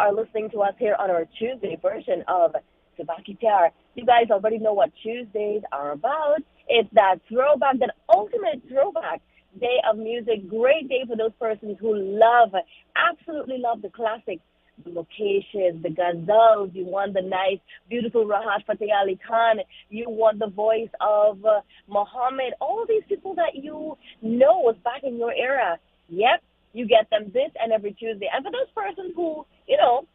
are listening to us here on our Tuesday version of Subah Pyar. You guys already know what Tuesdays are about. It's that throwback, that ultimate throwback day of music. Great day for those persons who love, absolutely love the classics, the locations, the ghazals. You want the nice, beautiful Rahat Fateh Ali Khan. You want the voice of Muhammad. All these people that you know was back in your era. Yep, you get them this and every Tuesday. And for those persons who,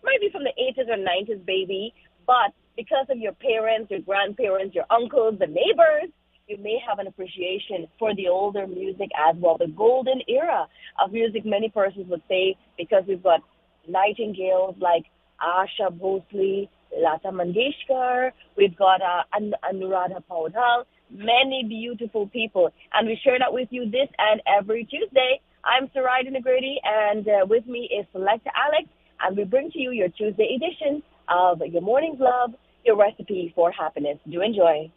might be from the 80s or 90s, baby, but because of your parents, your grandparents, your uncles, the neighbors, you may have an appreciation for the older music as well. The golden era of music, many persons would say, because we've got nightingales like Asha Bhosle, Lata Mangeshkar, we've got Anuradha Paudhal, many beautiful people. And we share that with you this and every Tuesday. I'm Sarai Nagrady, and with me is Selecta Alex, and we bring to you your Tuesday edition of Your Morning's Love, your recipe for happiness. Do enjoy.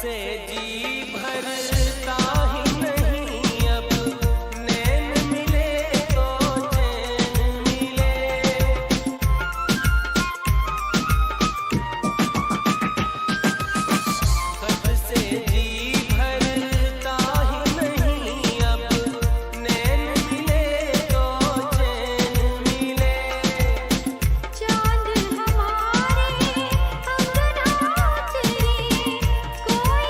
से जी भरता ही नहीं अब नैन मिले तो चैन मिले खत से जी भरता ही नहीं अब नैन मिले तो चैन मिले चांद हमारे अंगना तेरे कोई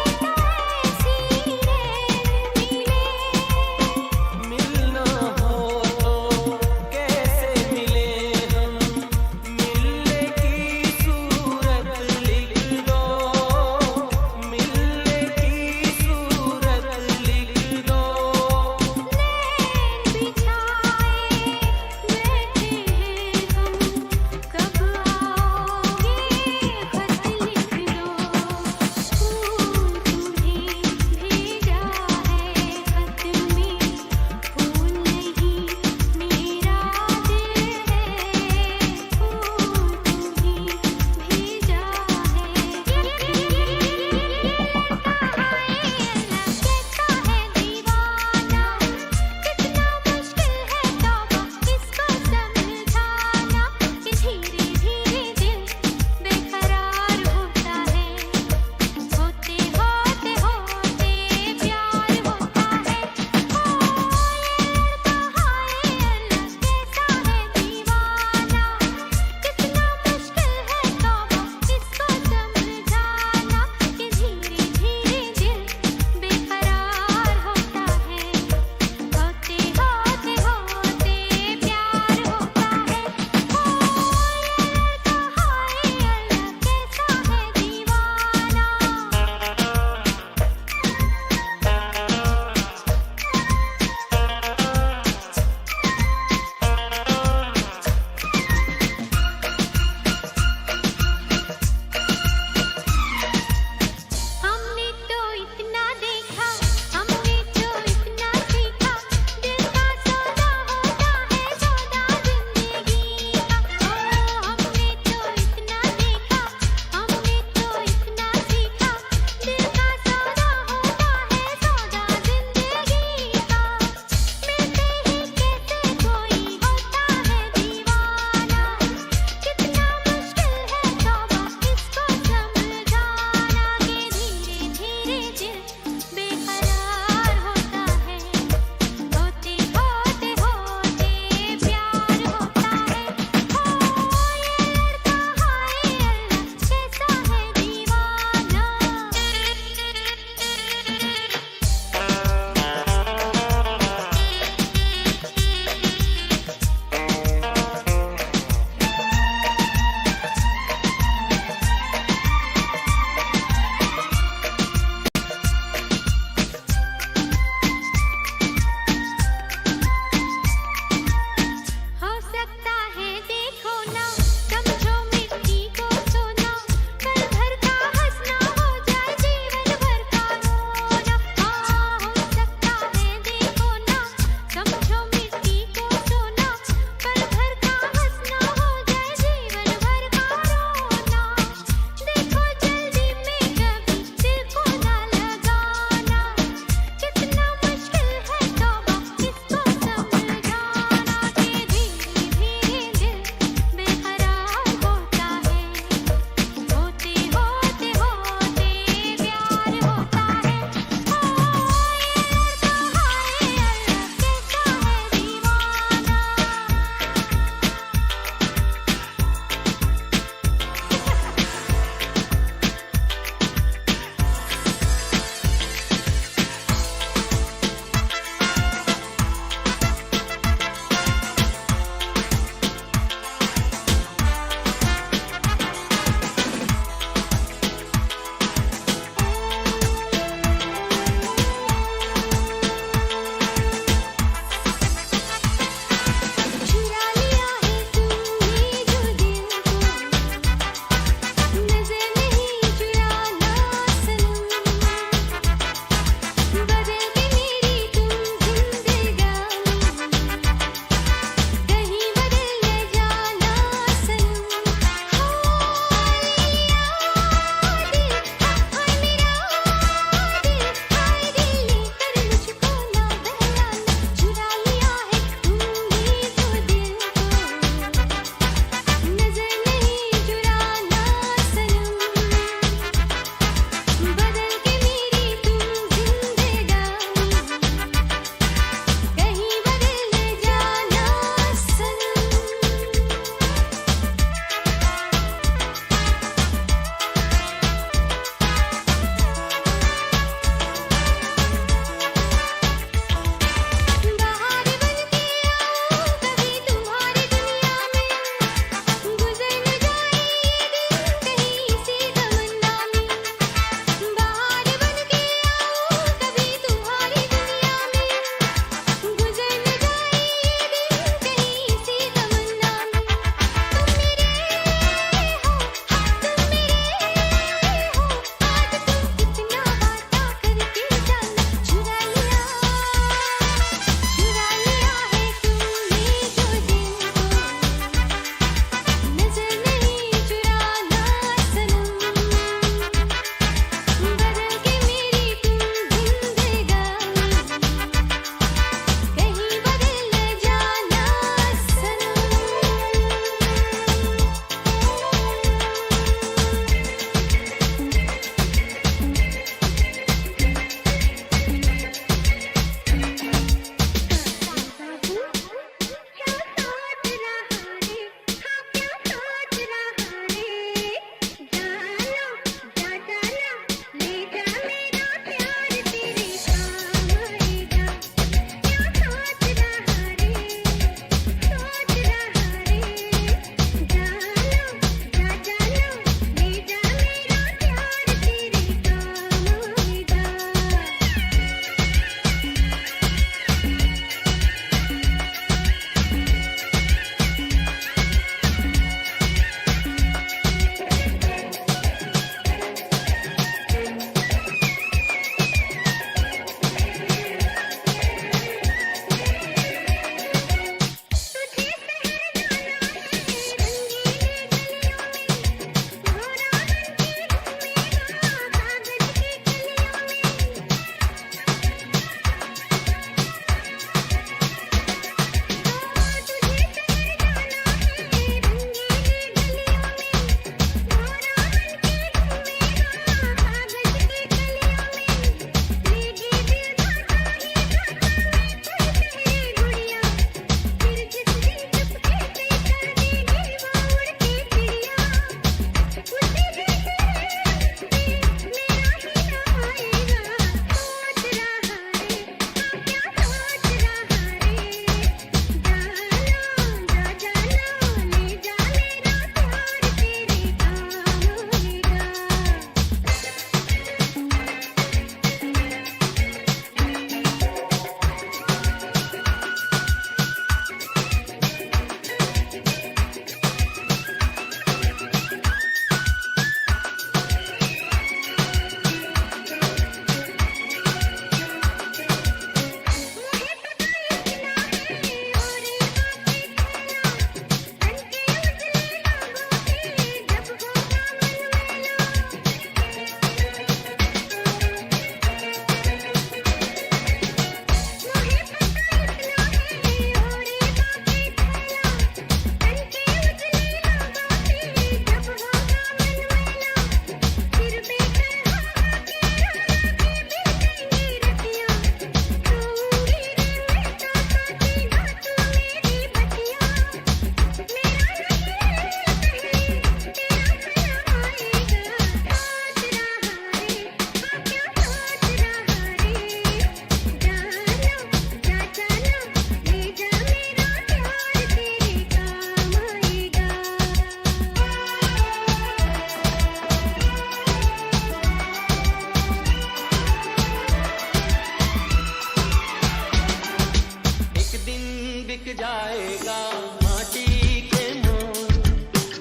जाएगा माटी के मोर,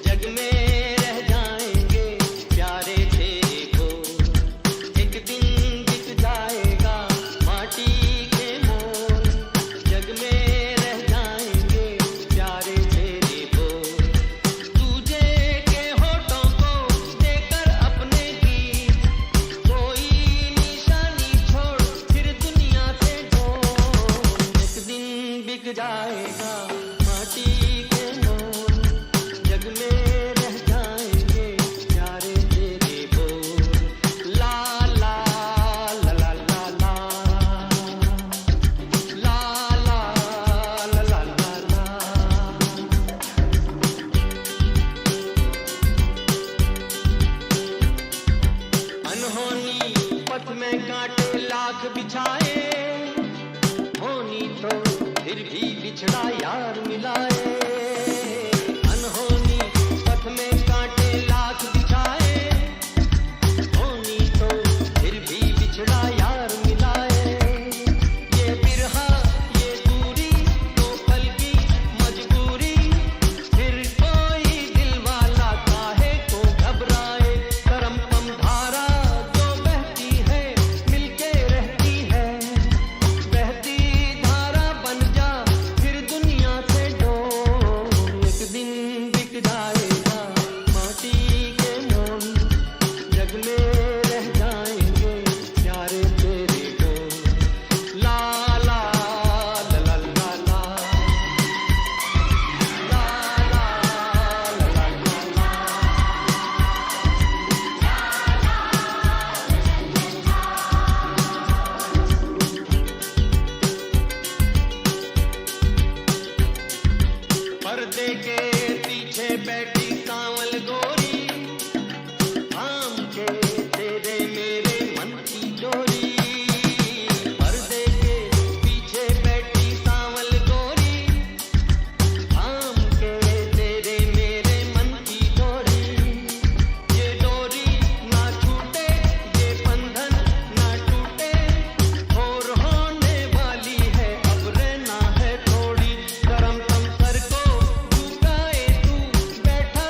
जग में रह जाएंगे प्यारे तेरे बोल। एक दिन बिक जाएगा माटी के मोर, जग में रह जाएंगे प्यारे तेरे बोल। तुझे के होठों को देकर अपने गीत, कोई निशानी छोड़ फिर दुनिया से ढोल। एक दिन बिक जाएगा माटी के मोल, जग में रह जाएंगे प्यारे तेरे बोल। ला ला ला ला ला ला, ला ला ला ला ला ला। अनहोनी पथ में कांटे लाख बिछाए, होनी तो फिर भी बिछड़ा यार मिलाए। अनहोनी पथ में कांटे लाख बिछाए, होनी तो फिर भी बिछड़ा यार मिलाए। ये बिरहा ये दूरी तो पल की मजबूरी, फिर कोई दिल वाला काहे को घबराए। करम पम धारा जो बहती है मिलके रहती है, बहती धारा बन जा फिर दुनिया से डोल। एक दिन बिक जाएगा माटी के मोल, जग में रह जाएंगे प्यारे तेरे बोल। ला ला ला ला ला ला, ला ला ला ला ला ला। पर्दे के पीछे बैठी सांवल गोरी, थाम के तेरे मेरे मन की डोरी। पर्दे के पीछे बैठी सांवल गोरी, थाम के तेरे मेरे मन की डोरी। ये डोरी ना छूटे, ये बंधन ना टूटे, और होने वाली है अब रहना है थोड़ी। करम तम सर को झुकाए तू बैठा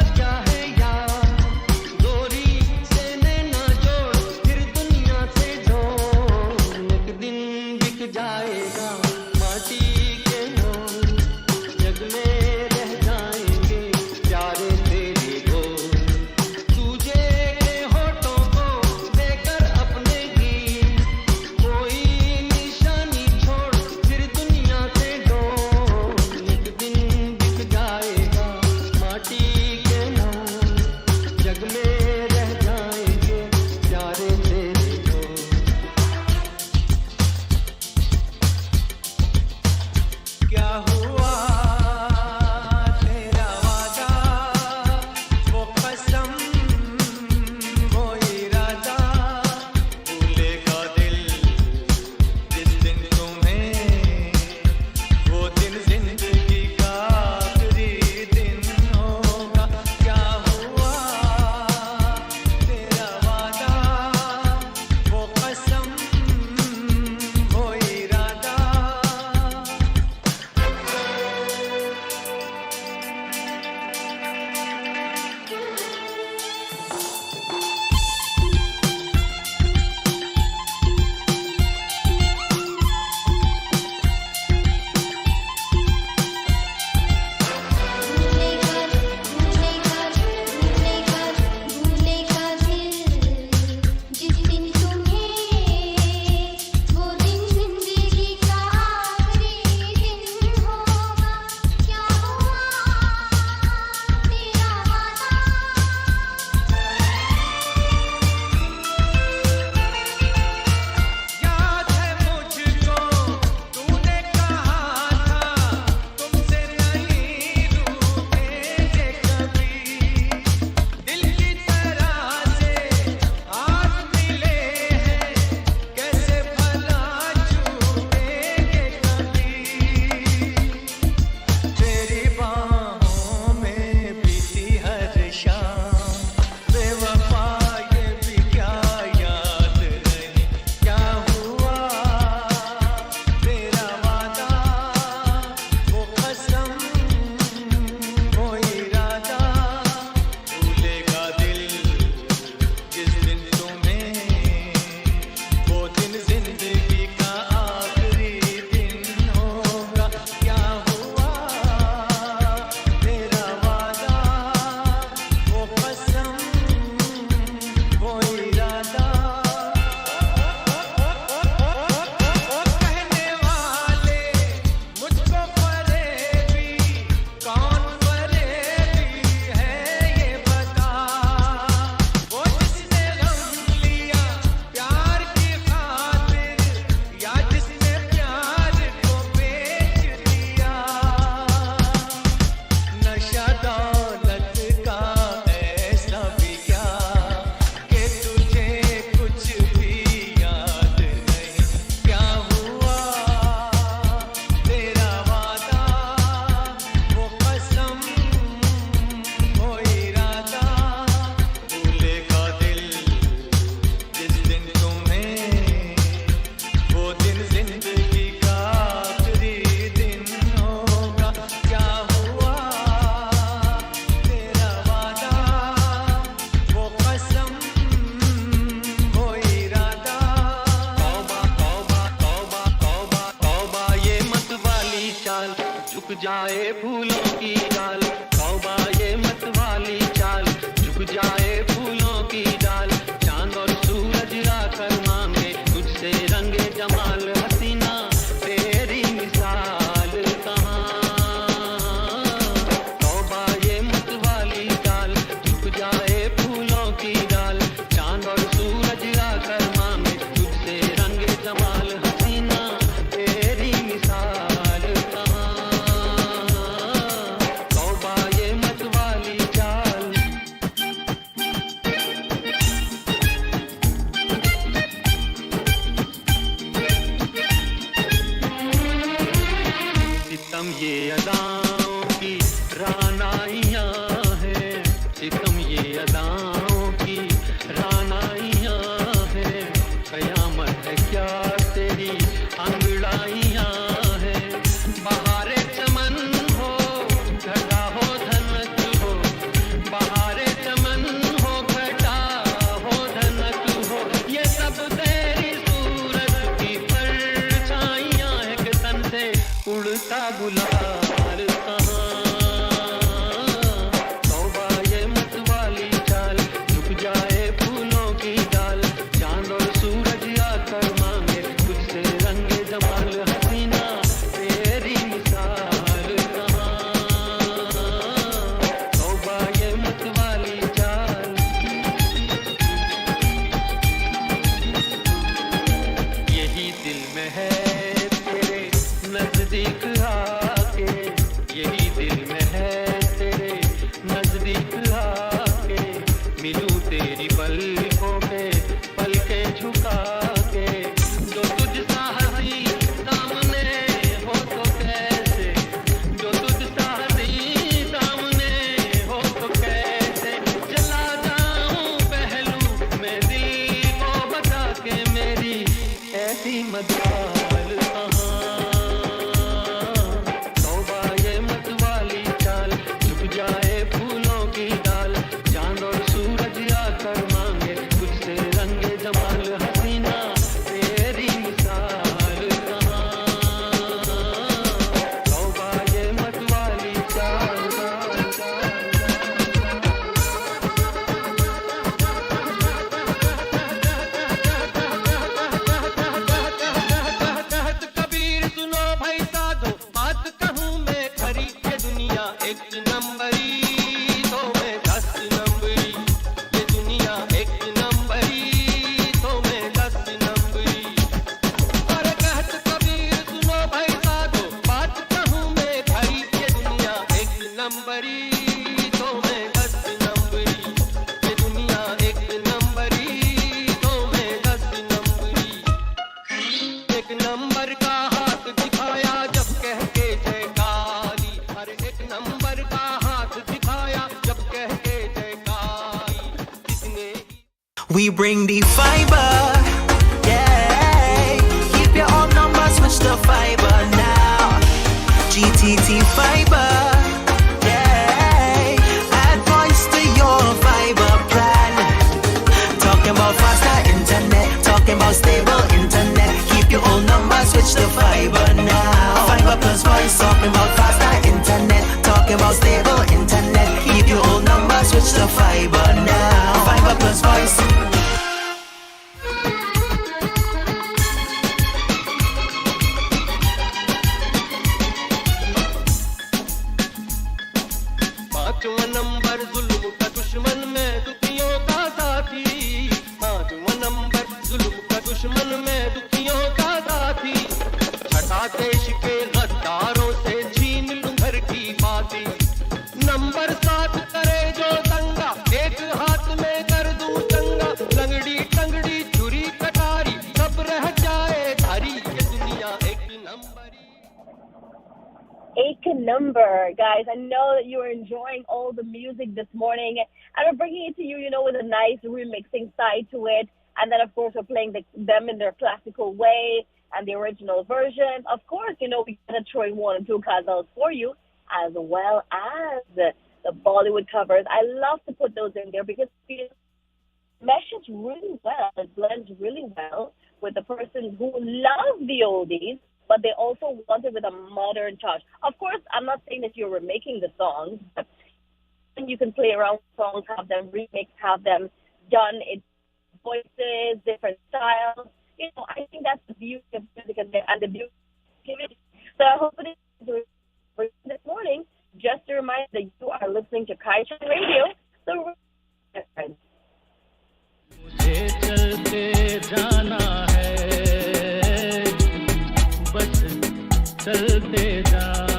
झुक जाए फूलों की डाल तौबा ये मत वाली चाल झुक जाए फूलों की डाल चांद और सूरज आकर मांगे तुझसे रंगे जमाल हसीना तेरी मिसाल कहाँ तौबा ये मत वाली चाल झुक जाए फूलों की डाल चांद और सूरज आकर मांगे तुझसे रंगे जमाल हसीना तेरी मिसाल कहाँ तौबा ये मत वाली चाल सितम ये अदाओं की रानाइयाँ हैं सितम ये अदाओं की रानाइयाँ हैं कयामत है क्या तेरी अंगड़ाइयाँ हैं बहारे चमन हो घटा हो धनक हो बहारे चमन हो घटा हो धनक हो ये सब तेरी सूरत की परछाइयाँ हैं कि तन से उड़ता गुलाल कहाँ तौबा ये मत वाली चाल झुक जाए फूलों की डाल चांद और सूरज आकर मांगे तुझसे रंगे जमाल हसीना तेरी मिसाल कहाँ तौबा ये मत वाली चाल यही दिल में है तेरे नजदीक आके यही दिल में है तेरे नजदीक आके मिलूं तेरी पलकों पे पलके झुका के जो तुझ सा हंसी सामने हो तो कैसे जो तुझ सा हंसी सामने हो तो कैसे चला जाऊं पहलू मैं दिल को बता के मेरी ऐसी मजाल कहाँ तौबा ये मत वाली चाल झुक जाए फूलों की डाल चांद और सूरज आकर मांगे तुझसे रंगे जमाल हसीना तेरी मिसाल कहाँ तौबा ये मत वाली चाल कहत कबीर सुनो भाई साधो बात कहूँ मैं खरी ये दुनिया एक नंबरी तो मैं 10 नंबरी ये दुनिया एक नंबरी तो मैं 10 नंबरी अरे कहत कबीर सुनो भाई साधो बात कहूँ मैं खरी ये दुनिया एक नंबरी तो मैं 10 नंबरी ये दुनिया एक नंबरी तो मैं 10 नंबरी एक नंबर का हाथ दिखाया जब कह के जयकारी अरे एक नंबर का हाथ दिखाया जब कह के जयकारी किसने We bring the fiber, yeah. Keep your old number, switch to fiber now. GTT fiber, yeah. Add voice to your fiber plan. Talking about faster internet, talking about stable internet. Keep your old number, switch to fiber now. Fiber plus voice, talking about faster internet, talking about stable internet. Keep your old number, switch to fiber now. Fiber plus voice. पांचवा number जुल्म का दुश्मन में दुखियों का साथी पांचवा number जुल्म का दुश्मन में दुखियों का साथी छठा देश के गद्दारों से छीन लूं घर की बाती नंबर 7 करे जो दंगा एक हाथ में कर दूं चंगा लंगड़ी टंगड़ी छुरी कटारी सब रह जाए धारी ये दुनिया एक नंबरी Eight number, guys. I know that you are enjoying all the music this morning, and we're bringing it to you, with a nice remixing side to it. And then, of course, we're playing them in their classical way and the original version. Of course, we gotta throw in 1 and 2 ghazals for you, as well as the Bollywood covers. I love to put those in there because it meshes really well. It blends really well with the persons who love the oldies, but they also want it with a modern touch. Of course, I'm not saying that you're remaking the songs, but you can play around with songs, have them remix, have them done in voices, different styles. I think that's the beauty of music and the beauty of creativity. So I hope it is this morning. Just a reminder that you are listening to Kaieteur Radio. So, friends. मुझे चलते जाना है बस चलते जाना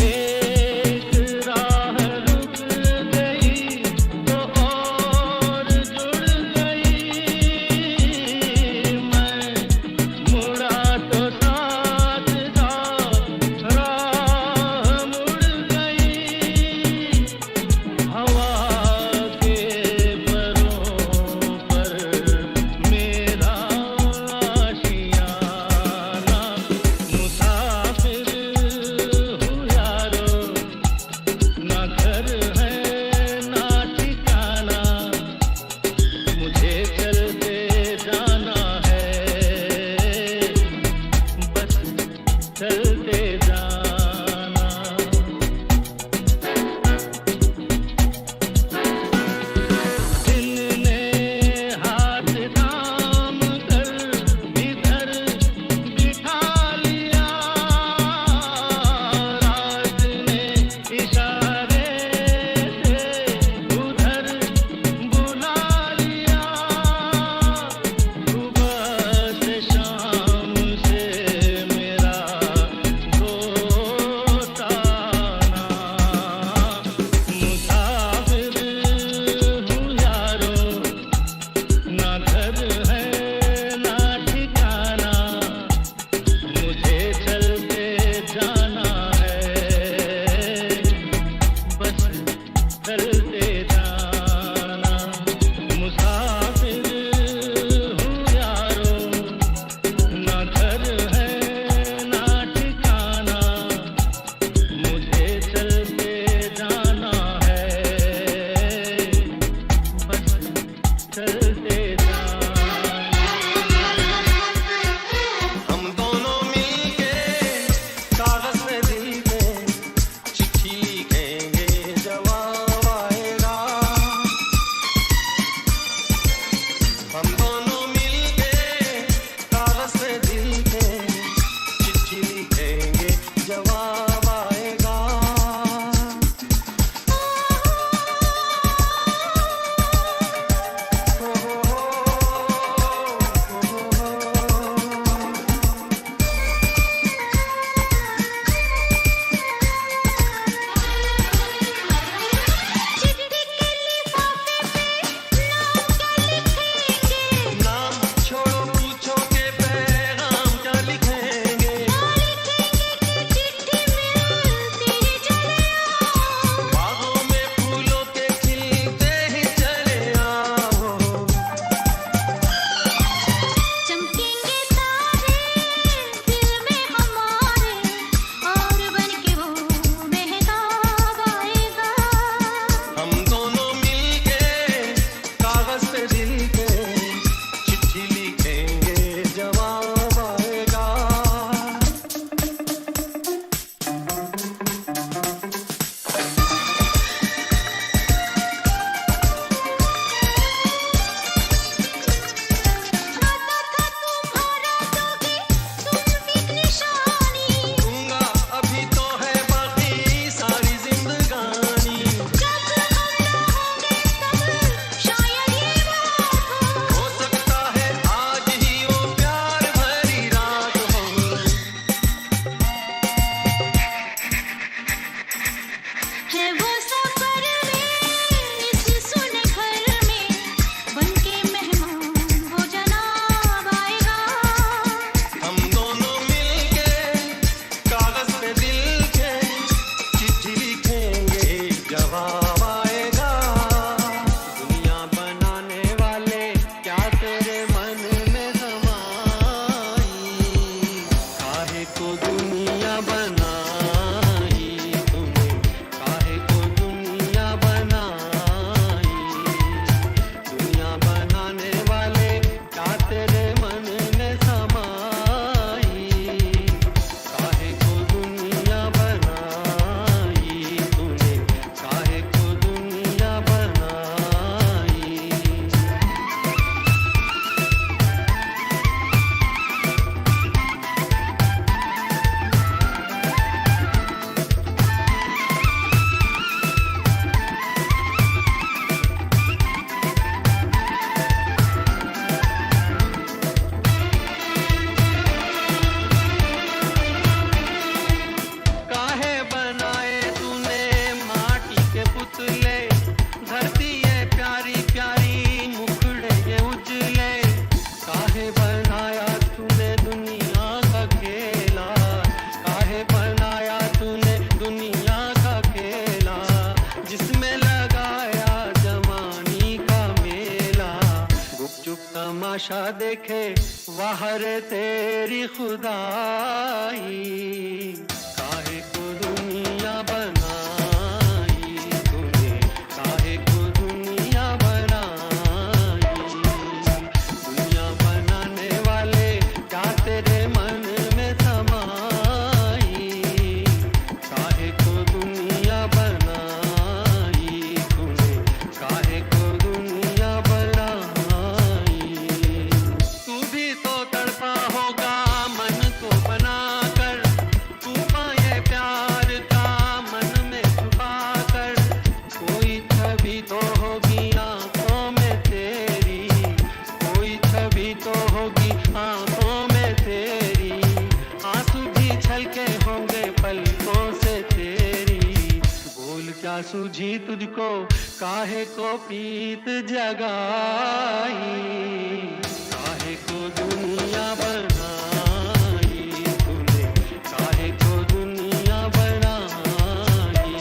एक राह रुक गई तमाशा देखे वाह रे तेरी खुदाई काहे को दुनिया बनाई तूने काहे को दुनिया बनाई दुनिया बनाने वाले क्या तेरे मन में समाई काहे को दुनिया बनाई तूने काहे को दुनिया बनाई तू भी तो तड़पा होगा मन को बनाकर तू पाए प्यार का मन में छुपा कर कोई छवि तो होगी आंखों में तेरी कोई छवि तो होगी आंखों में तेरी आंसू भी छलके होंगे पलकों से तेरी बोल क्या सूझी तुझको काहे को पीत जगाई काहे को दुनिया बनाई तूने काहे को दुनिया बनाई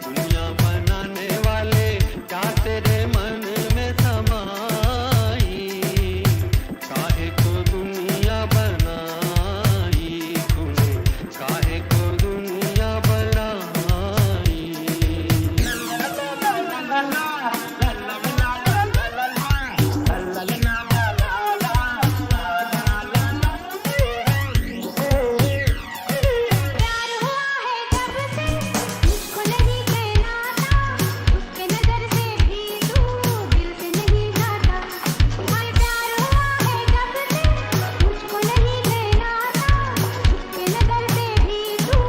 दुनिया बनाने वाले क्या तेरे मन में समाई काहे को दुनिया बनाई तूने काहे को दुनिया बनाई प्यार हुआ है जब से मुझको नहीं कहना था उसके नजर से भी तू दिल से नहीं जाता हाय प्यार हुआ है जब से मुझको नहीं कहना था उसके नजर से भी तू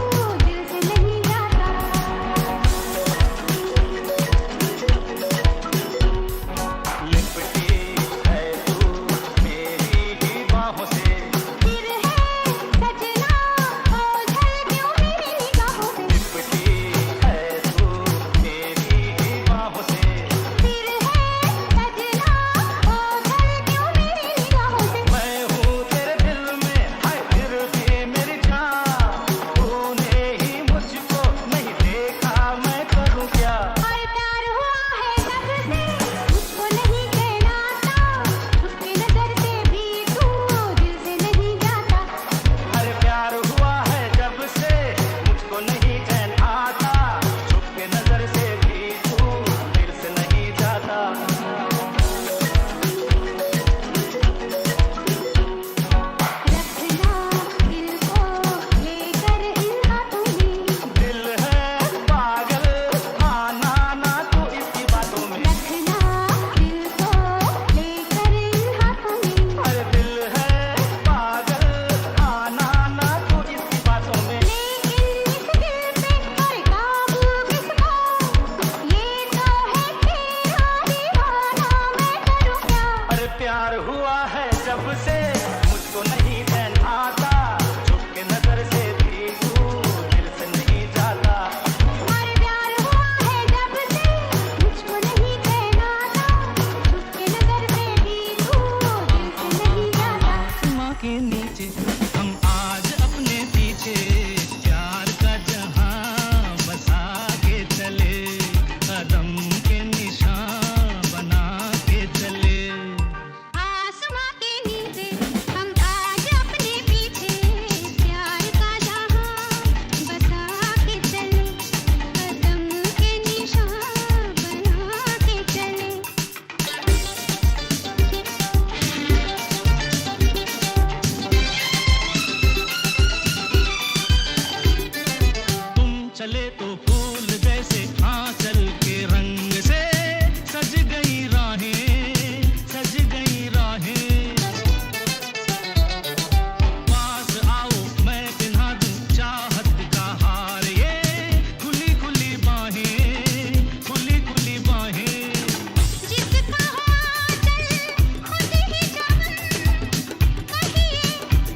दिल से नहीं जाता लिपटी है तू मेरी ही बाहों से फिर है सजना ओझल क्यों मेरी निगाहों से लिपटी है तू मेरी ही बाहों से फिर है सजना ओझल क्यों मेरी निगाहों से मैं हूँ तेरे दिल में हाय फिर भी मेरी जान तूने ही मुझको नहीं देखा मैं करूँ क्या और प्यार हुआ है जब से मुझको नहीं कहना था उसकी नजर से भी तू दिल से नहीं जाता अरे प्यार हुआ है जब से मुझको नहीं चैन आता छुप के नजर से भी तू दिल से नहीं जाता रखना दिल को लेकर इन हाथों में दिल है पागल आना ना तू इसकी बातों में रखना दिल को लेकर इन हाथों में अरे दिल है पागल आना ना तू इसकी बातों में लेकिन इस दिल पे और काबू किसको ये तो है तेरा दीवाना मैं करूँ क्या अरे प्यार हुआ है जब से मुझको नहीं चैन आता छुप के नजर से भी तू दिल से नहीं जाता और प्यार हुआ है जब से मुझको नहीं कहना था उसके नजर से भी तू दिल से नहीं जाता माँ के नीचे हम आज अपने पीछे प्यार का जहां बसा के चले कदम के निशान बना के चले आसमां के नीचे हम आज अपने पीछे प्यार का जहां बसा के चले कदम के निशान बना के चले तुम चले तो फूल जैसे आंचल के रंग से सज गई राहें पास आओ मैं पिन्हा दूं चाहत का हार ये खुली खुली बाहें जिसका हुआ चल खुद ही जान कहिए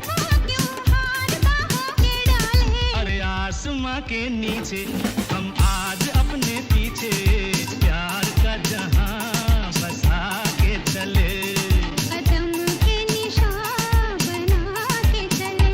वो क्यों हाथ बाहों के डाले अरे आसमां के नीचे हम आज अपने पीछे प्यार का जहां बसा के चले कदम के निशान बना के चले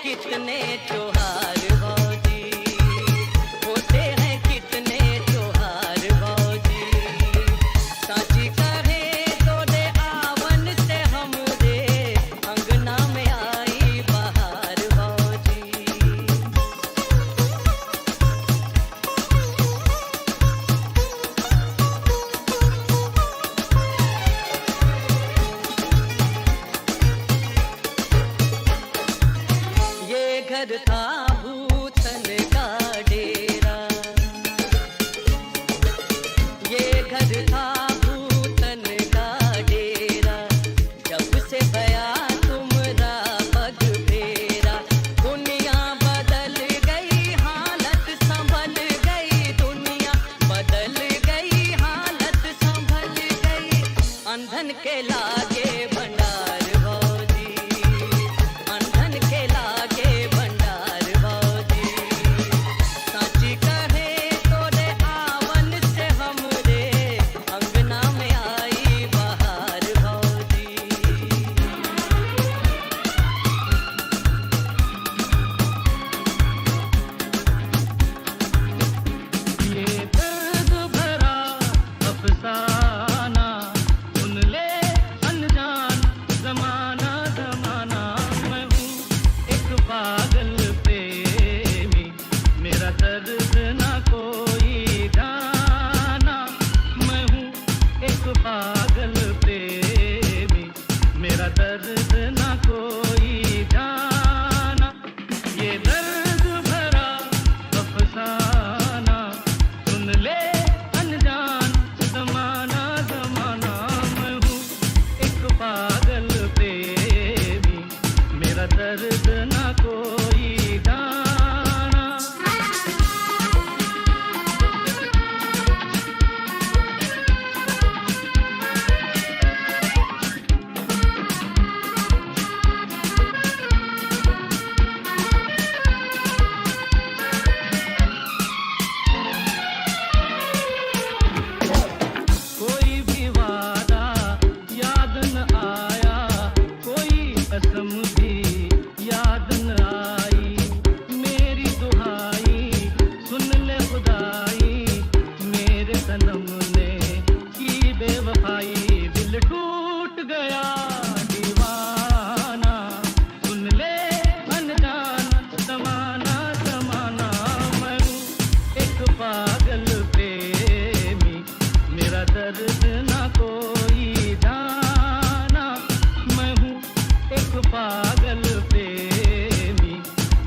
कितने त्योहार भौजी, होते हैं कितने त्योहार भौजी। साची कहे तो दे आवन से हमरे अंगना में आई बहार भौजी। ये घर था भूतन का डेरा, ये घर था भूतन का डेरा। जब से भया तुमरा पग फेरा, दुनिया बदल गई हालत संभल गई, दुनिया बदल गई हालत संभल गई। अंधन के लागे भंडार भौजी, अंधन के लागे भंडार भौजी। साची कहे तो दे आवन से हमरे अंगना में आई बहार भौजी। ये दर्द भरा अफसाना सुन ले अनजान जमाना जमाना। मैं हूँ एक पागल प्रेमी, मेरा दर्द ना कोई जाना। मैं हूँ एक पागल प्रेमी, मेरा दर्द ना कोई जाना। ये दर्द भरा अफसाना सुन ले अनजान जमाना जमाना। मैं हूँ एक पागल प्रेमी, मेरा दर्द ना कोई जाना। कोई भी वादा याद न आया, कोई कसम भी याद न आई। मेरी दुहाई सुन ले खुदाई, मेरे सनम ने की बेवफाई। दिल टूट गया दीवाना, सुन ले अनजान जमाना जमाना। मैं हूँ एक पागल प्रेमी, मेरा दर्द ना कोई जाना। मैं हूँ एक पागल प्रेमी,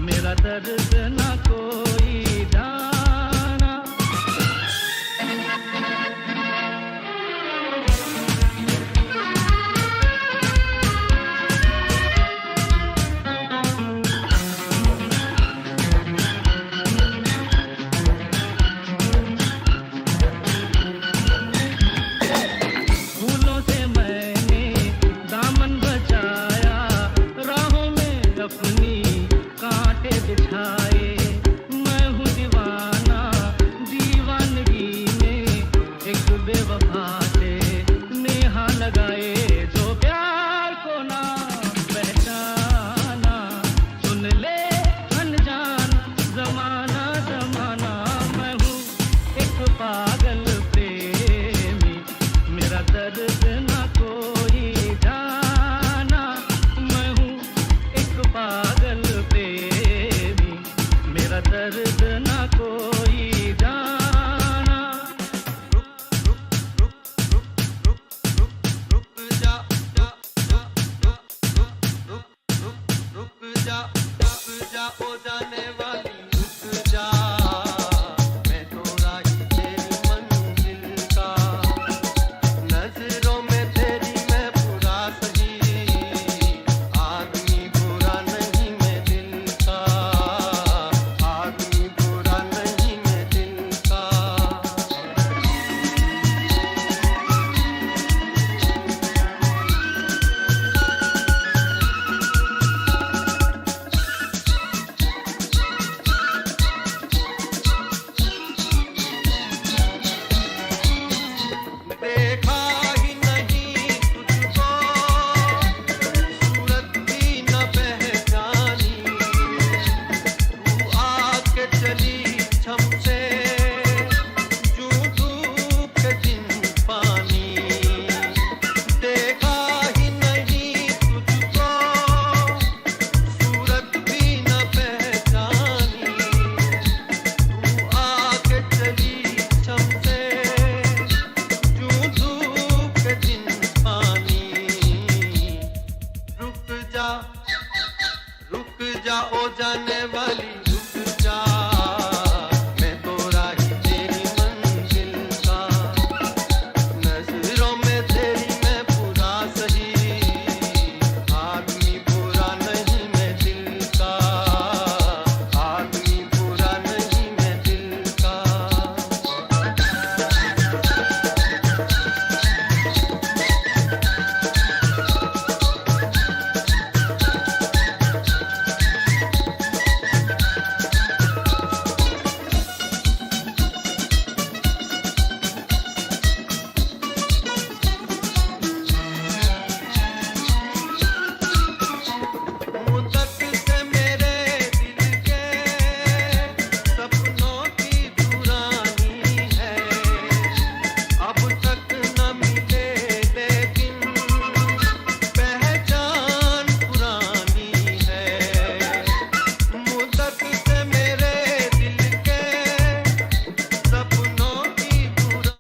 मेरा दर्द ना कोई जाना। फूलों से मैंने दामन बचाया, राहों में अपनी कांटे बिछाए। मैं हूँ दीवाना दीवानगी में, एक बेवफा से नेहा लगाए। जो प्यार को ना पहचाना, सुन ले अनजान जमाना जमाना। मैं हूँ एक पागल प्रेमी, मेरा दर्द ना कोई जाना। मैं हूँ एक पागल प्रेमी, मेरा दर्द ना कोई जाना। रुक जा ओ जाने वाली रुक जा। मैं तो राही तेरी मंजिल का, नजरों में तेरी मैं बुरा सही। आदमी बुरा नहीं मैं दिल का, आदमी बुरा नहीं मैं दिल का। जा ओ जाने वाली रुक जा मैं तो राही तेरी मंजिल का नजरों में तेरी मैं पूरा सही आदमी बुरा नहीं मैं दिल का आदमी बुरा नहीं मैं दिल का मुद्दत से मेरे दिल के सपनों की दुरानी है अब तक न मिले लेकिन पहचान पुरानी है मुद्दत से मेरे दिल के सपनों की दुरानी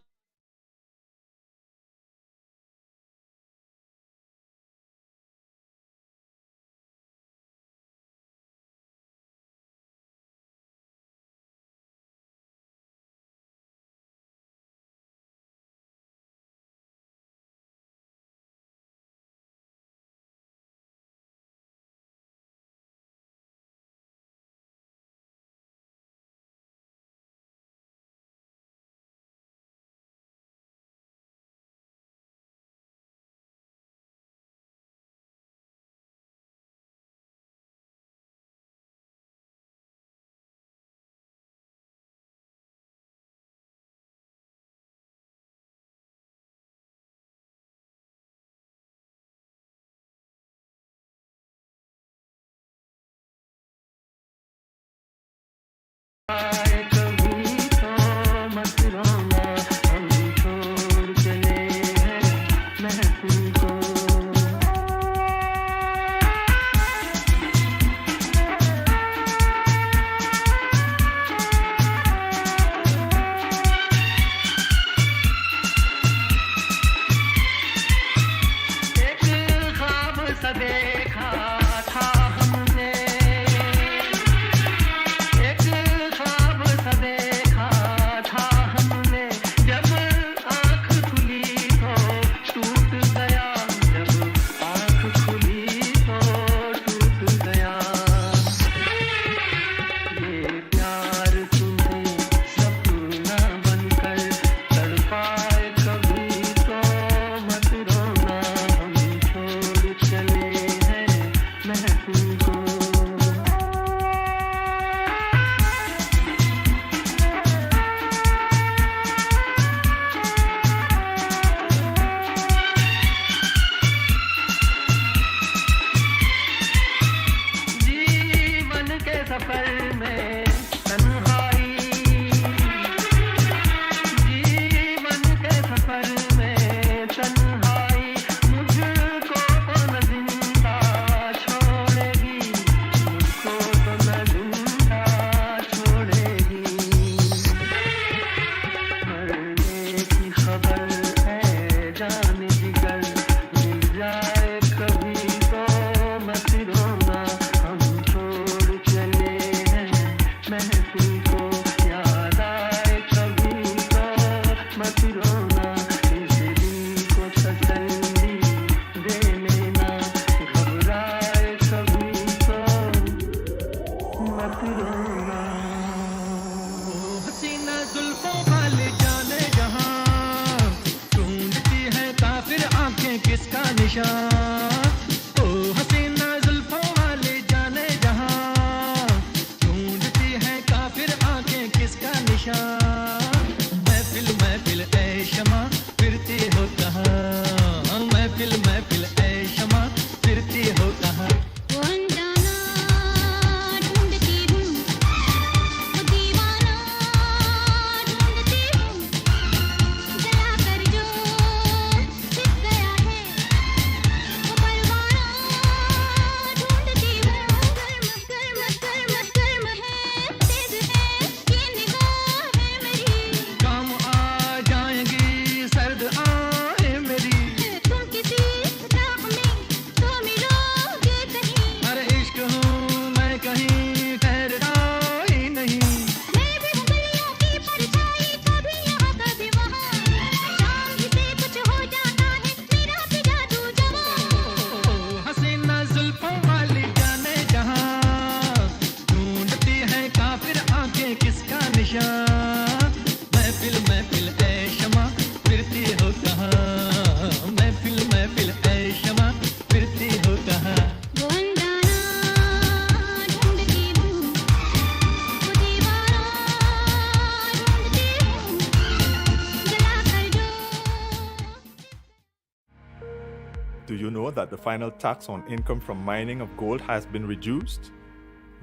कभी तो मत रोना हम छोड़ चले हैं महफिल को एक ख्वाब सा देखा था हमने एक ख्वाब सा देखा था हमने जब आँख खुली तो टूट गया जब आँख खुली तो टूट गया ये प्यार तुम्हें सपना बनकर तड़पाए कभी तो मत रोना हम छोड़ चले हैं महफिल को जीवन के सफर में तन्हाई जीवन के सफर में तन्हाई मुझको तो न जिंदा छोड़ेगी मुझको तो न जिंदा छोड़ेगी मरने की खबर है जान जिगर मिल जाए कभी तो मत रोना हम छोड़ चले हैं महफिल को याद आए कभी तो मत रोना इस दिल को तसल्ली दे लेना घबराए कभी तो मत रोना हसीना जुल्फों वाले जाने जहां ढूंढती है काफिर आंखें किसका निशान ओ हसीना जुल्फों वाले जाने जहां ढूंढती है काफिर आंखें किसका निशान महफिल महफिल ऐ शमा फिरती हो कहाँ महफिल महफिल ऐ शमा फिरती हो कहाँ वो अनजाना ढूंढती हूँ वो दीवाना ढूंढती हूँ जला कर जो छिप गया है know that the final tax on income from mining of gold has been reduced?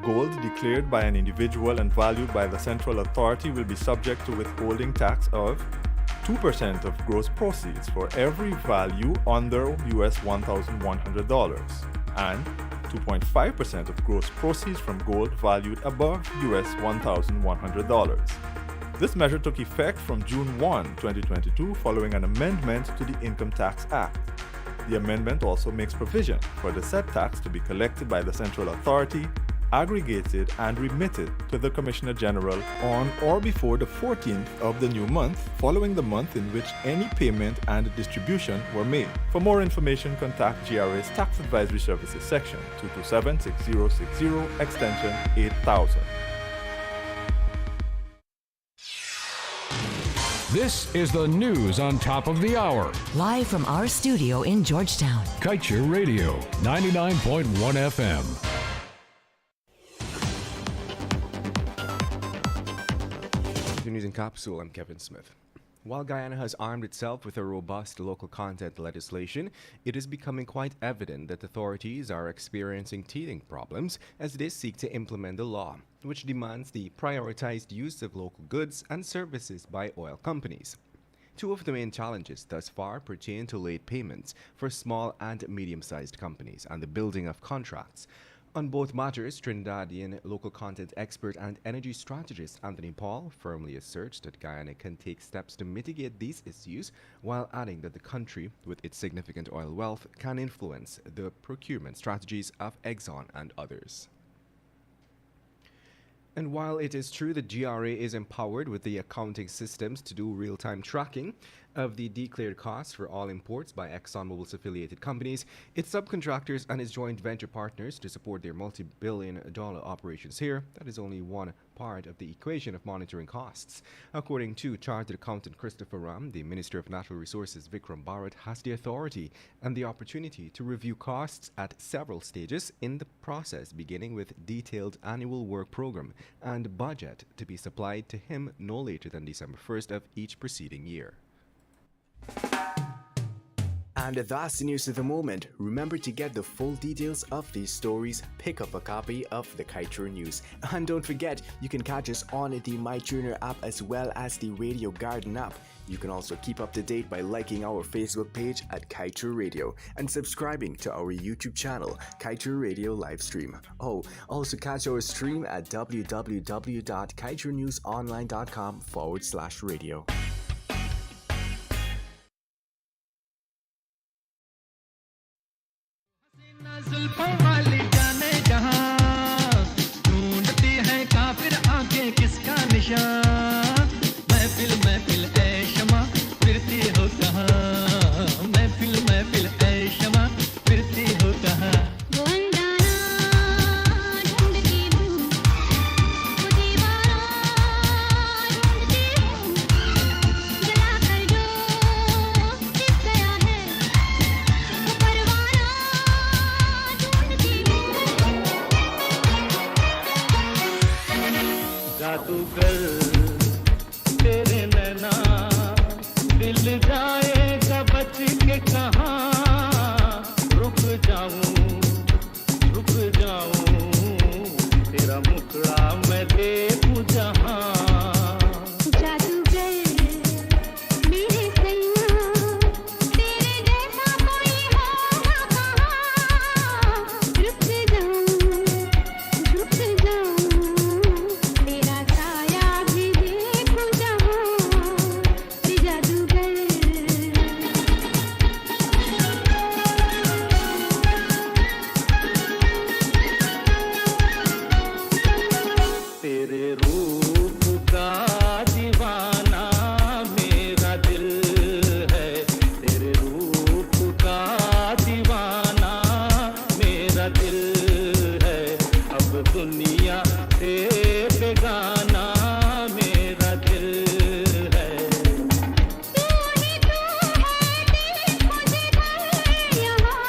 Gold declared by an individual and valued by the central authority will be subject to withholding tax of 2% of gross proceeds for every value under US $1,100 and 2.5% of gross proceeds from gold valued above US $1,100. This measure took effect from June 1, 2022 following an amendment to the Income Tax Act. The amendment also makes provision for the said tax to be collected by the central authority, aggregated and remitted to the Commissioner General on or before the 14th of the new month following the month in which any payment and distribution were made. For more information, contact GRA's Tax Advisory Services section 227-6060 extension 8000. This is the news on top of the hour. Live from our studio in Georgetown. Kaieteur Radio, 99.1 FM. The News in Capsule, I'm Kevin Smith. While Guyana has armed itself with a robust local content legislation, it is becoming quite evident that authorities are experiencing teething problems as they seek to implement the law, which demands the prioritized use of local goods and services by oil companies. Two of the main challenges thus far pertain to late payments for small and medium-sized companies and the building of contracts. On both matters, Trinidadian local content expert and energy strategist Anthony Paul firmly asserts that Guyana can take steps to mitigate these issues, while adding that the country, with its significant oil wealth, can influence the procurement strategies of Exxon and others. And while it is true that GRA is empowered with the accounting systems to do real-time tracking of the declared costs for all imports by ExxonMobil's affiliated companies, its subcontractors and its joint venture partners to support their multi-billion-dollar operations here, that is only one part of the equation of monitoring costs. According to Chartered Accountant Christopher Ram, the Minister of Natural Resources Vikram Bharat has the authority and the opportunity to review costs at several stages in the process, beginning with detailed annual work program and budget to be supplied to him no later than December 1st of each preceding year. And that's the news of the moment. Remember to get the full details of these stories, pick up a copy of the Kaieteur News. And don't forget, you can catch us on the MyTuner app as well as the Radio Garden app. You can also keep up to date by liking our Facebook page at Kaieteur Radio and subscribing to our YouTube channel, Kaieteur Radio Livestream. Oh, also catch our stream at www.kaieteurnewsonline.com/radio. जुल्फों वाली जाने जहां ढूंढती है काफिर आंखें किसका निशान महफिल महफिल ऐ शमा फिरती हो कहां महफिल महफिल ऐ शमा फिरती हो कहां वो अंदाना ढूंढती हूँ वो दीवाना ढूंढती हूँ जला कर जो दिख गया है वो परवाना ढूंढती हूँ जादूगर तेरे नैना दिल जाएगा बच के कहाँ रुक जाऊं तेरा मुखड़ा मैं देखूं जहाँ जादूगर मेरे सैया तेरे जैसा कोई होगा कहाँ रुक जाऊं तेरा साया भी देखूं जहाँ रे जादूगर तेरे रूप का दीवाना मेरा दिल है तेरे रूप का दीवाना मेरा दिल है अब दुनिया से बेगाना मेरा दिल है तू ही तू है दिल मुझे यहाँ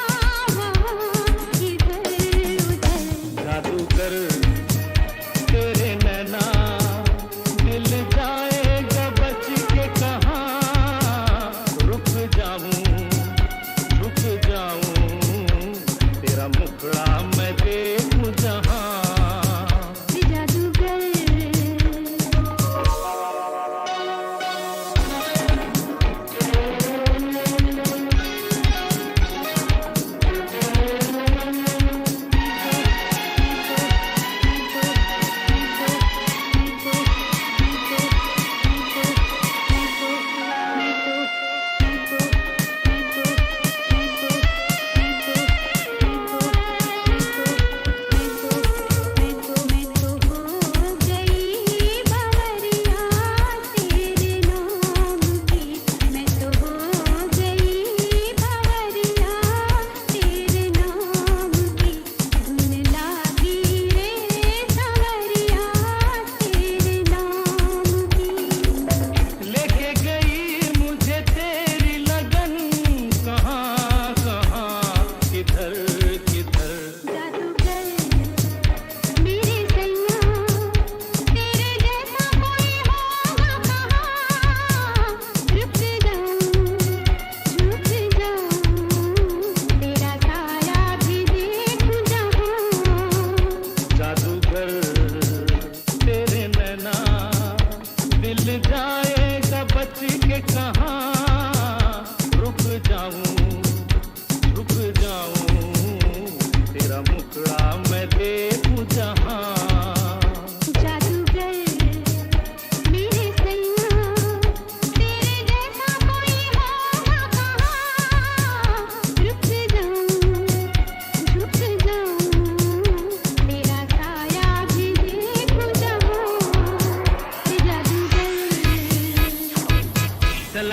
वहाँ इधर उधर जादूगर तेरे नैना दिल जाएगा बच के कहाँ रुक जाऊं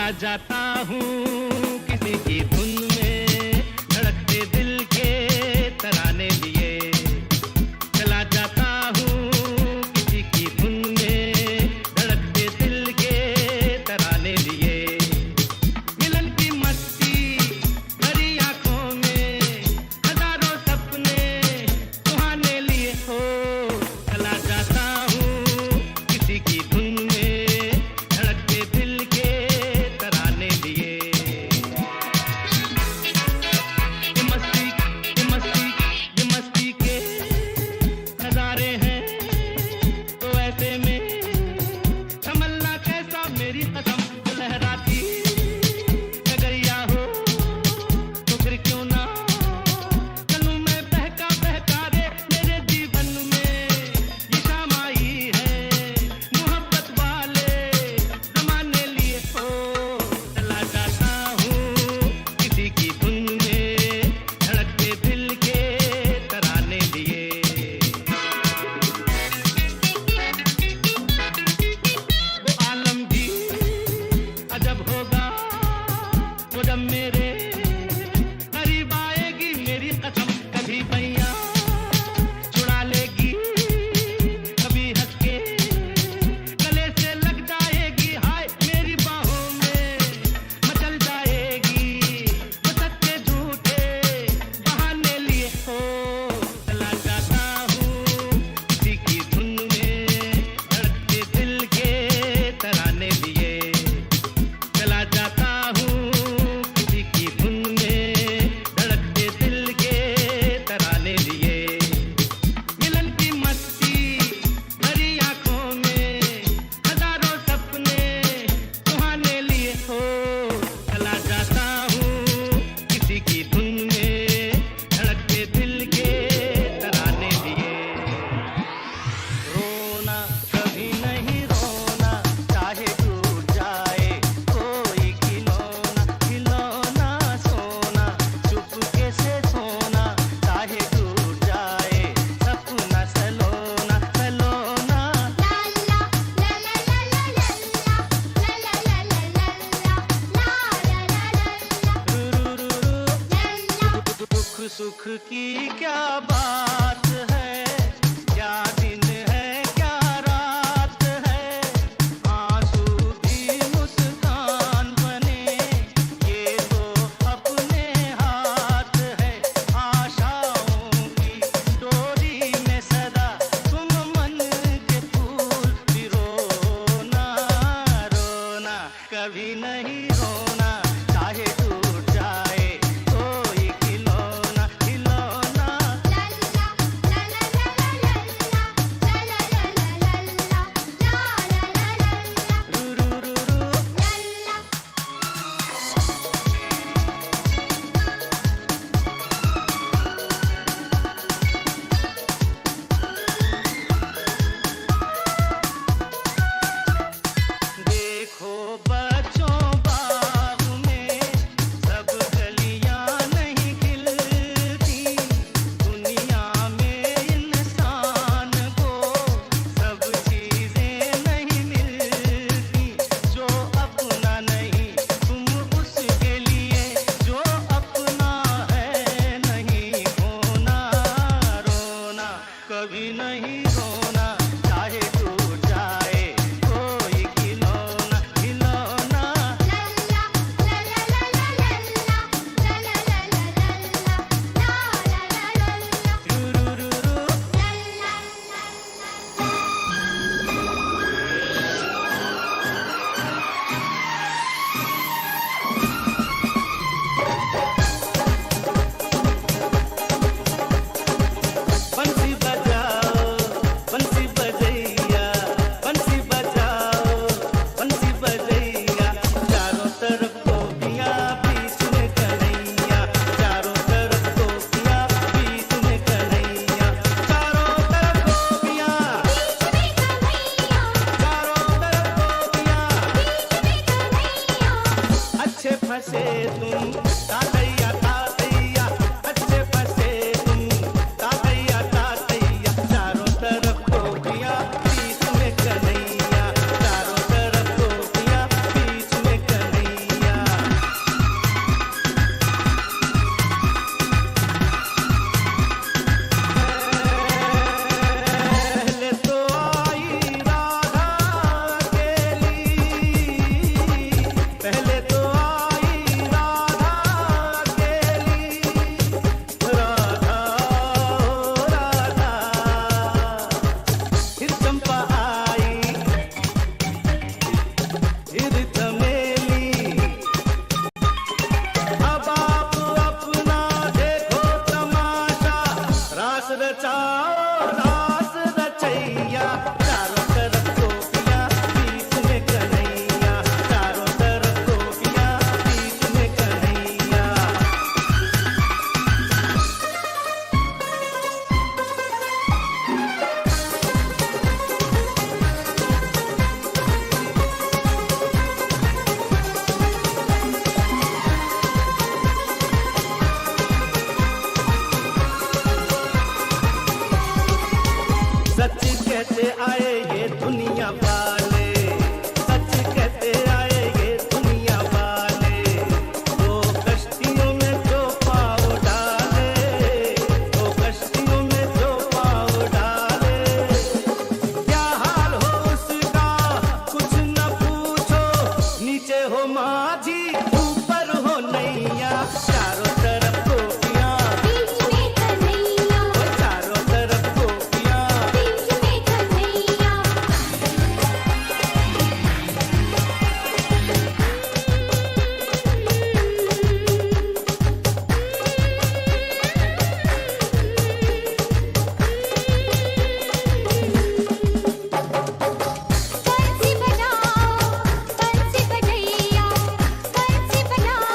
चला जाता हूँ किसी की धुन में धड़कते दिल के तराने लिए चला जाता हूँ किसी की धुन में धड़कते दिल के तराने लिए मिलन की मस्ती भरी आंखों में हजारों सपने सुहाने लिए हो चला जाता हूँ किसी की धुन में धड़कते दिल के तराने लिए ये मस्ती ये मस्ती ये मस्ती के नजारे हैं तो ऐसे में संभलना कैसा मेरी कसम जो लहराती डगरिया हो तो फिर क्यों ना चलूं मैं बहका बहका रे मेरे जीवन में ये शाम आई है मोहब्बत वाले जमाने लिए हो चला जाता हूँ किसी की धुन में धड़कते दिल के तराने लिए वो आलम भी अजब होगा वो जब मेरे करीब आएगी मेरी कसम कभी भैया छुड़ा लेगी कभी हंस के गले से लग जाएगी हाय मेरी बाहों में मचल जाएगी वो सच्चे झूठे बहाने लिए हो चला जाता हूँ किसी की धुन में धड़कते दिल के तराने लिए चला जाता हूँ किसी की धुन में धड़कते दिल के तराने लिए मिलन की मस्ती भरी आंखों में हजारों सपने सुहाने लिए हो चला जाता हूँ किसी की धुन में धड़कते दिल के तराने लिए रोना कभी नहीं रोना चाहे टूट जाए कोई खिलौना खिलौना सोना चुपके से सोना चाहे टूट जाए सपना सलोना सलोना दुख सुख की क्या बात है क्या दिन है क्या रात है आंसू भी मुस्कान बने ये तो अपने हाथ है आशाओं की डोरी में सदा तुम मन के फूल भी रोना रोना कभी नहीं रोना चाहे टूट जाए कोई खिलौना खिलौना देखो बच्चों बाग में सब गलियां नहीं खिलती दुनिया में इंसान को सब चीजें नहीं मिलती जो अपना नहीं तुम उसके लिए जो अपना है नहीं होना रोना कभी नहीं रोना चाहे टूट जाए कोई खिलौना खिलौना बंसी बजाओ बंसी बजैया बंसी बजाओ बंसी बजैया चारों तरफ गोपियां बीच में कन्हैया चारों तरफ गोपियां बीच में कन्हैया चारों तरफ गोपियां चारों तरफ गोपियां अच्छे फंसे तुम तातैया तातैया अच्छे फंसे तुम तातैया तातैया चारों तरफ गोपियां बीच में कन्हैया चारों तरफ गोपियां बीच में कन्हैया कहते आए ये दुनिया वाले, सच कहते आए ये दुनिया वाले। वो कश्तियों में जो पाँव डाले, वो कश्तियों में जो पाँव डाले। क्या हाल हो उसका कुछ न पूछो, नीचे हो माझी ऊपर हो नैया, चारों तरफ गोपियाँ, बीच में कन्हैया, चारों तरफ गोपियाँ। बीच में कन्हैया। बंसी बजाओ बंसी बजैया, बंसी बजाओ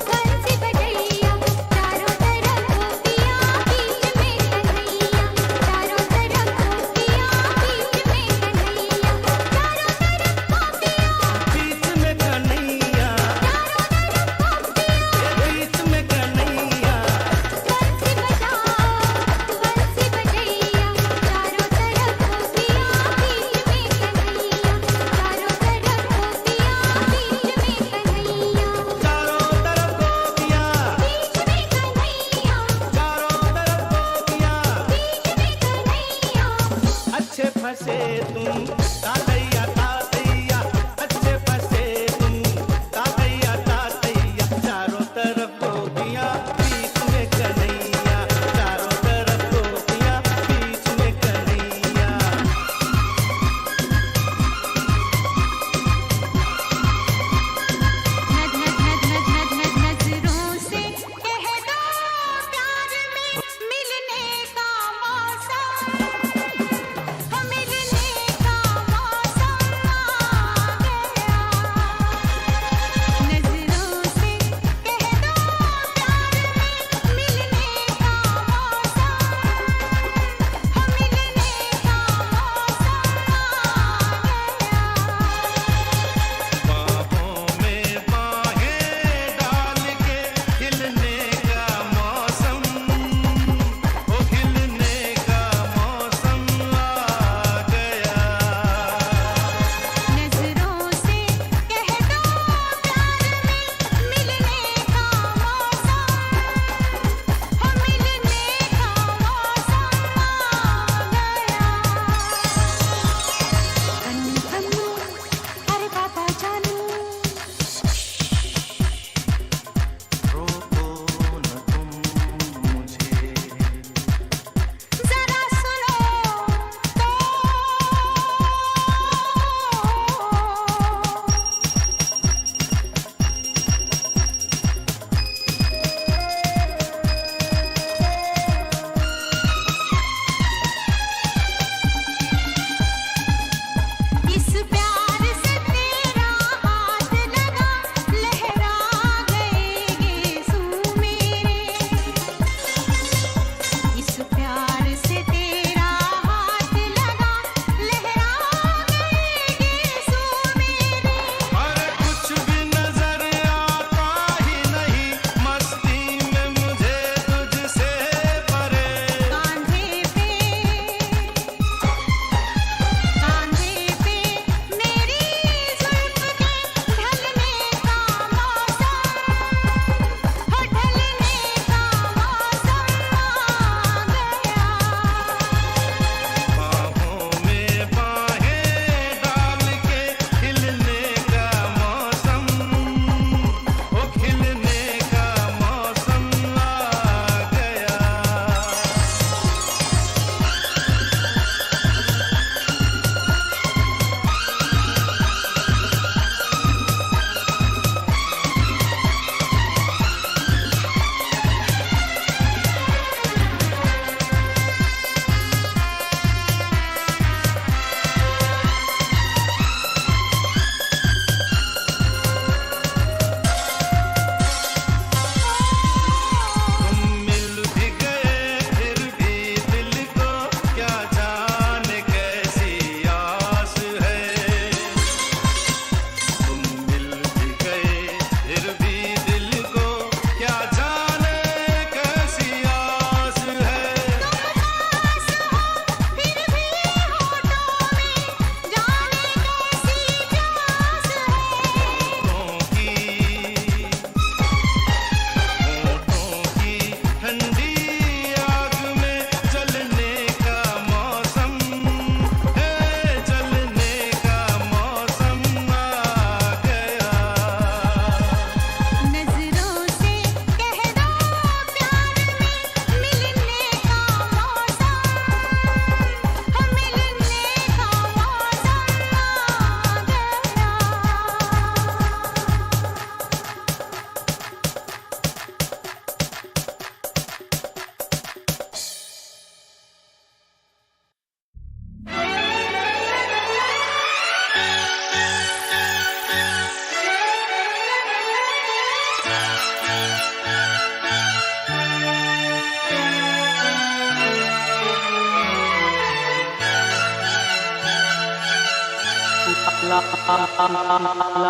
बंसी बजैया, चारों तरफ गोपियाँ बीच में कन्हैया, चारों तरफ गोपियाँ बीच में कन्हैया, चारों तरफ गोपियाँ, बीच में कन्हैया, बीच में कन्हैया। बंसी बजाओ बंसी बजैया, चारों तरफ गोपियाँ बीच में कन्हैया, चारों तरफ गोपियाँ बीच में कन्हैया, चारों तरफ गोपियाँ, बीच में कन्हैया, चारों तरफ गोपियाँ। बीच में कन्हैया। अच्छे फंसे तुम तातैया तातैया, अच्छे फंसे तुम तातैया तातैया, चारों तरफ गोपियाँ बीच में कन्हैया, चारों तरफ गोपियाँ बीच में कन्हैया। नजरों से कह दो प्यार में मिलने का मौसम, मिलने का मौसम।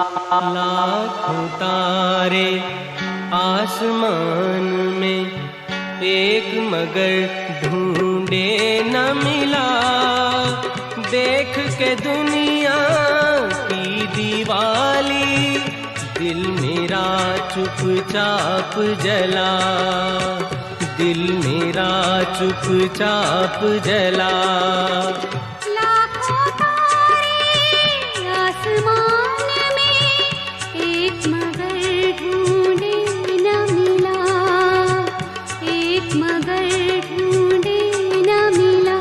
लाखों तारे आसमान में एक मगर ढूंढे न मिला, देख के दुनिया की दीवाली दिल मेरा चुपचाप जला, दिल मेरा चुपचाप जला। लाखों तारे आसमान में एक मगर ढूंढे न मिला, एक मगर ढूंढे न मिला।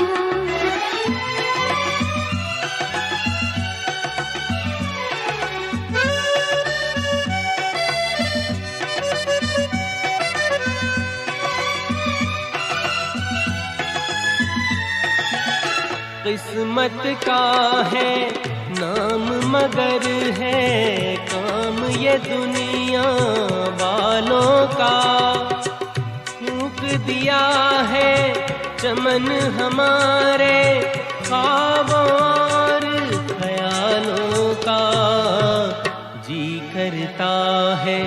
किस्मत का है नाम मगर है काम ये दुनिया वालों का, फूंक दिया है चमन हमारे ख्वाबों और ख्यालों का। जी करता है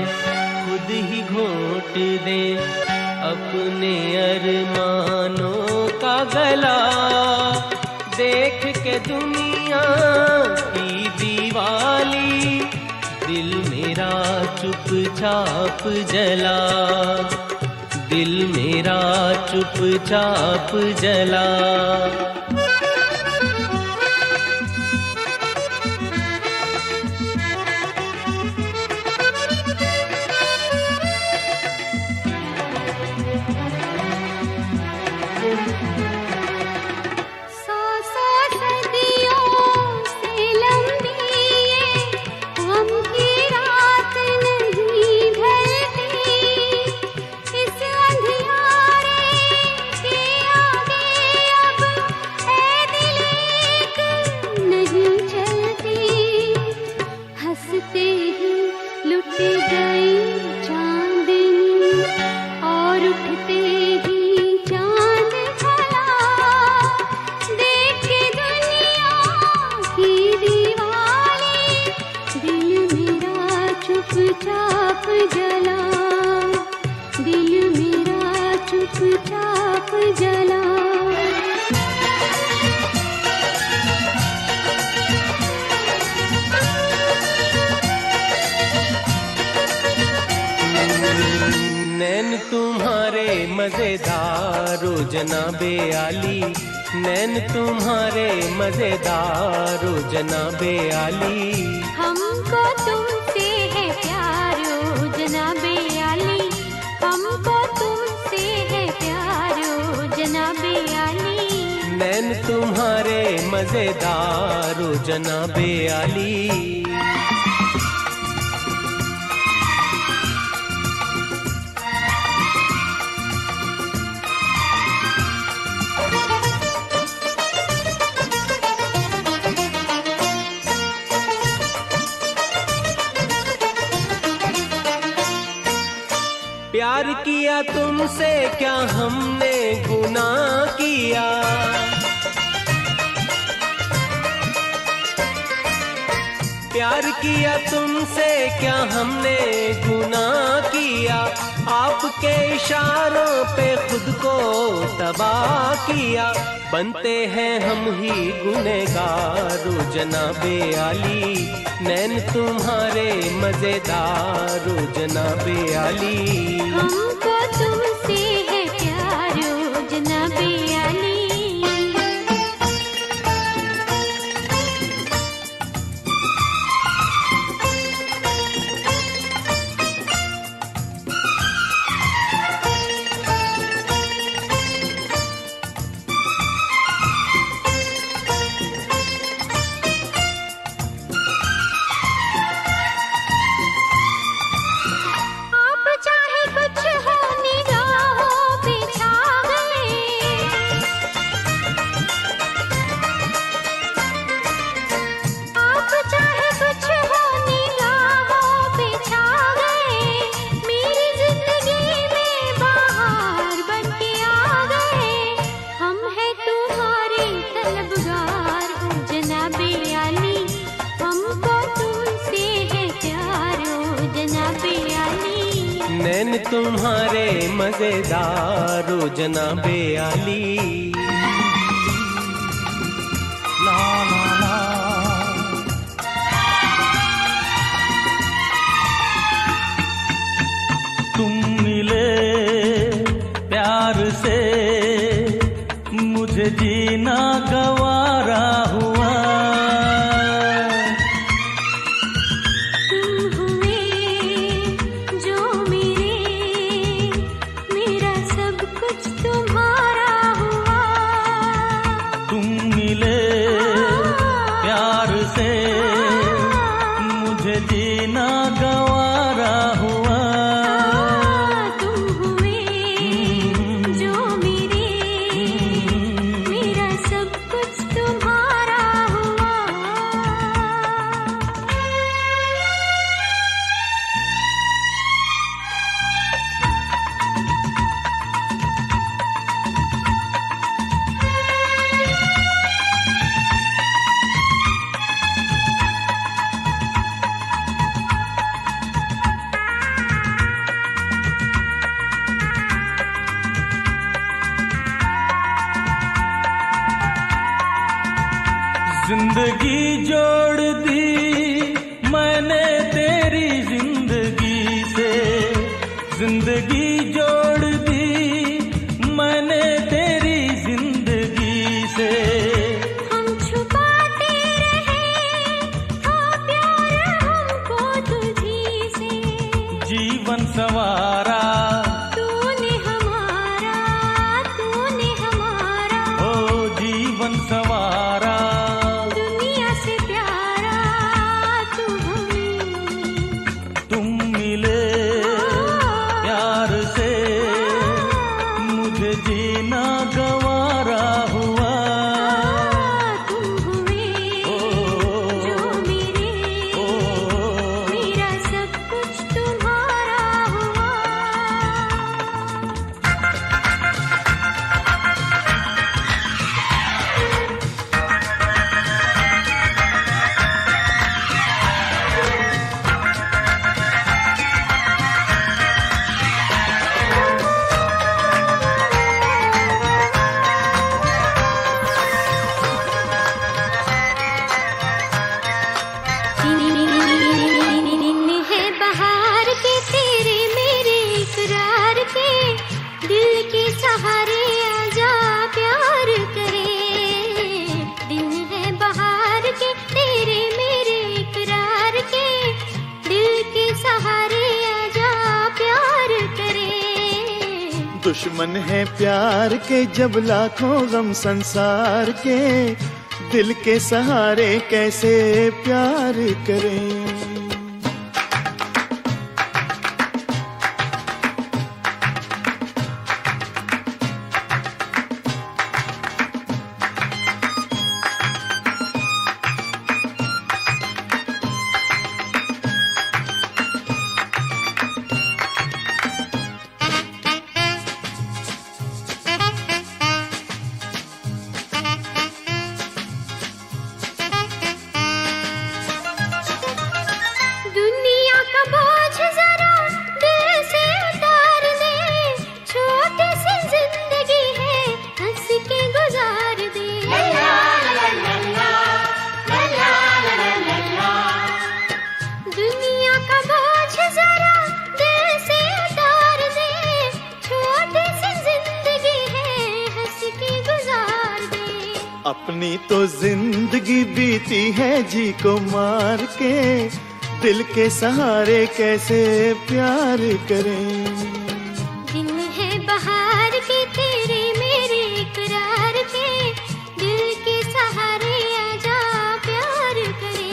खुद ही घोंट दे अपने अरमानों का गला, देख के दुनिया की दीवाली दिल मेरा चुपचाप जला, दिल मेरा चुपचाप जला। चुपचाप जला, दिल मेरा चुपचाप जला। नैन तुम्हारे मजेदारो जनाबे आली, नैन तुम्हारे मजेदारो जनाबे आली। हमको तुमसे है प्यारो जनाबे आली, हमको तुमसे है प्यारो जनाबे आली। नैन तुम्हारे मजेदारो जनाबे आली। प्यार किया तुमसे क्या हमने गुनाह किया, प्यार किया तुमसे क्या हमने गुनाह किया। आपके इशारों पे खुद को तबाह किया, बनते हैं हम ही गुनहगारो जनाबे आली। नैन तुम्हारे मजेदारो जनाबे आली। हमको तुमसे है प्यारो जनाबे आली। आप चाहे कुछ हो नैन तुम्हारे मजेदार रोजना बेआली ला ला ला। तुम मिले प्यार से मुझे जीना गवारा हुआ। तुम हुए जो मेरे, मेरा सब कुछ तुम्हारा हुआ। तुम मिले प्यार से मुझे जीना गवारा हुआ। तुम हुए जो मेरे, मेरा सब कुछ तुम्हारा हुआ। जिंदगी जोड़ दी मैंने तेरी जिंदगी से। जिंदगी जोड़ दी मैंने तेरी जिंदगी से। हम छुपाते रहे था प्यार हमको तुझी से। जीवन सवारा तूने हमारा, तूने हमारा। ओ जीवन सवारा। दुनिया से प्यारा तू हमें। तुम मिले प्यार से मुझे जीना गवारा हुआ। तुम हुए जो मेरे, मेरा सब कुछ तुम्हारा हुआ। दिन है बहार के तेरे मेरे इकरार के। दिल के सहारे आजा प्यार करे। दिन है बहार के तेरे मेरे इकरार के। दिल के सहारे आजा प्यार करे। दुश्मन है प्यार के जब लाखों गम संसार के। दिल के सहारे कैसे प्यार करें। दुनिया का बोझ जरा दिल से उतार दे। छोटी सी जिंदगी है हंस के गुजार दे। दुनिया का बोझ जरा दिल से उतार दे। छोटी सी जिंदगी है हंस के गुजार दे। अपनी तो जिंदगी बीती है जी को मार के। दिल के सहारे कैसे प्यार करें। दिन है बहार के तेरे मेरे इकरार के। दिल के सहारे आजा प्यार करे।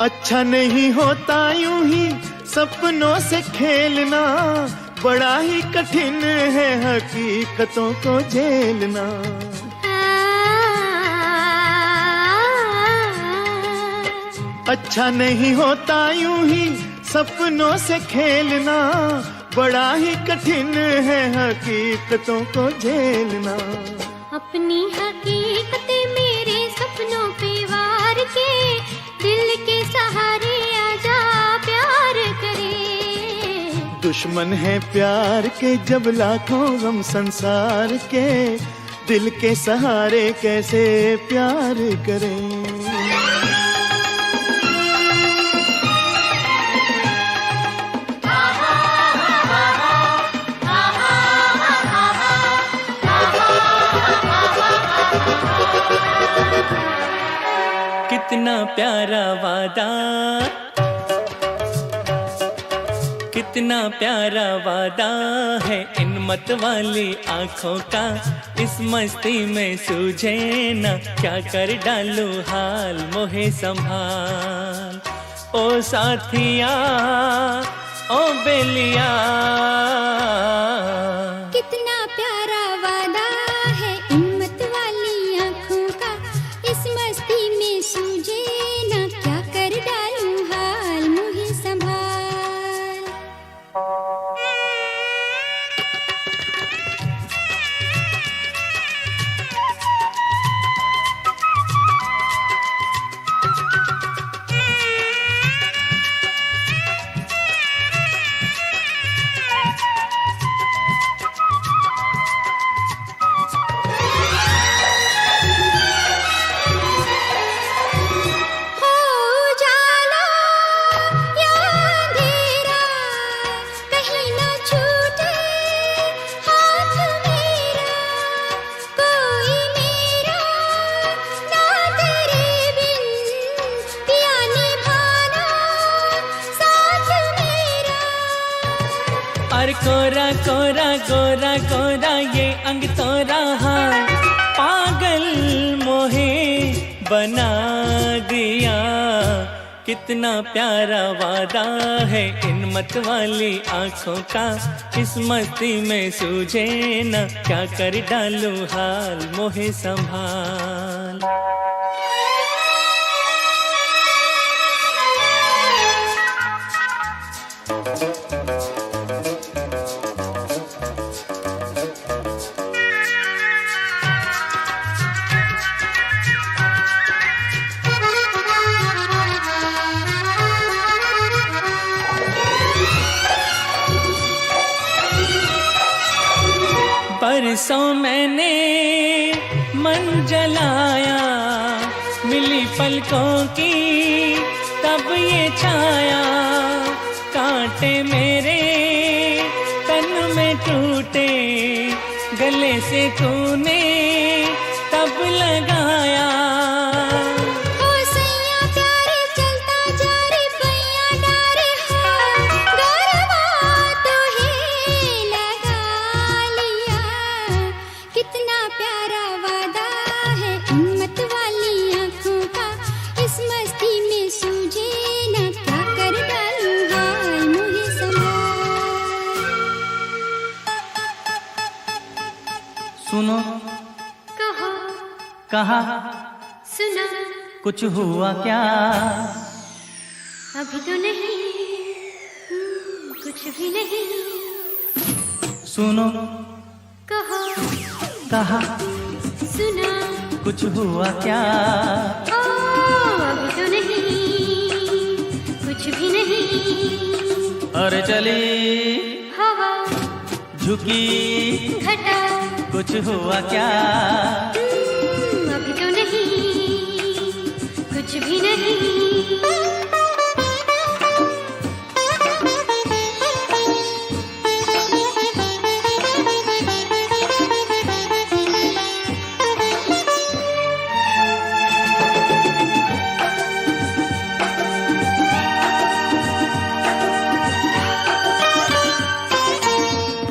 अच्छा नहीं होता यूं ही सपनों से खेलना। बड़ा ही कठिन है हकीकतों को झेलना। अच्छा नहीं होता यूं ही सपनों से खेलना, बड़ा ही कठिन है हकीकतों को झेलना। अपनी हकीकतें मेरे सपनों पे वार के, दिल के सहारे आजा प्यार करे। दुश्मन है प्यार के जब लाखों गम संसार के, दिल के सहारे कैसे प्यार करें। कितना प्यारा वादा, कितना प्यारा वादा है इन मत वाली आँखों का। इस मस्ती में सूझे ना क्या कर डालूं हाल, मोहे संभाल ओ साथिया ओ बेलिया। कितना प्यारा वादा है इन मत वाली आँखों का, इस मस्ती में सूझे ना क्या कर डालूं हाल, मुझे संभाल। कोरा कोरा गोरा गोरा ये अंग तोरा हाल, पागल मोहे बना दिया। कितना प्यारा वादा है इन मत वाली आँखों का, इस मस्ती में सूझे न क्या कर डालूं हाल, मोहे संभाल। परसों मैंने मन जलाया, मिली पलकों की तब ये छाया। कांटे मेरे तन में टूटे, गले से तूने तब लगाया। सुनो कहो, कहा सुना, कुछ हुआ क्या? अभी तो नहीं, कुछ भी नहीं। सुनो कहो, कहा सुना, कुछ हुआ क्या? ओ अभी तो नहीं, कुछ भी नहीं। और चली हवा, झुकी घटा, कुछ हुआ क्या? अभी तो नहीं, कुछ भी नहीं।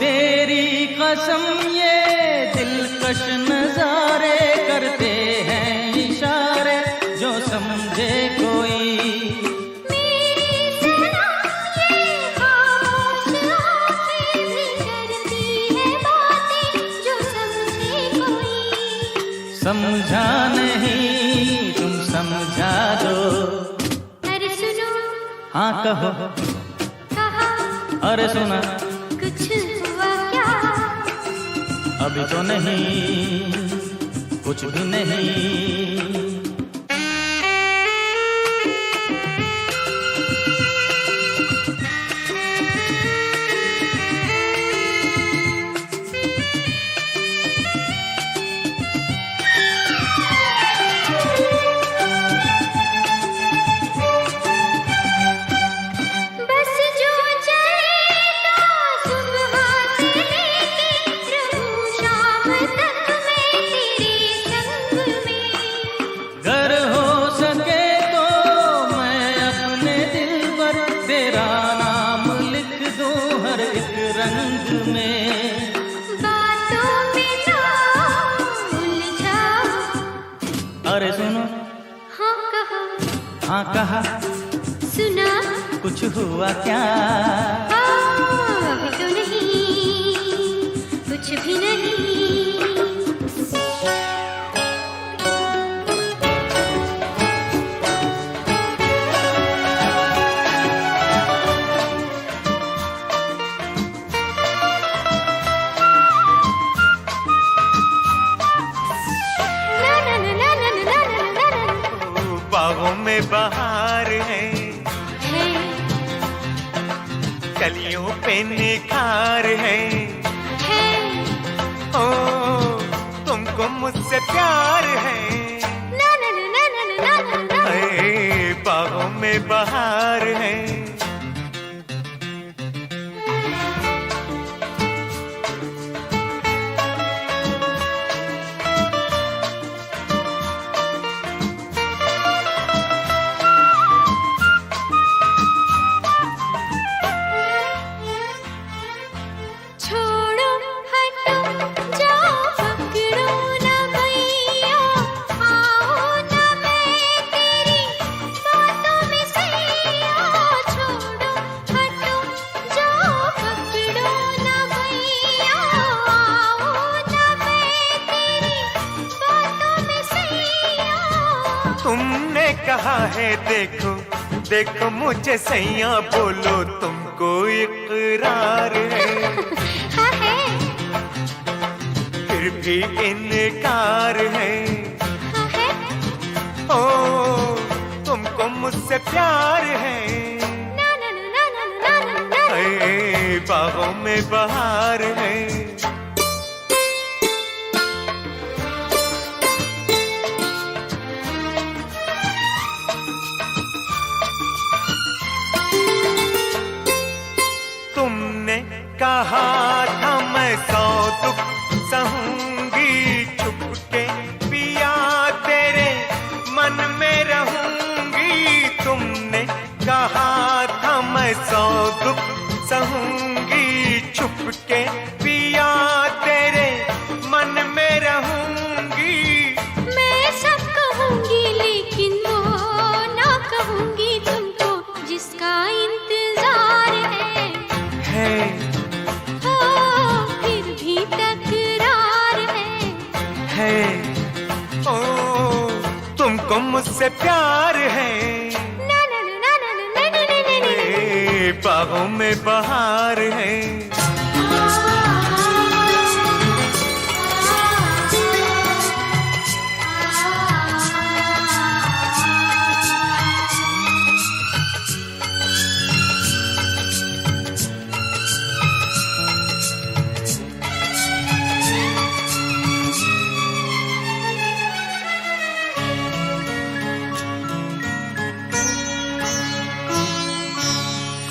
तेरी कसम ये दिलकश नजारे करते हैं इशारे, जो समझे कोई। मेरी सुना ये खामोश आँखें भी करती है बातें, जो समझे कोई। समझा नहीं तुम समझा दो, हाँ कहो, कहा अरे सुना, कुछ हुआ क्या? अभी तो नहीं, कुछ भी नहीं। बस जो चलेगा सुबह से लेके रहूं शाम तक मैं तेरे संग में। अगर हो सके तो मैं अपने दिल पर तेरा नाम लिख दूं हर एक रंग में। बातों में ना उलझाओ, अरे सुनो, हाँ कहा, हाँ कहा, सुना, कुछ हुआ क्या? अभी तो नहीं, कुछ भी नहीं। ना ना ना ना ना ना ना ना ना बागों में बहार है, है कलियों पे निखार है। ओ तुमको मुझसे प्यार है, ना ना ना ना ना ना ना ना। अरे बागों में बहार है। छोड़ो हटो जाओ पकड़ो ना भैया, आओ ना मैं तेरी बातों में सैया। छोड़ो हटो जाओ पकड़ो ना भैया, आओ ना मैं तेरी बातों में सैया। तुमने कहा है देखो देखो मुझे सैया, बोलो तुमको इकरार है, हाँ है, फिर भी इनकार है। हाँ है, ओ तुमको मुझसे प्यार है, ना ना ना ना ना ना ना ना। अरे बागों में बहार है। तुमने कहा था मैं 100 दुख सहूंगी, छुपके पिया तेरे मन में रहूंगी। तुमने कहा था मैं 100 दुख सहूंगी, छुपके पिया तेरे मन में रहूंगी। मैं सब कहूंगी लेकिन वो ना कहूंगी तुमको जिसका इंतजार है। हो फिर भी तकरार है। ओ तुमको मुझसे प्यार है, ना ना ना ना ना ना ना ना ना ना। ए, बागों में बहार है।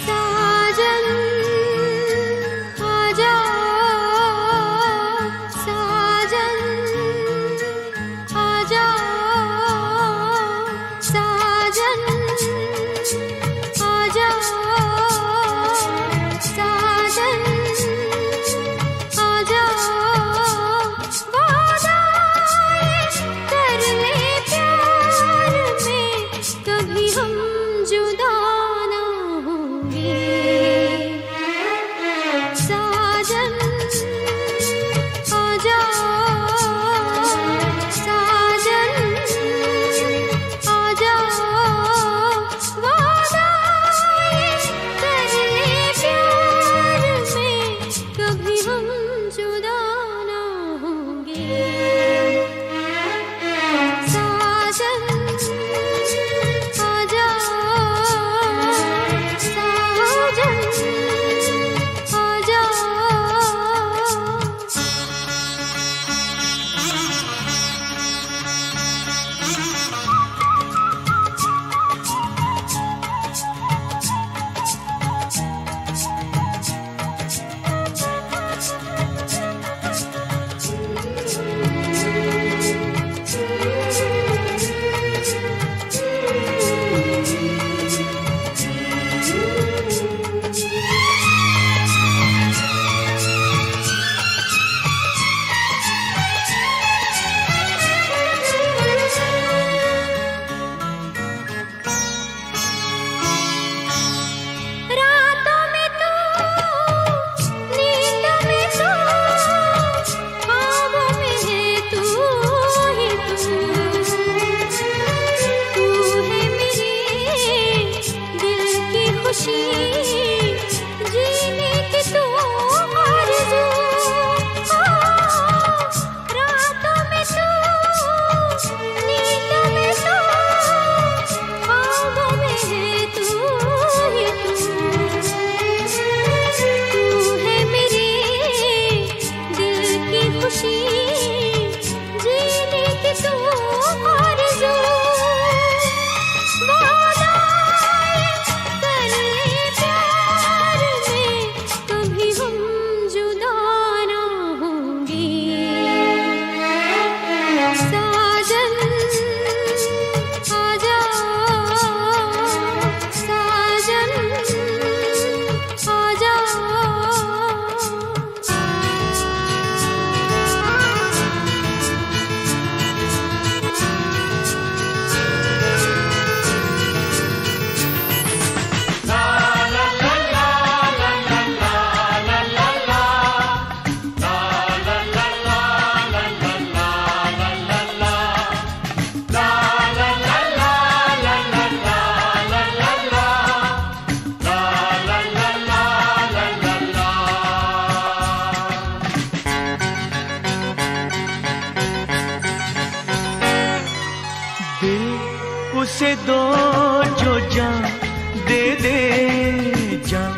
साजन उसे दो जो जान दे दे जान,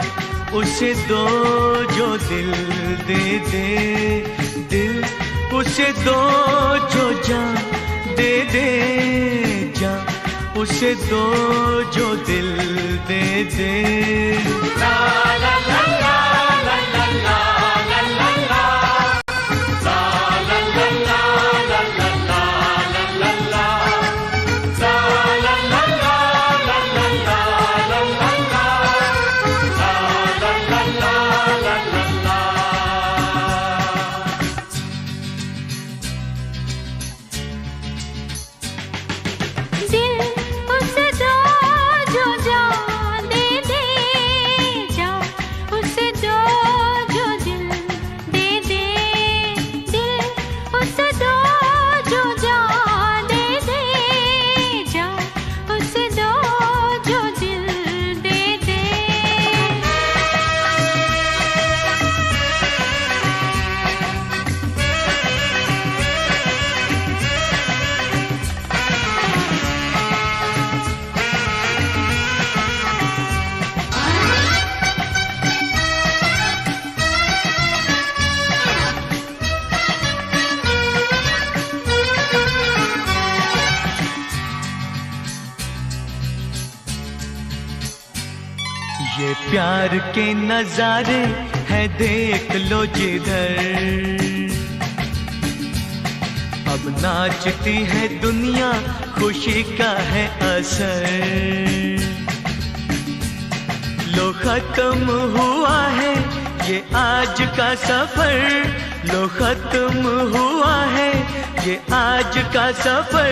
उसे दो जो दिल दे दे दिल, उसे दो जो जान दे दे जान, उसे दो जो दिल दे दे। ला ला ला ला ला ला ला ला ला ला, ला ला ला ला ला ला ला ला ला, ला ला ला ला ला ला ला ला ला, ला ला ला ला ला ला। दिल उसे दो जो जान दे दे जान, उसे दो जो दिल दे दे दिल, उसे दो जो जान दे दे जान, उसे दो जो दिल दे दे। ये प्यार के नजारे हैं देख लो जिधर, अब नाचती है दुनिया खुशी का है असर। लो खत्म हुआ है ये आज का सफर, लो खत्म हुआ है ये आज का सफर,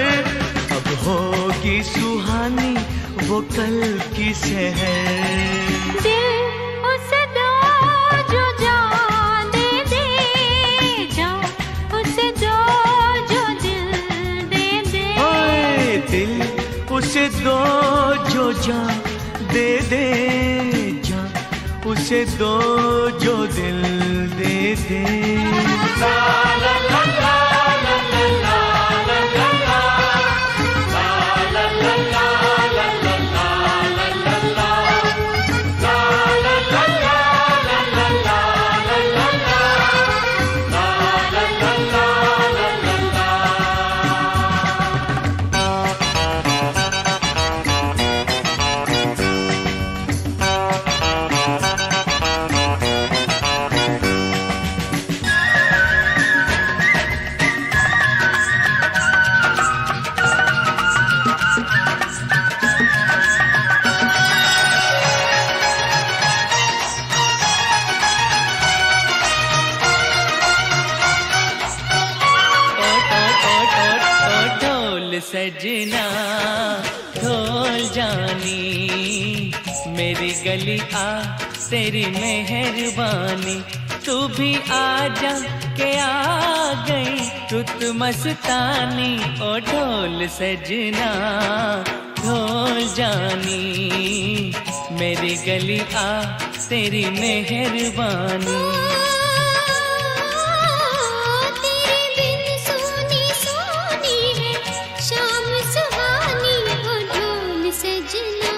अब होगी सुहानी वो कल की सहर। दिल उसे दो जो जान दे दे जान, उसे दो जो दिल दे दे। ओए दिल उसे दो जो जान दे दे जान, उसे दो जो दिल दे दे। ला ला ला ला ला ला ला ला ला ला, ला ला ला ला ला ला ला ला ला ला, ला ला ला ला ला ला ला ला ला ला, ला ला ला ला ला ला ला। ढोल सजना ढोल जानी, मेरी गली आ तेरी मेहरबानी, तू भी आजा के आ गई रुत मस्तानी। ओ ढोल सजना ढोल जानी, मेरी गली आ तेरी मेहरबानी। तेरे बिन सोनी सोनी है शाम सुहानी, ओ ढोल सजना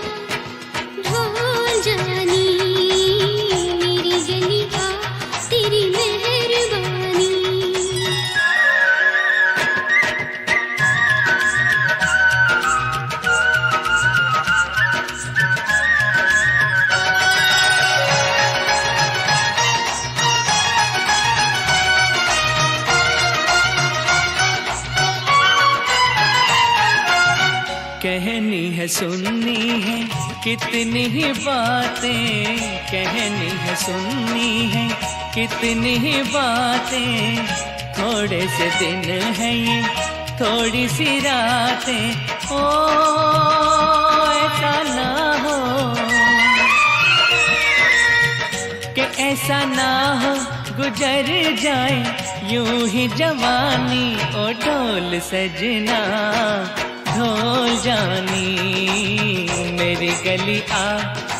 ढोल जानी, मेरी गली आ तेरी मेहरबानी। कहनी है सुननी है कितनी ही बातें, कहनी है सुननी है कितनी ही बातें, थोड़े से दिन है ये थोड़ी सी रातें। ओ ऐसा ना हो कि ऐसा ना हो गुजर जाए यूं ही जवानी। ओ ढोल सजना ढोल जानी, मेरी गली आ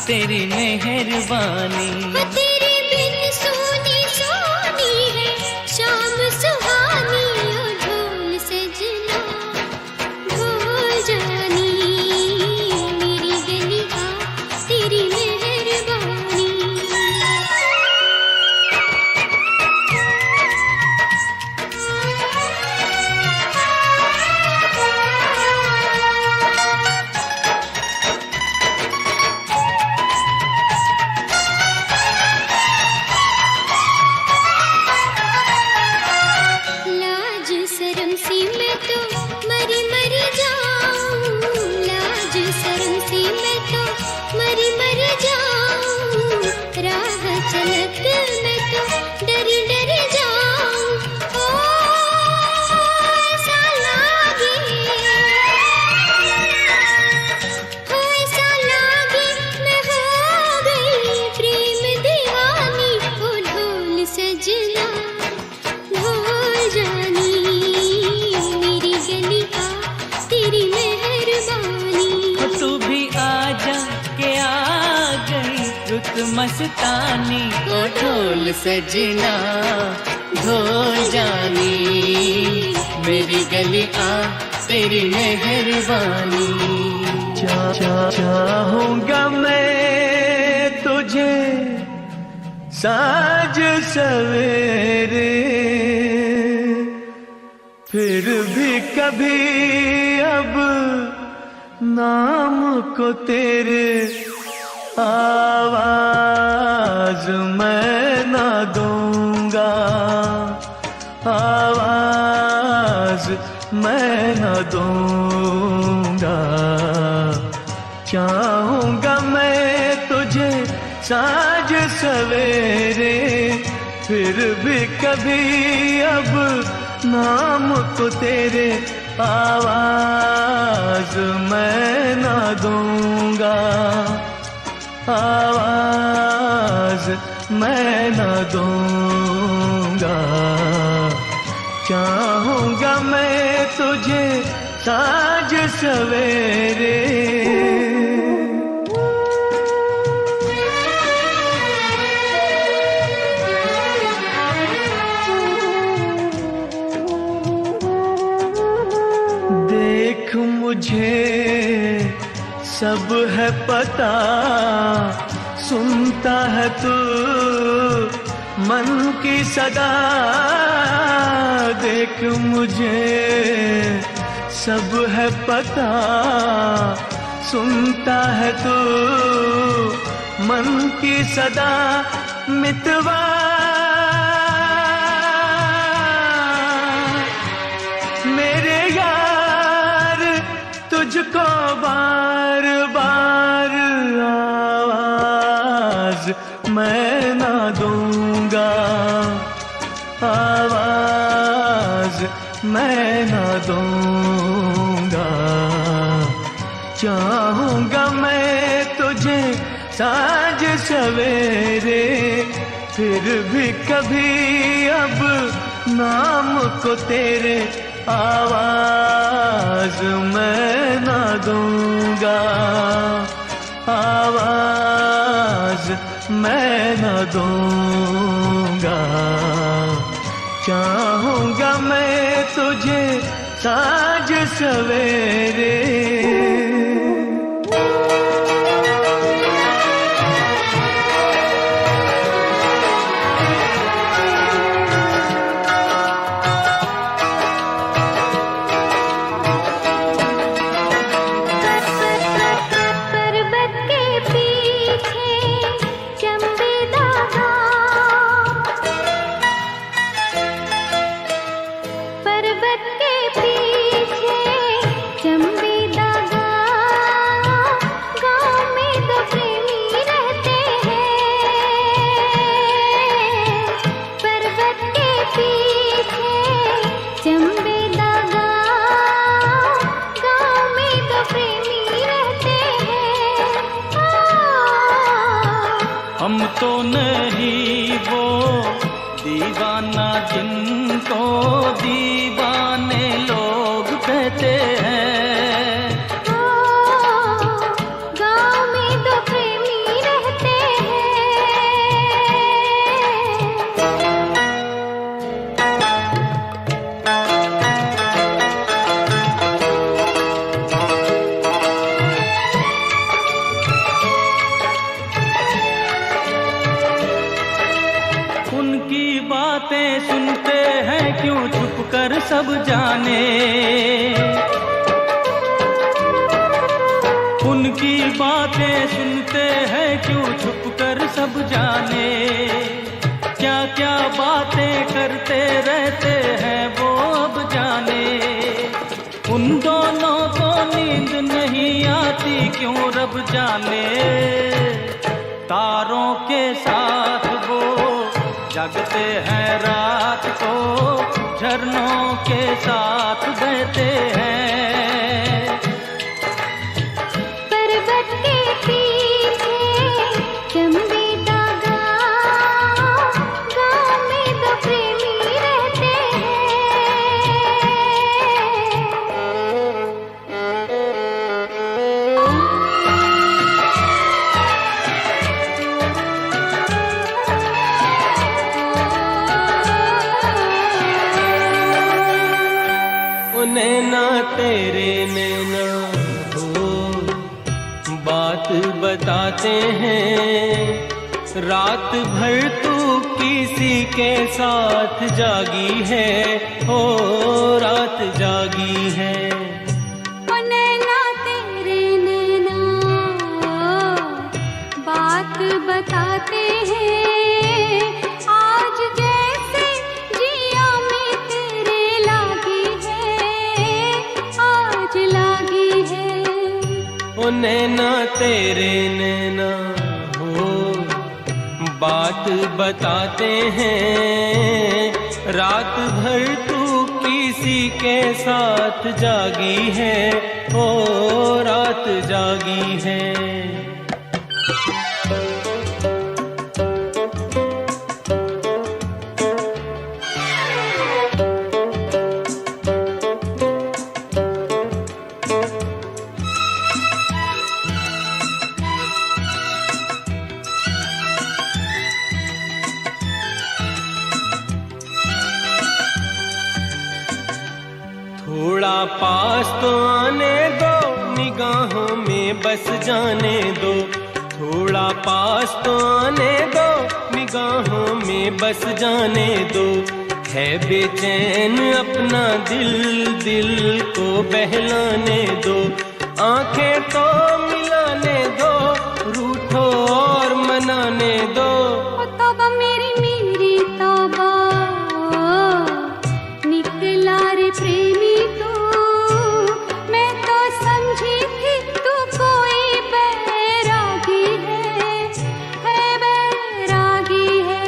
तेरी मेहरबानी। तेरे बिन सोनी सोनी है शाम सुहानी, ओ ढोल सजना ढोल जानी, मस्तानी ओ ढोल सजना ढोल जानी मेरी गली आ तेरी मेहरबानी चाहूंगा मैं तुझे साँझ सवेरे फिर भी कभी अब नाम को तेरे आवाज मैं ना दूंगा आवाज मैं न दूंगा चाहूंगा मैं तुझे साँझ सवेरे फिर भी कभी अब नाम को तेरे आवाज मैं न दूंगा आवाज मैं न दूंगा चाहूंगा मैं तुझे साँझ सवेरे देख मुझे सब है पता सुनता है तू मन की सदा देख मुझे सब है पता सुनता है तू मन की सदा मितवा मेरे यार तुझको बार बार आवाज मैं ना दूंगा आवाज मैं ना दूंगा चाहूंगा मैं तुझे साँझ सवेरे फिर भी कभी अब नाम को तेरे आवाज मैं ना दूंगा आवाज मैं न दूंगा चाहूंगा मैं तुझे साँझ सवेरे हम तो नहीं वो दीवाना जिनको दीवाने लोग कहते हैं गाँव में तो प्रेमी रहते उनकी बातें सुनते हैं क्यों छुप कर सब जाने उनकी बातें सुनते हैं क्यों छुप कर सब जाने क्या क्या बातें करते रहते हैं वो अब जाने उन दोनों को नींद नहीं आती क्यों रब जाने तारों के साथ वो जगते हैं रात को झरनों के साथ बहते हैं पर्वत के पीछे चंबे दागा गाँव में तो प्रेमी रहते हैं तेरे नैना हो बात बताते हैं, रात भर तू किसी के साथ जागी है, हो रात जागी है। ओ नैना तेरे नैना बात बताते हैं, आज जैसे जिया में तेरे लागी है, आज लागी है। ओ नैना तेरे नैना हो बात बताते हैं, रात भर तू किसी के साथ जागी है, ओ रात जागी है। थोड़ा पास तो आने दो, निगाहों में बस जाने दो, थोड़ा पास तो आने दो, निगाहों में बस जाने दो। है बेचैन अपना दिल, दिल को बहलाने दो, आंखें तो मिलाने दो, रूठो और मनाने दो। ओ तौबा मेरी मेरी तौबा, निकला रे प्रेमी तू, मैं तो समझी थी तू कोई बैरागी है बैरागी है।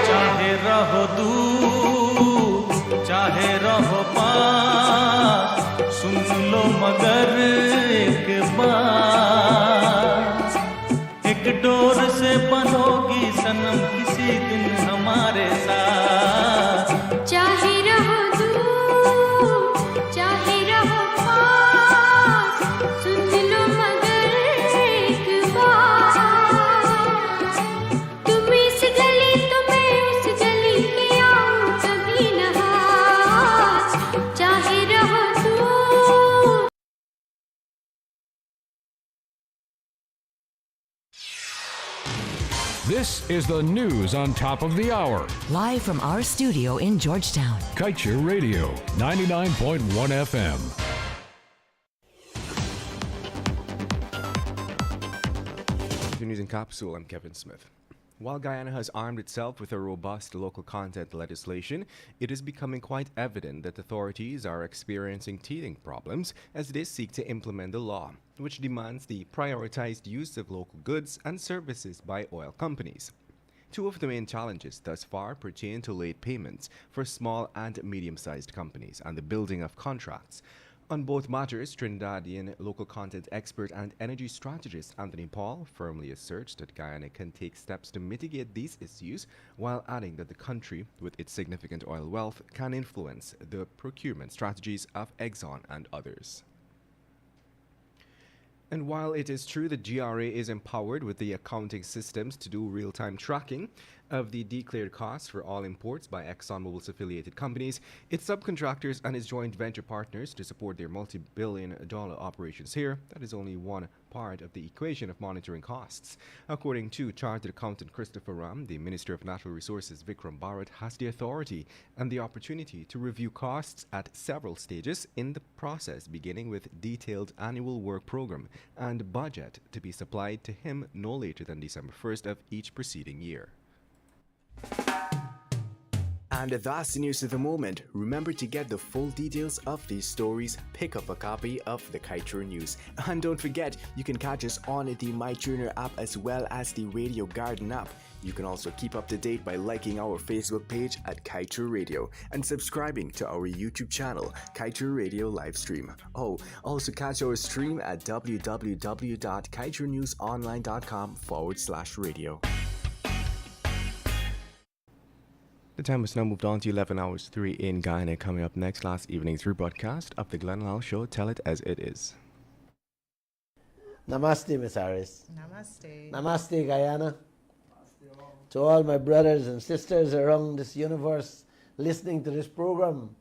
चाहे रहो दूर, चाहे रहो पास, सुन लो मगर एक बात, एक डोर से बंधोगी सनम किसी दिन हमारे साथ। चाहे रहो दूर, चाहे रहो पास, सुन लो मगर एक बात, तुम इस गली तो मैं उस गली के आऊं कभी न हाथ। चाहे रहो दूर। This is the news on top of the hour. Live from our studio in Georgetown. Kaieteur Radio, 99.1 FM. The news in capsule, I'm Kevin Smith. While Guyana has armed itself with a robust local content legislation, it is becoming quite evident that authorities are experiencing teething problems as they seek to implement the law, which demands the prioritized use of local goods and services by oil companies. Two of the main challenges thus far pertain to late payments for small and medium-sized companies and the building of contracts. On both matters, Trinidadian local content expert and energy strategist Anthony Paul firmly asserts that Guyana can take steps to mitigate these issues, while adding that the country, with its significant oil wealth, can influence the procurement strategies of Exxon and others. And while it is true that GRA is empowered with the accounting systems to do real-time tracking of the declared costs for all imports by ExxonMobil's affiliated companies, its subcontractors and its joint venture partners to support their multi-billion-dollar operations here, that is only one part of the equation of monitoring costs. According to Chartered Accountant Christopher Ram, the Minister of Natural Resources Vikram Bharat has the authority and the opportunity to review costs at several stages in the process, beginning with detailed annual work program and budget to be supplied to him no later than December 1st of each preceding year. And that's the news of the moment. Remember to get the full details of these stories, pick up a copy of the Kaieteur News. And don't forget, you can catch us on the MyTuner app as well as the Radio Garden app. You can also keep up to date by liking our Facebook page at Kaieteur Radio and subscribing to our YouTube channel, Kaieteur Radio Livestream. Oh, also catch our stream at www.kaiteurenewsonline.com/radio. The time has now moved on to 11 hours 3 in Guyana. Coming up next, last evening's rebroadcast of the Glenn Lal Show, Tell It As It Is. Namaste, Miss Harris. Namaste. Namaste, Guyana. To all my brothers and sisters around this universe listening to this program,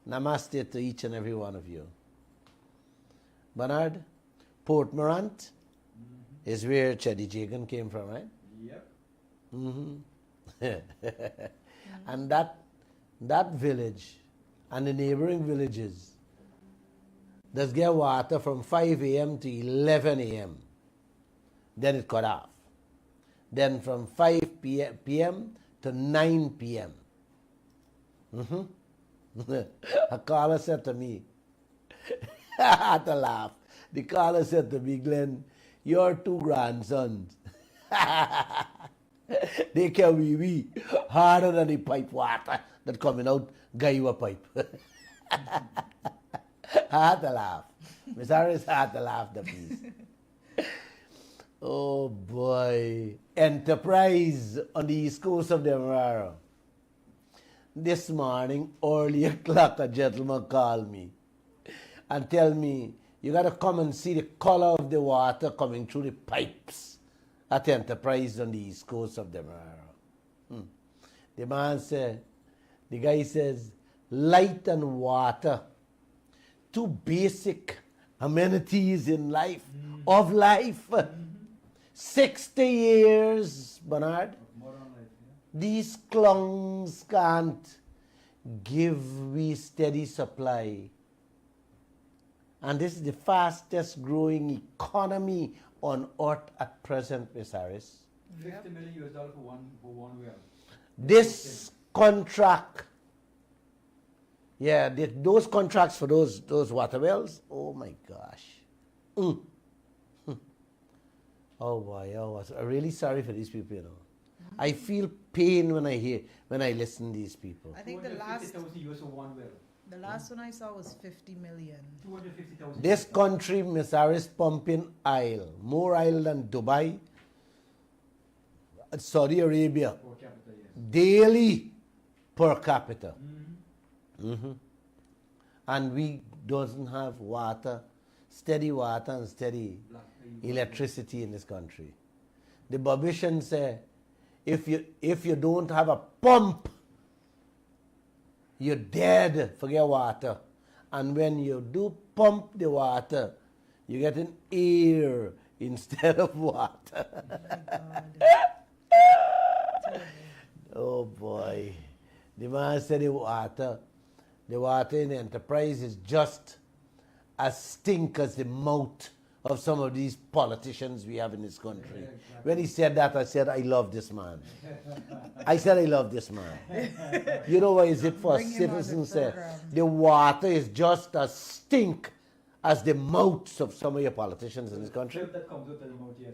namaste to each and every one of you. Bernard, Port Morant is where Cheddy Jagan came from, right? Yep. And that village and the neighboring villages does get water from 5 a.m. to 11 a.m. Then it cut off. Then from 5 p.m. to 9 p.m. A caller said to me, I had to laugh. The caller said to me, Glenn, your two grandsons, they can wee harder than the pipe water that coming out Gaiwa pipe. I had to laugh. Miss Harris had to laugh the piece. Oh boy. Enterprise on the east coast of Demerara. This morning, early o'clock, a gentleman called me and tell me, you got to come and see the color of the water coming through the pipes at Enterprise on the east coast of Demerara. The man said, the guy says, light and water, two basic amenities in life, of life. 60 years, Bernard. These clungs can't give we steady supply. And this is the fastest growing economy on earth at present, Miss Harris. $50 million for one well. This contract, those contracts for those water wells, oh my gosh. Oh boy, I'm really sorry for these people, you know. I feel pain when I listen to these people. I think the last $250,000 for one well. The last one I saw was 50 million. 250,000. This country, Miss Harris, pumping oil, more oil than Dubai, Saudi Arabia, Per capita, yes. daily per capita. And we doesn't have water, steady water and steady electricity in this country. The Babishan say, if you don't have a pump, you're dead, forget water. And when you do pump the water, you get an air instead of water. Oh boy. The man said the water in the Enterprise is just as stink as the mouth of some of these politicians we have in this country. Yeah, exactly. When he said that, I said, I love this man. I said, I love this man. You know what is it for citizens say? The water is just as stink as the mouths of some of your politicians in this country. That comes out of the mouth, yes.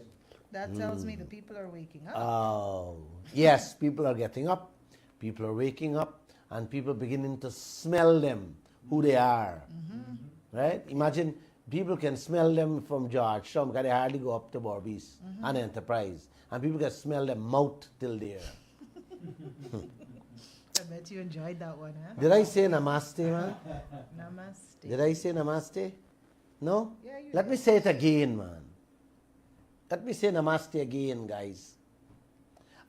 That tells me the people are waking up. Oh, yes, people are getting up. People are waking up, and people beginning to smell them, who they are. Right? Imagine people can smell them from Georgetown because they hardly go up to Barbies and Enterprise. And people can smell them mouth till there. I bet you enjoyed that one, huh? Did I say namaste, man? Namaste. Did I say namaste? No? Yeah, you Let me say it again, man. Let me say namaste again, guys.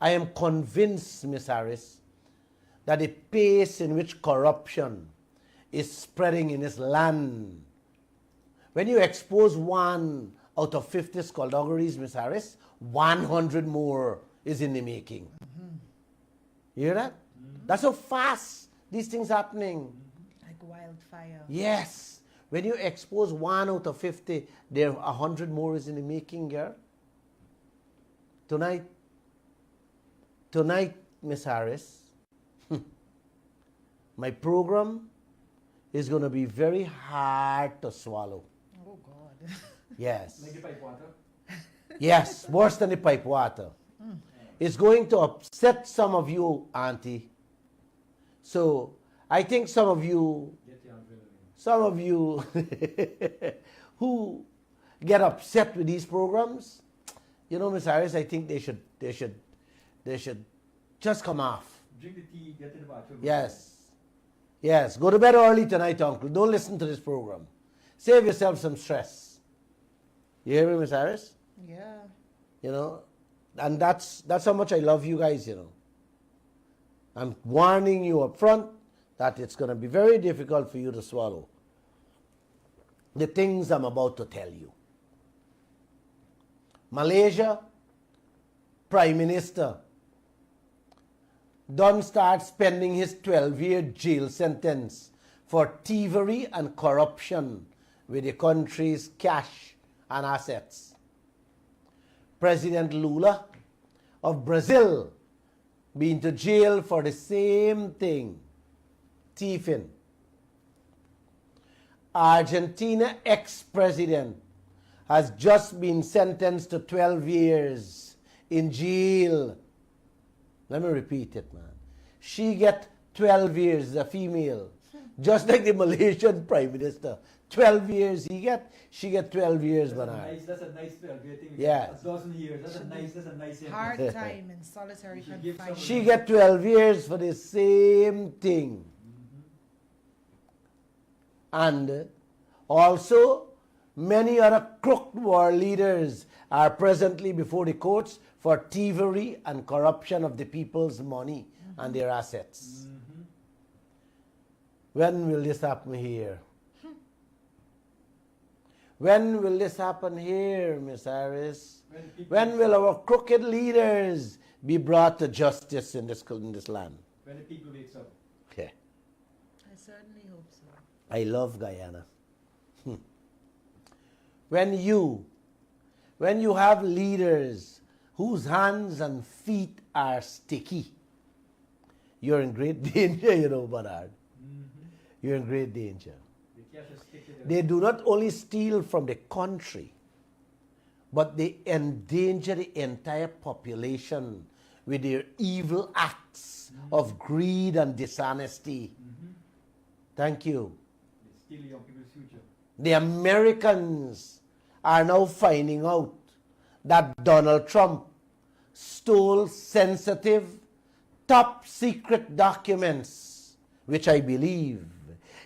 I am convinced, Miss Harris, that the pace in which corruption is spreading in this land, when you expose 1 out of 50 skullduggeries, Miss Harris, 100 more is in the making. You hear that? That's how fast these things happening. Like wildfire. Yes. When you expose 1 out of 50, there are 100 more is in the making, girl. Tonight, Miss Harris, my program is going to be very hard to swallow. Oh, God. Yes. Like the pipe water. Yes, worse than the pipe water. It's going to upset some of you, Auntie. So I think some of you who get upset with these programs, you know, Miss Harris, I think they should just come off. Drink the tea, get in the bathroom. Yes. Yes. Go to bed early tonight, Uncle. Don't listen to this program. Save yourself some stress. You hear me, Miss Harris? Yeah. You know, and that's how much I love you guys, you know. I'm warning you up front that it's going to be very difficult for you to swallow the things I'm about to tell you. Malaysia, Prime Minister, done start spending his 12-year jail sentence for thievery and corruption with the country's cash and assets. President Lula of Brazil been to jail for the same thing, thieving. Argentina ex-president has just been sentenced to 12 years in jail. Let me repeat it, man. She get 12 years, a female, just like the Malaysian Prime Minister. 12 years she get 12 years, Bernard. That's a nice 12-year thing. Yeah. A dozen years. That's a nice Hard time in solitary confinement. She get 12 years for the same thing. And also, many other crooked war leaders are presently before the courts for thievery and corruption of the people's money and their assets. When will this happen here? When will this happen here, Miss Harris? When will our crooked leaders be brought to justice in this land? When the people wakes up. Okay. I certainly hope so. I love Guyana. When you have leaders whose hands and feet are sticky, you're in great danger, you know, Bernard. You're in great danger. They do not only steal from the country, but they endanger the entire population with their evil acts of greed and dishonesty. Thank you. They steal young people's future. The Americans are now finding out that Donald Trump stole sensitive, top secret documents, which I believe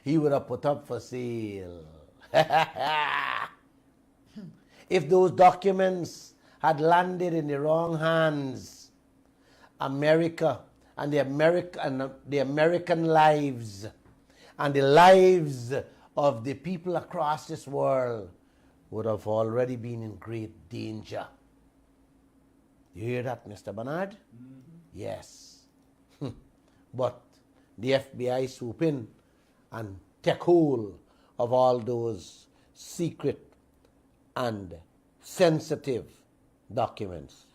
he would have put up for sale. If those documents had landed in the wrong hands, America and the American lives and the lives of the people across this world would have already been in great danger. You hear that, Mr. Bernard? Yes. But the FBI swoop in and take hold of all those secret and sensitive documents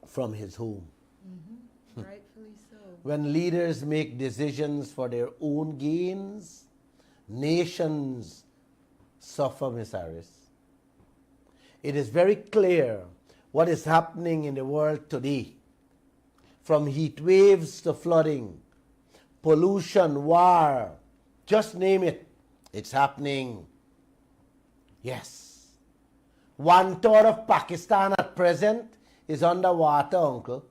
from his home. Rightfully so. When leaders make decisions for their own gains, nations suffer, Miss Harris. It is very clear what is happening in the world today. From heat waves to flooding, pollution, war, just name it, it's happening. Yes. 1/3 of Pakistan at present is underwater, Uncle.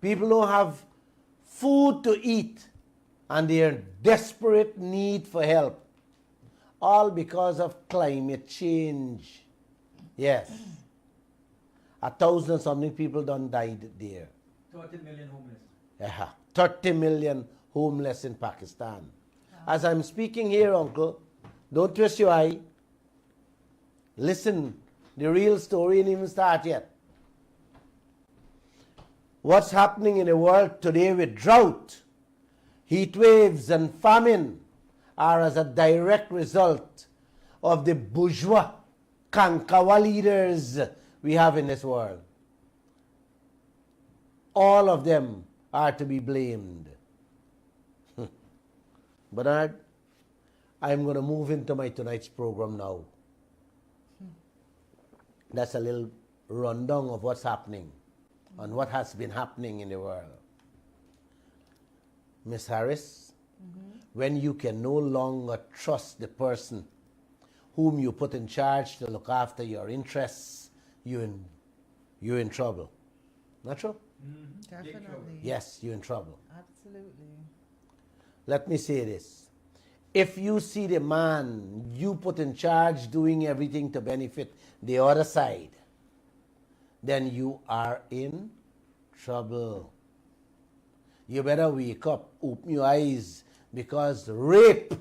People don't have food to eat and they are in desperate need for help. All because of climate change. Yes. 1,000 something people done died there. 30 million homeless. 30 million homeless in Pakistan. As I'm speaking here, Uncle, don't twist your eye. Listen, the real story didn't even start yet. What's happening in the world today with drought, heat waves and famine are as a direct result of the bourgeois Kankawa leaders we have in this world. All of them are to be blamed. Bernard, I'm going to move into my tonight's program now. That's a little rundown of what's happening and what has been happening in the world. Miss Harris, when you can no longer trust the person whom you put in charge to look after your interests, you're in trouble. Not true? Definitely. Yes, you're in trouble. Absolutely. Let me say this. If you see the man you put in charge doing everything to benefit the other side, then you are in trouble. You better wake up, open your eyes, because rape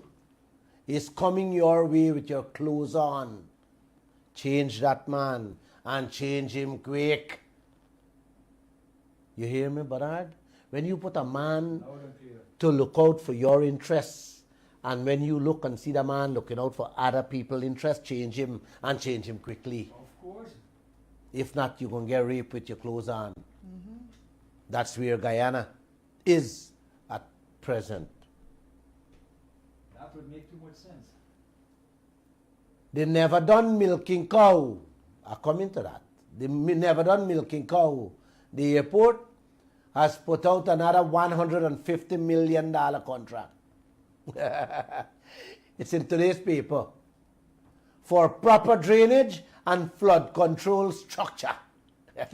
is coming your way with your clothes on. Change that man and change him quick. You hear me, Bernard? When you put a man to look out for your interests, and when you look and see the man looking out for other people's interests, change him and change him quickly. Of course. If not, you're going to get raped with your clothes on. That's where Guyana is at present. That would make too much sense. They never done milking cow. I come into that. They never done milking cow. The airport has put out another $150 million contract. It's in today's paper for proper drainage and flood control structure. They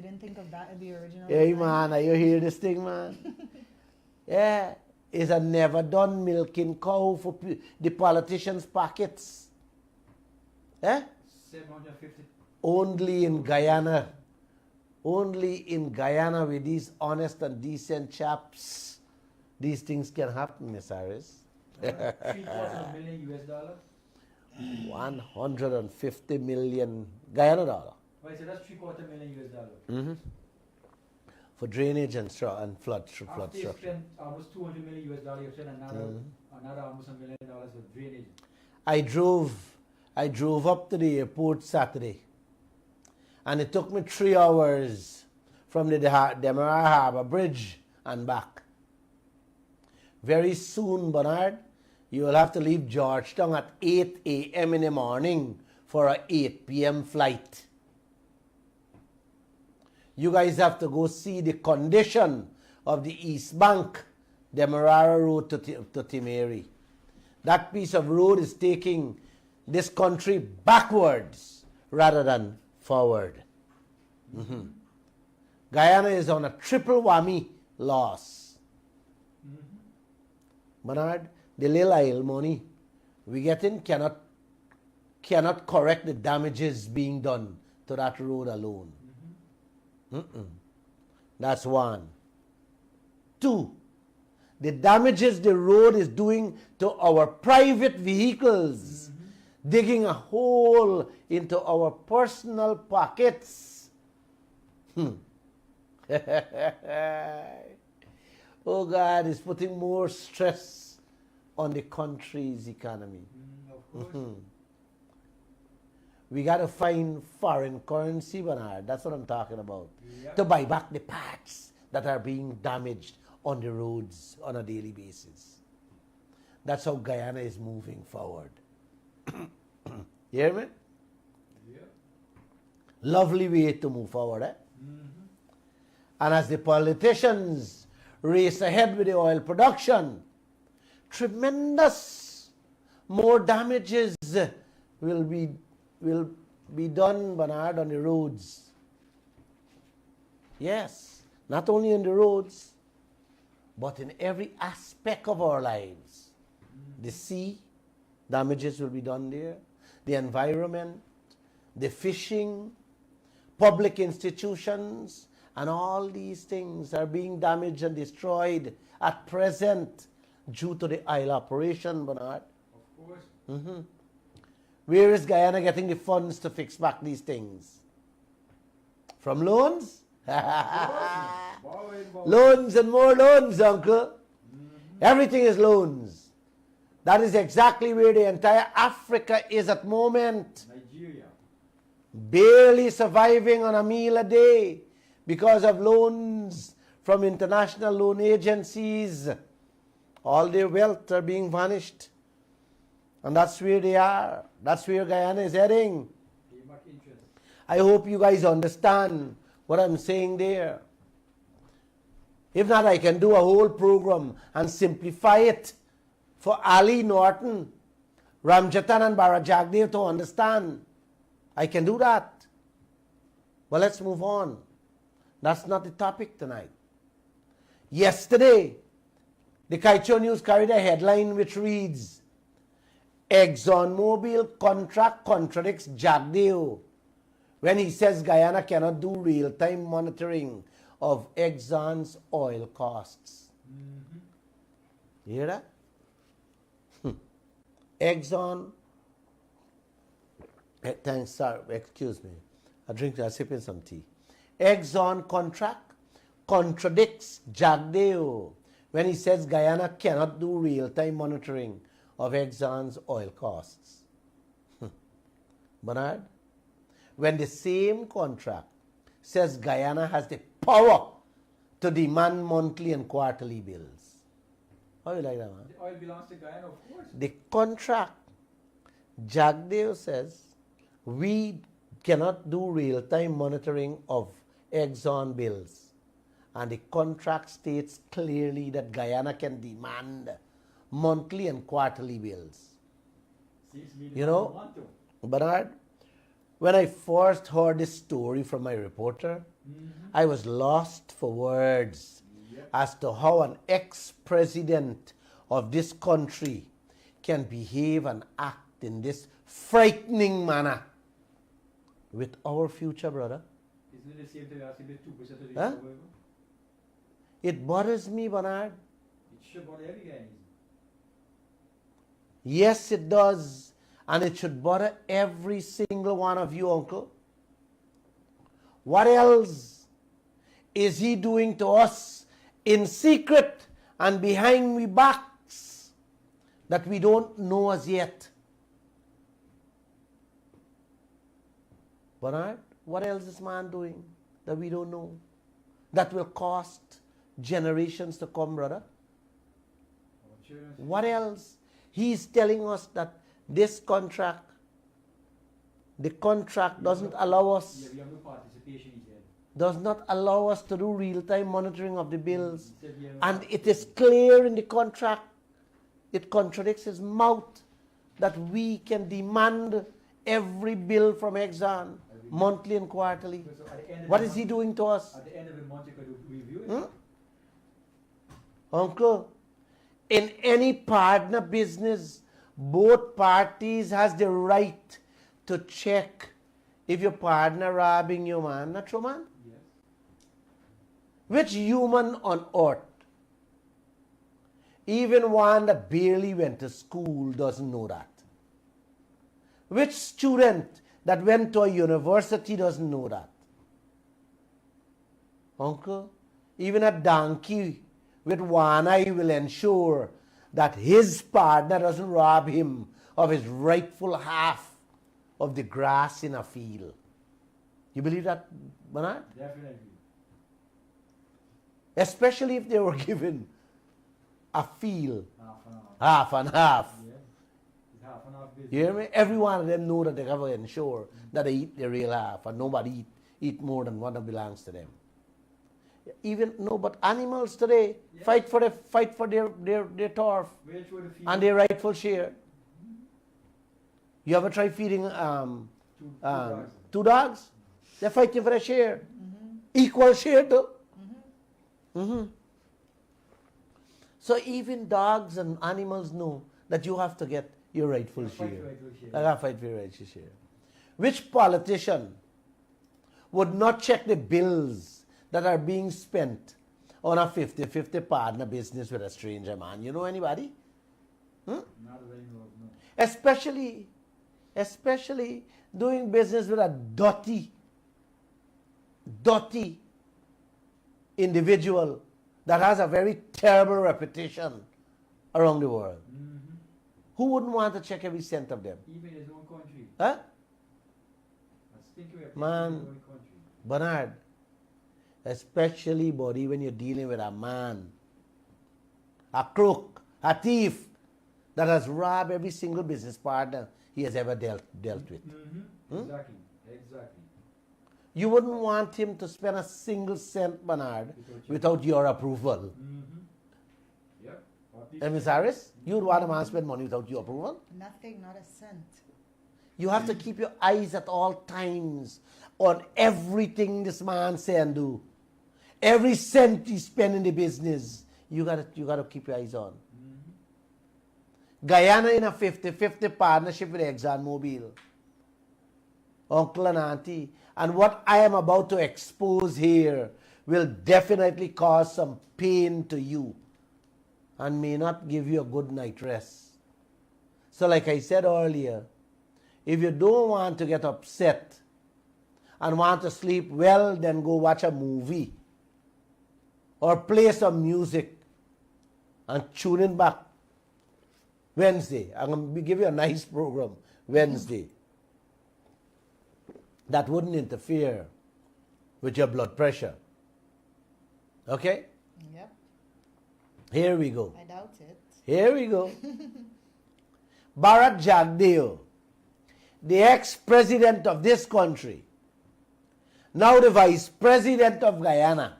didn't think of that in the original. Hey design. man, are you hear this thing, man? Yeah, it's a never done milking cow for the politicians' pockets. Eh? 750. Only in Guyana. Only in Guyana with these honest and decent chaps, these things can happen, Miss Harris. $750 million US. 150 million Guyana dollar. Right, so that's $750 million US. Mm-hmm. For drainage and flood After structure. you spend almost $200 million US, you spend another almost $1 million for drainage. I drove up to the airport Saturday, and it took me 3 hours from the Demerara Harbour Bridge and back. Very soon, Bernard, you will have to leave Georgetown at 8 a.m. in the morning for an 8 p.m. flight. You guys have to go see the condition of the East Bank, Demerara Road to Timeri. That piece of road is taking this country backwards rather than forward. Guyana is on a triple whammy loss. Bernard, the little isle money we getting cannot correct the damages being done to that road alone. That's one. 2, the damages the road is doing to our private vehicles, digging a hole into our personal pockets. Oh God, it's putting more stress on the country's economy. Of course. We got to find foreign currency, Bernard. That's what I'm talking about. Yep. To buy back the parts that are being damaged on the roads on a daily basis. That's how Guyana is moving forward. You hear me? Yeah. Lovely way to move forward, eh? And as the politicians race ahead with the oil production, tremendous more damages will be done, Bernard, on the roads. Yes, not only on the roads, but in every aspect of our lives. The sea, damages will be done there. The environment, the fishing, public institutions, and all these things are being damaged and destroyed at present due to the oil operation, Bernard. Of course. Where is Guyana getting the funds to fix back these things? From loans? Loans and more loans, uncle. Everything is loans. That is exactly where the entire Africa is at the moment. Nigeria. Barely surviving on a meal a day because of loans from international loan agencies. All their wealth are being vanished. And that's where they are. That's where Guyana is heading. I hope you guys understand what I'm saying there. If not, I can do a whole program and simplify it for Ali Norton, Ramjatan and Barajagdev to understand. I can do that. But let's move on. That's not the topic tonight. Yesterday, the Kaieteur News carried a headline which reads, ExxonMobil contract contradicts Jagdeo when he says Guyana cannot do real-time monitoring of Exxon's oil costs. You hear that? Exxon, thanks, sir, excuse me. I'm sipping some tea. Exxon contract contradicts Jagdeo when he says Guyana cannot do real-time monitoring of Exxon's oil costs. Bernard, when the same contract says Guyana has the power to demand monthly and quarterly bills. How you like that, man? The oil belongs to Guyana, of course. The contract, Jagdeo says, we cannot do real-time monitoring of Exxon bills. And the contract states clearly that Guyana can demand monthly and quarterly bills. You know, Bernard, when I first heard this story from my reporter, I was lost for words as to how an ex-president of this country can behave and act in this frightening manner with our future, brother. Isn't it the same thing as the 2% of the Huh? It bothers me, Bernard. It should bother every guy. Yes, it does. And it should bother every single one of you, uncle. What else is he doing to us in secret and behind we backs that we don't know as yet? Bernard, what else is man doing that we don't know? That will cost generations to come, brother? What else? He's telling us that this contract, the contract doesn't allow us, Yeah, we have no participation, he said. does not allow us to do real-time monitoring of the bills. And it is clear in the contract, it contradicts his mouth, that we can demand every bill from Exxon, monthly and quarterly. So at the end of What the is he month- doing to us? At the end of the month, you could review it. Uncle, in any partner business, both parties has the right to check if your partner robbing you, man. Not true, man? Yes. Which human on earth, even one that barely went to school, doesn't know that? Which student that went to a university doesn't know that? Uncle, even a donkey with one eye will ensure that his partner doesn't rob him of his rightful half of the grass in a field. You believe that, Bernard? Definitely. Especially if they were given a field, Half and half. half and half. Yeah. It's half and half business. You hear me? Every one of them know that they have to ensure that they eat their real half, and nobody eat more than what belongs to them. Even no, but animals today fight for their turf Wait for the feed. and their rightful share. You ever try feeding two dogs? They're fighting for their share, equal share too. So even dogs and animals know that you have to get your rightful share. I gotta fight for your rightful share. Which politician would not check the bills that are being spent on a 50-50 partner business with a stranger man? You know anybody? Not that I know of, no. Especially doing business with a dirty individual that has a very terrible reputation around the world. Who wouldn't want to check every cent of them? Even his own country. Huh? I think we have Man, in his own country. Bernard, Especially, buddy, when you're dealing with a man, a crook, a thief that has robbed every single business partner he has ever dealt with. Exactly. Exactly. You wouldn't want him to spend a single cent, Bernard, without your approval. Yep. And Miss Harris, you'd want a man to spend money without your approval? Nothing, not a cent. You have to keep your eyes at all times on everything this man say and do. Every cent he spend in the business, you gotta keep your eyes on. Guyana in a 50-50 partnership with ExxonMobil. Uncle and auntie. And what I am about to expose here will definitely cause some pain to you and may not give you a good night rest. So like I said earlier, if you don't want to get upset and want to sleep well, then go watch a movie or play some music and tune in back Wednesday. I'm going to give you a nice program Wednesday that wouldn't interfere with your blood pressure. Okay? Yep. Here we go. I doubt it. Here we go. Bharat Jagdeo, the ex-president of this country, now the vice president of Guyana,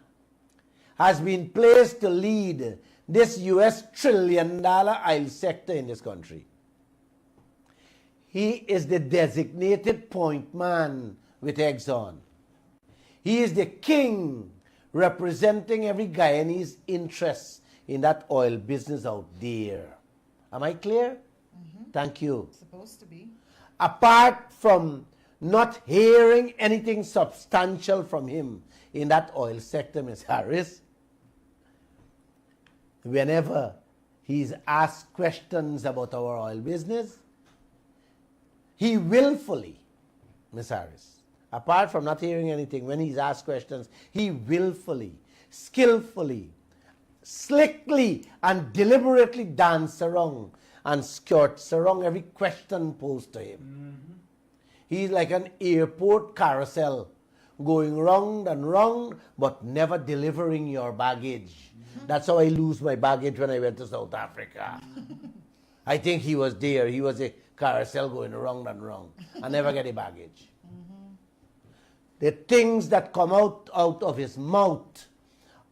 has been placed to lead this US $1 trillion oil sector in this country. He is the designated point man with Exxon. He is the king representing every Guyanese interest in that oil business out there. Am I clear? Thank you. Supposed to be. Apart from not hearing anything substantial from him in that oil sector, Ms. Harris, whenever he's asked questions about our oil business, he willfully, Ms. Harris, apart from not hearing anything, when he's asked questions, he willfully, skillfully, slickly, and deliberately dances around and skirts around every question posed to him. He's like an airport carousel, going round and round, but never delivering your baggage. That's how I lose my baggage when I went to South Africa. I think he was there. He was a carousel going round and round. I never get a baggage. The things that come out of his mouth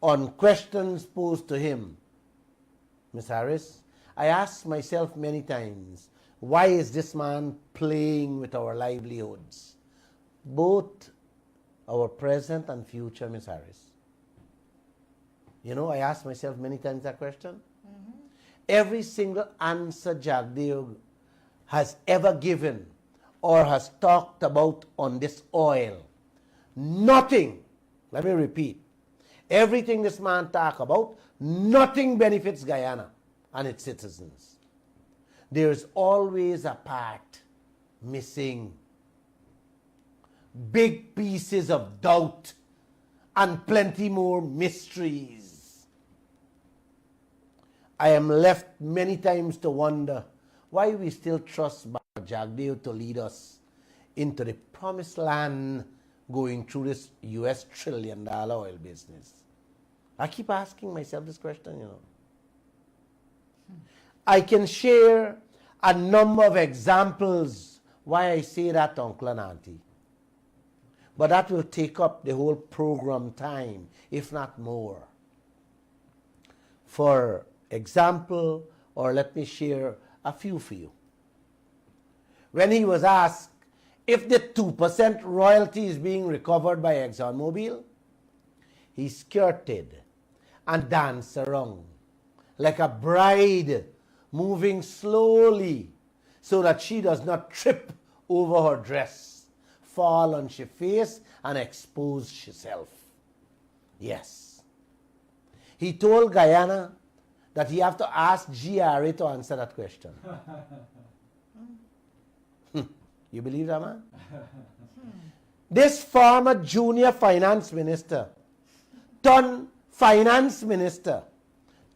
on questions posed to him, Miss Harris, I ask myself many times, why is this man playing with our livelihoods? Both our present and future, Miss Harris. You know, I ask myself many times that question. Every single answer Jagdeo has ever given or has talked about on this oil, nothing, let me repeat, everything this man talk about, nothing benefits Guyana and its citizens. There's always a part missing. Big pieces of doubt and plenty more mysteries. I am left many times to wonder why we still trust Jagdeo to lead us into the promised land going through this US $1 trillion oil business. I keep asking myself this question, you know. I can share a number of examples why I say that, Uncle and Auntie. But that will take up the whole program time, if not more. For example, or let me share a few for you. When he was asked if the 2% royalty is being recovered by ExxonMobil, he skirted and danced around like a bride moving slowly so that she does not trip over her dress, fall on her face, and expose herself. Yes. He told Guyana that he have to ask GRA to answer that question. You believe that, man? This former junior finance minister, turned finance minister,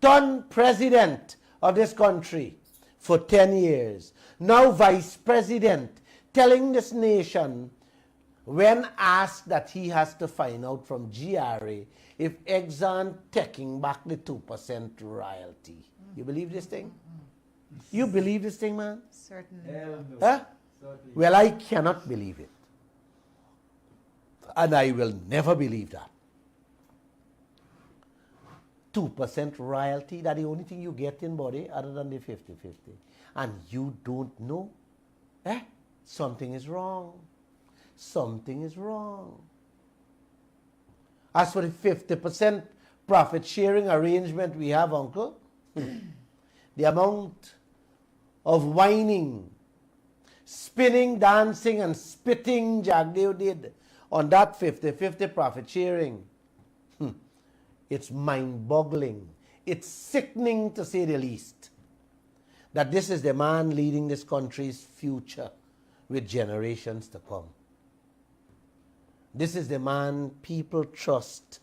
turned president of this country for 10 years, now vice president, telling this nation when asked that he has to find out from GRA if Exxon taking back the 2% royalty. You believe this thing? You believe this thing, man? Certainly. Huh? Well, I cannot believe it. And I will never believe that. 2% royalty, that's the only thing you get in body other than the 50-50. And you don't know? Something is wrong. Something is wrong. As for the 50% profit sharing arrangement we have, Uncle, the amount of whining, spinning, dancing, and spitting Jagdeo did on that 50-50 profit sharing, it's mind-boggling. It's sickening, to say the least, that this is the man leading this country's future with generations to come. This is the man people trust.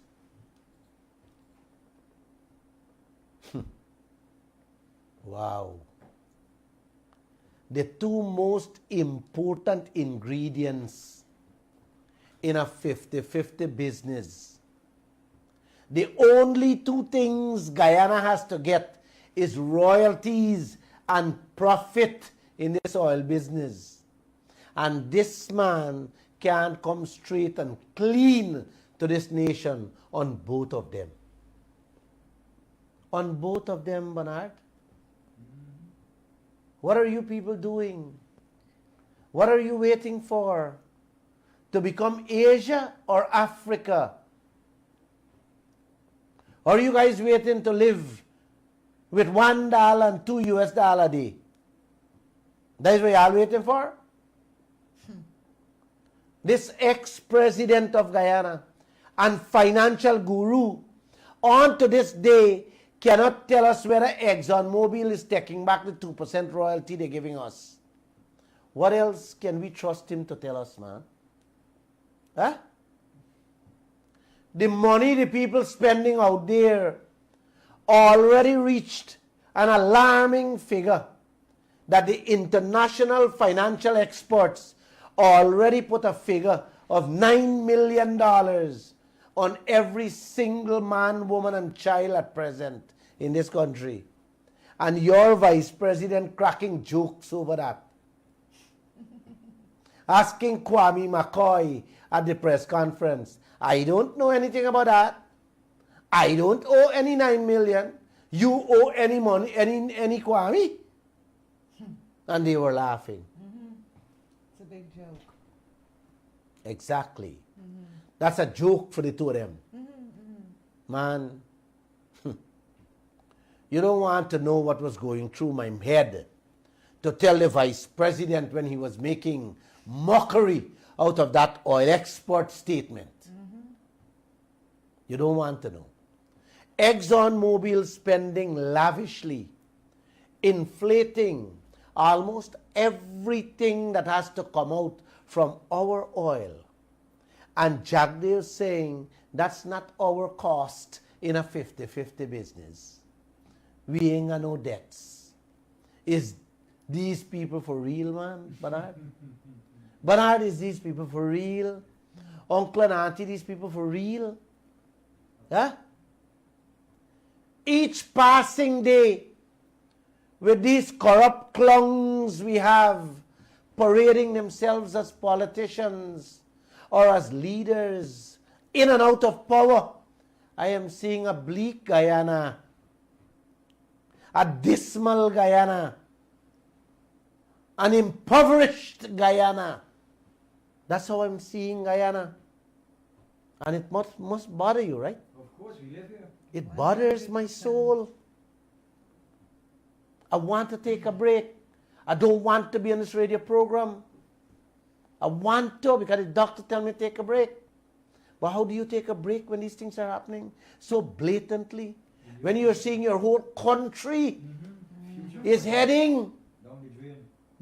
Wow. The two most important ingredients in a 50-50 business. The only two things Guyana has to get is royalties and profit in this oil business. And this man can come straight and clean to this nation on both of them. On both of them, Bernard. What are you people doing? What are you waiting for? To become Asia or Africa? Or are you guys waiting to live with $1 and $2 a day? That's what y'all waiting for? This ex-president of Guyana and financial guru, on to this day, cannot tell us whether ExxonMobil is taking back the 2% royalty they're giving us. What else can we trust him to tell us, man? Huh? The money the people spending out there already reached an alarming figure that the international financial experts already put a figure of $9 million on every single man, woman, and child at present in this country. And your vice president cracking jokes over that. Asking Kwame McCoy at the press conference, I don't know anything about that. I don't owe any 9 million. You owe any money, any Kwame? And they were laughing. It's a big joke. Exactly. That's a joke for the two of them. Man, you don't want to know what was going through my head to tell the vice president when he was making mockery out of that oil export statement. You don't want to know. ExxonMobil spending lavishly, inflating almost everything that has to come out from our oil. And Jagdeo saying that's not our cost in a 50-50 business. We ain't got no debts. Is these people for real, man, Bernard? Bernard, is these people for real? Uncle and auntie, these people for real? Huh? Each passing day with these corrupt clowns we have parading themselves as politicians or as leaders in and out of power, I am seeing a bleak Guyana, a dismal Guyana, an impoverished Guyana. That's how I'm seeing Guyana. And it must bother you, right? Of course, we live here. It bothers my soul. I want to take a break. I don't want to be on this radio program. I want to because the doctor tell me to take a break. But how do you take a break when these things are happening so blatantly? When you're seeing your whole country is heading Down the drain.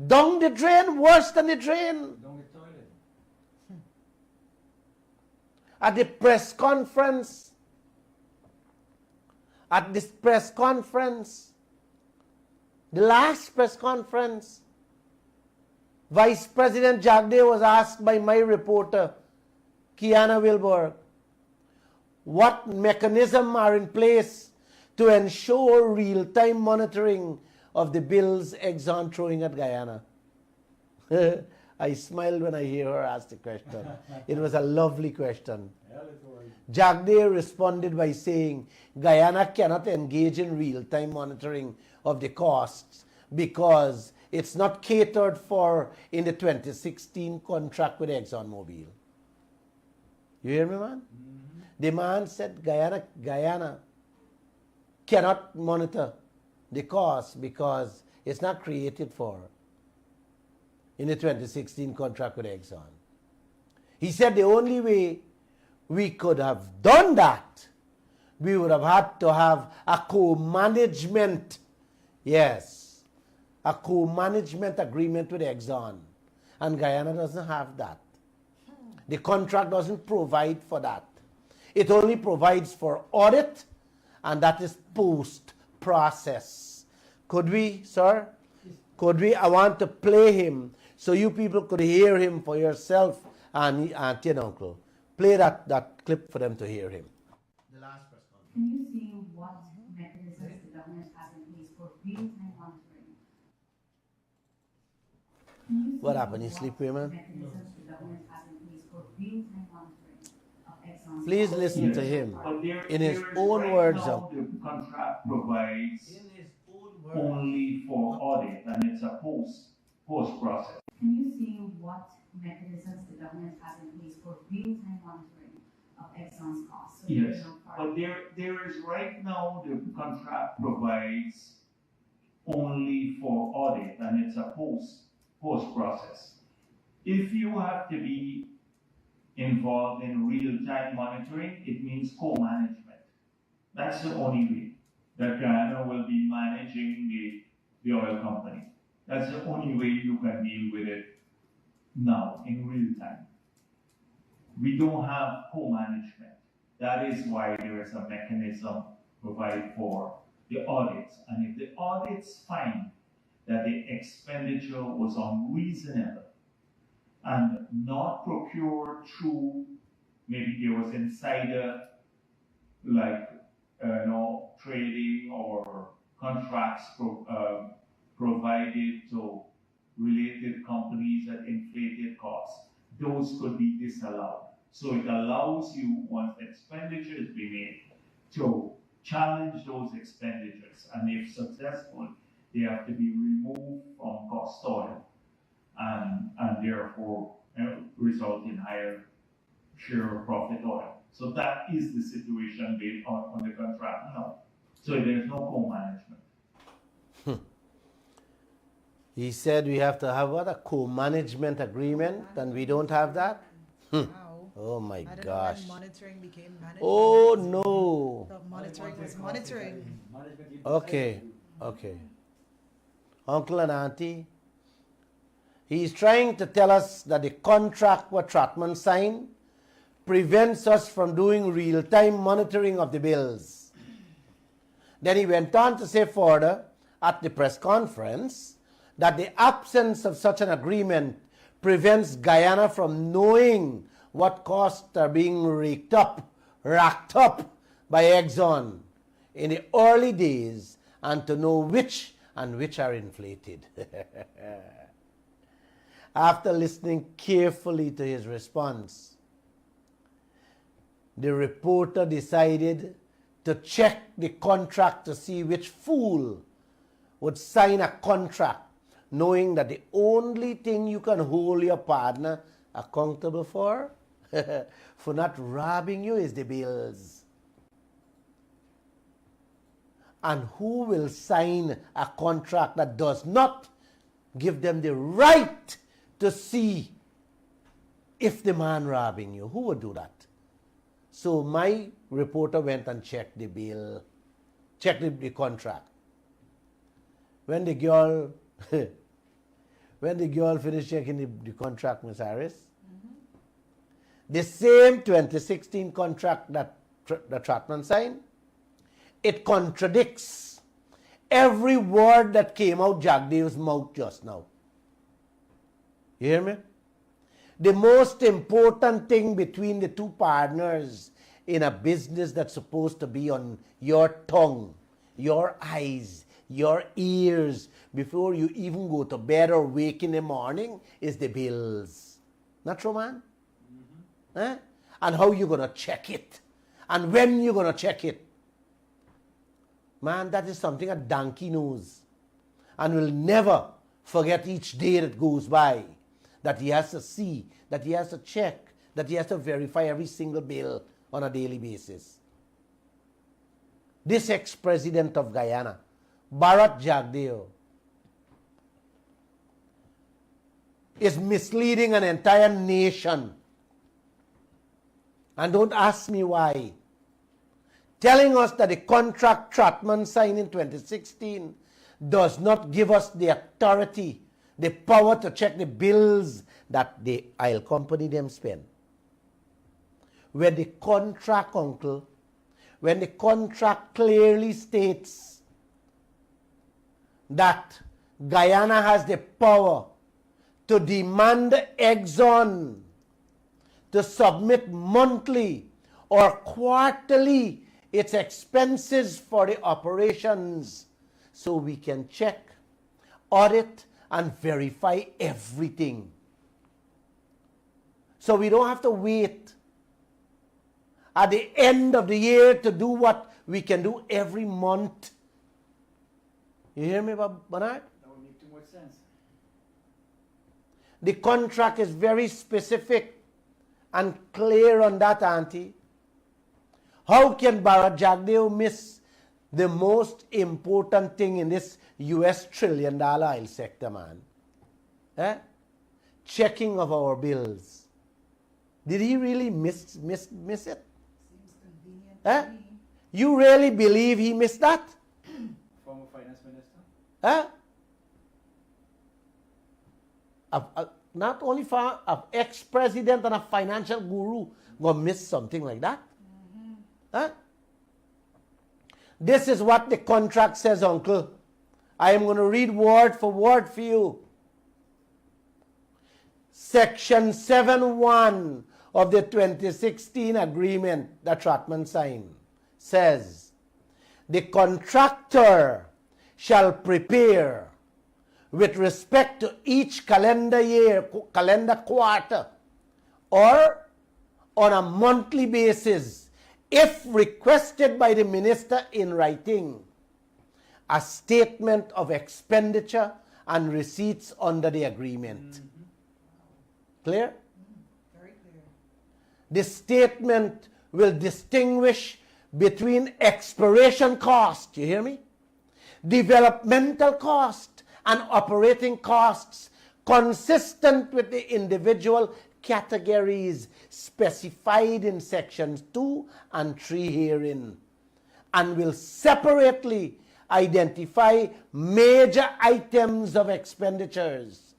down the drain, worse than the drain. Down the toilet. At the press conference, the last press conference, Vice President Jagde was asked by my reporter, Kiana Wilberg, what mechanisms are in place to ensure real-time monitoring of the bills Exxon throwing at Guyana. I smiled when I hear her ask the question. It was a lovely question. Jagde responded by saying Guyana cannot engage in real-time monitoring of the costs because it's not catered for in the 2016 contract with ExxonMobil. You hear me, man? The man said Guyana cannot monitor the cost because it's not created for in the 2016 contract with Exxon. He said the only way we could have done that, we would have had to have a co-management, yes, a co-management agreement with Exxon. And Guyana doesn't have that. The contract doesn't provide for that. It only provides for audit, and that is post-process. Could we, sir? Could we? I want to play him so you people could hear him for yourself and Auntie and Uncle. Play that clip for them to hear him. The last press conference. Can you see what mechanisms the government has in place for real-time monitoring? What happened? You sleep, women? Mechanisms the government has in place for real-time monitoring of Exxon's. Please listen to him in his own words. The contract provides only for audit, and it's a post process. Can you see what mechanisms the government has in place for real-time monitoring of Exxon's costs? So yes, but there is right now the contract provides only for audit, and it's a post process. If you have to be involved in real-time monitoring, it means co-management. That's the only way that Guyana will be managing the oil company. That's the only way you can deal with it now in real time. We don't have co-management. That is why there is a mechanism provided for the audits. And if the audits find that the expenditure was unreasonable and not procured through, maybe there was insider trading or contracts provided to related companies at inflated costs, those could be disallowed. So it allows you, once expenditures be made, to challenge those expenditures, and if successful, they have to be removed from cost oil and therefore result in higher share of profit oil. So that is the situation based on the contract now. So there's no co-management. He said we have to have what, a co-management agreement, and we don't have that? Oh my gosh. When monitoring became management. Oh no. The monitoring was monitoring. Okay. Uncle and Auntie, he's trying to tell us that the contract what Trotman signed prevents us from doing real-time monitoring of the bills. Then he went on to say further at the press conference that the absence of such an agreement prevents Guyana from knowing what costs are being racked up by Exxon in the early days and to know which are inflated. After listening carefully to his response, the reporter decided to check the contract to see which fool would sign a contract knowing that the only thing you can hold your partner accountable for not robbing you is the bills. And who will sign a contract that does not give them the right to see if the man robbing you? Who would do that? So my reporter went and checked the bill, checked the contract. When the girl finished checking the contract, Ms. Harris, the same 2016 contract that Trotman signed, it contradicts every word that came out Jagdev's mouth just now. You hear me? The most important thing between the two partners in a business that's supposed to be on your tongue, your eyes, your ears, before you even go to bed or wake in the morning is the bills. Not true, man? Eh? And how you going to check it. And when you going to check it. Man, that is something a donkey knows. And will never forget each day that goes by. That he has to see, that he has to check, that he has to verify every single bill on a daily basis. This ex-president of Guyana, Bharat Jagdeo, is misleading an entire nation. And don't ask me why. Telling us that the contract Trotman signed in 2016 does not give us the authority, the power to check the bills that the oil company them spend. When the contract, uncle, when the contract clearly states that Guyana has the power to demand Exxon to submit monthly or quarterly its expenses for the operations so we can check, audit, and verify everything. So we don't have to wait at the end of the year to do what we can do every month. You hear me, Bernard? That would make too much sense. The contract is very specific and clear on that, Auntie. How can Bharat Jagdeo miss the most important thing in this US $1 trillion oil sector, man? Eh? Checking of our bills. Did he really miss it? Seems convenient Eh? to me. You really believe he missed that? Former finance minister. Eh? Not only for an ex-president and a financial guru gonna miss something like that. Huh? This is what the contract says, uncle. I am going to read word for word for you. Section 7.1 of the 2016 agreement that Trotman signed says, the contractor shall prepare with respect to each calendar year, calendar quarter, or on a monthly basis, if requested by the minister in writing, a statement of expenditure and receipts under the agreement. Clear? Very clear. The statement will distinguish between exploration cost, you hear me? Developmental cost and operating costs consistent with the individual categories specified in sections 2 and 3 herein, and will separately identify major items of expenditures.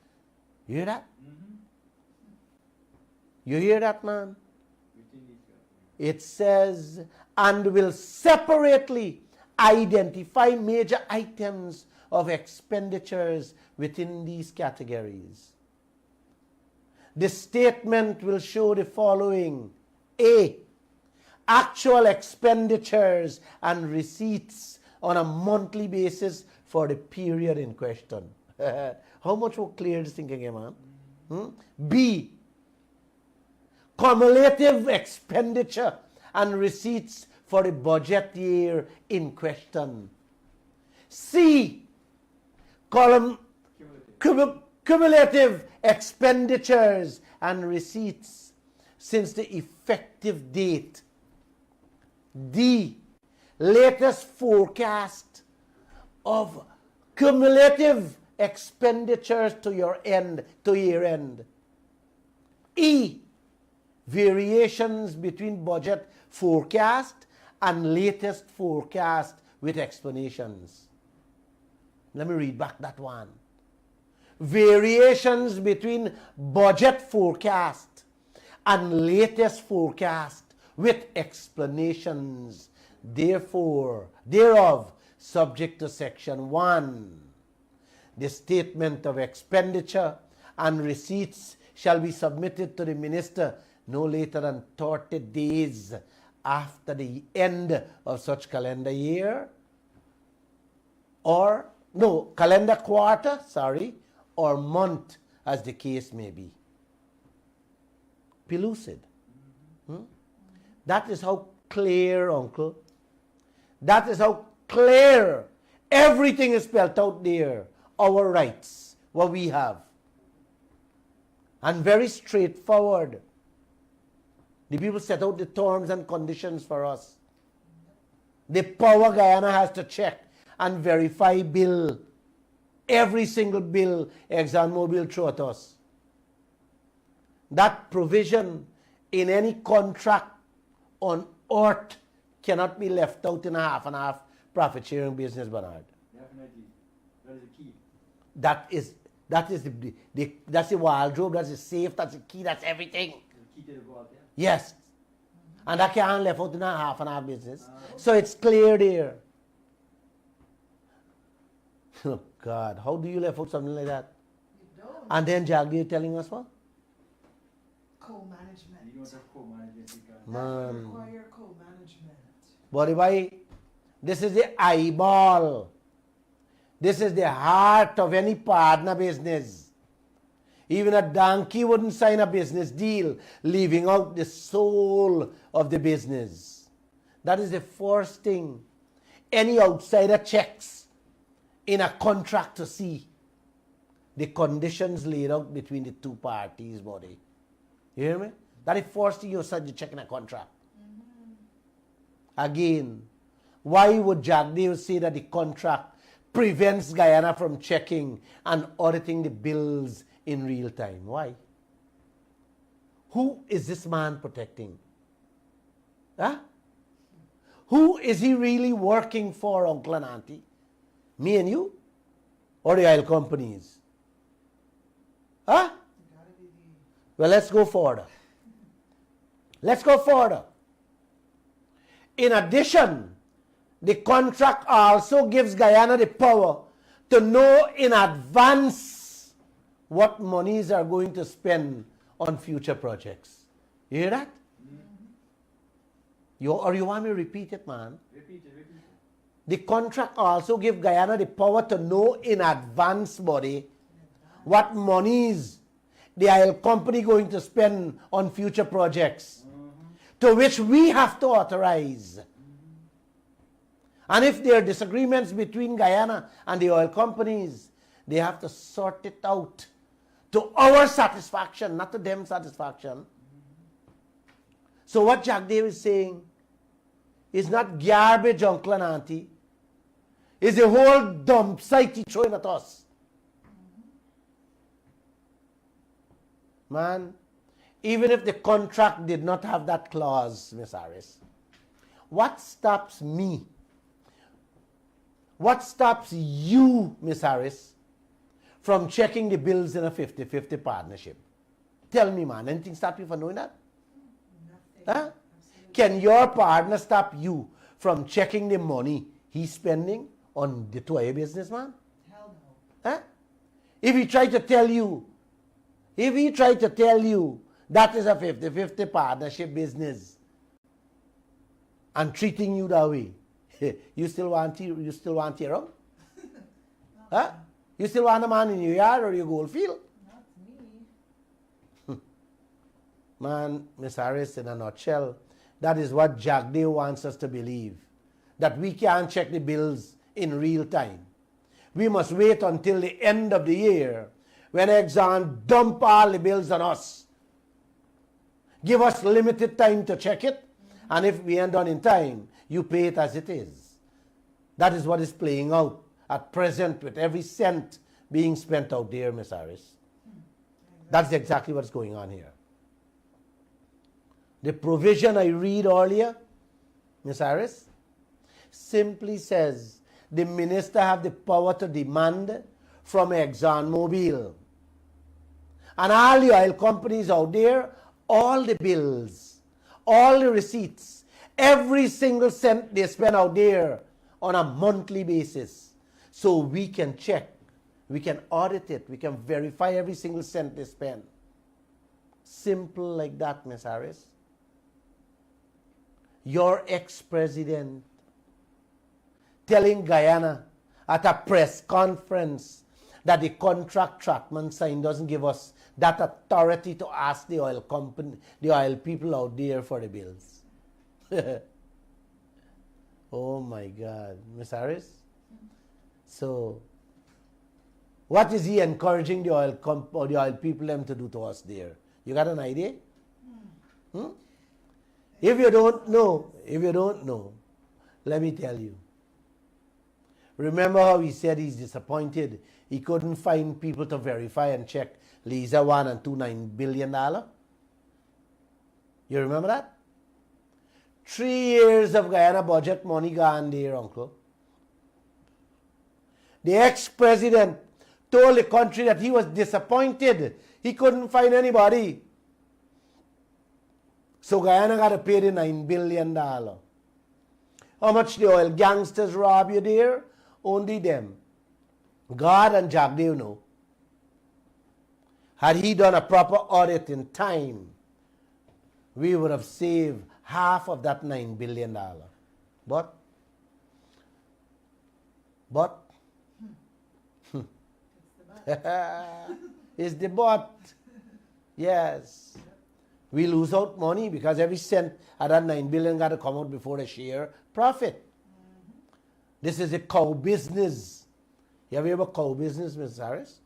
You hear that? You hear that, man? It says, and will separately identify major items of expenditures within these categories. The statement will show the following. A, actual expenditures and receipts on a monthly basis for the period in question. How much more clear this thing again, man? B, cumulative expenditure and receipts for the budget year in question. C, cumulative expenditures and receipts since the effective date. D, latest forecast of cumulative expenditures to year end. E, variations between budget forecast and latest forecast with explanations. Let me read back that one. Variations between budget forecast and latest forecast with explanations, thereof subject to section 1. The statement of expenditure and receipts shall be submitted to the minister no later than 30 days after the end of such calendar year, or no, calendar quarter, or month, as the case may be. Pellucid. That is how clear, uncle. That is how clear everything is spelled out there. Our rights, what we have. And very straightforward. The people set out the terms and conditions for us. The power Guyana has to check and verify bill. Every single bill ExxonMobil throw at us. That provision in any contract on earth cannot be left out in a half and half profit sharing business, Bernard. Definitely. That is the key. That's the wardrobe, that's the safe, that's the key, that's everything. The key to the vault, yeah. Yes. And that can't left out in a half and half business. So it's clear there. Oh God, how do you left out something like that? You don't. And then Jagdev telling us what? Co-management. You don't have co-management. That require co-management. But why? This is the eyeball. This is the heart of any partner business. Even a donkey wouldn't sign a business deal leaving out the soul of the business. That is the first thing any outsider checks in a contract to see. The conditions laid out between the two parties, buddy. You hear me? That is the first thing you check in a contract. Again, why would Jagdev say that the contract prevents Guyana from checking and auditing the bills in real time? Why? Who is this man protecting? Huh? Who is he really working for, uncle and auntie? Me and you? Or the oil companies? Huh? Well, let's go further. Let's go further. In addition, the contract also gives Guyana the power to know in advance what monies are going to spend on future projects. You hear that? You want me to repeat it, man? Repeat it. The contract also gives Guyana the power to know in advance, buddy, what monies the oil company going to spend on future projects, to which we have to authorize. And if there are disagreements between Guyana and the oil companies, they have to sort it out to our satisfaction, not to them satisfaction. So what Jagdev is saying is not garbage, uncle and auntie. It's the whole dump site he's throwing at us. Man, even if the contract did not have that clause, Miss Harris, what stops me? What stops you, Miss Harris, from checking the bills in a 50-50 partnership? Tell me, man, anything stop you from doing that? Nothing. Huh? Can your partner stop you from checking the money he's spending on the toy business, man? Hell no. Huh? If he tried to tell you that is a 50-50 partnership business and treating you that way, you still want your own? Huh? You still want a man in your yard or your gold field? Not me. Man, Miss Harris, in a nutshell, that is what Jagdev wants us to believe. That we can't check the bills in real time. We must wait until the end of the year when Exxon dump all the bills on us. Give us limited time to check it, and if we end on in time, you pay it as it is. That is what is playing out at present with every cent being spent out there, Miss Harris. That's exactly what's going on here. The provision I read earlier, Miss Harris, simply says the minister have the power to demand from ExxonMobil and all the oil companies out there all the bills, all the receipts, every single cent they spend out there on a monthly basis, so we can check We can audit it. We can verify every single cent they spend. Simple like that, Ms. Harris. Your ex-president telling Guyana at a press conference that the contract Trackman signed doesn't give us that authority to ask the oil company, the oil people out there for the bills. Oh my God, Ms. Harris. So, what is he encouraging the oil people them to do to us there? You got an idea? Hmm? If you don't know, let me tell you. Remember how he said he's disappointed he couldn't find people to verify and check Liza 1 and 2 $9 billion? You remember that? 3 years of Guyana budget money gone there, uncle. The ex-president told the country that he was disappointed he couldn't find anybody. So Guyana got to pay the $9 billion. How much the oil gangsters rob you there? Only them. God and Jagdev know. Had he done a proper audit in time, we would have saved half of that $9 billion. But it's the but. Yes. We lose out money because every cent of that $9 billion got to come out before the share profit. This is a cow business. You ever hear about cow business, Mrs. Harris?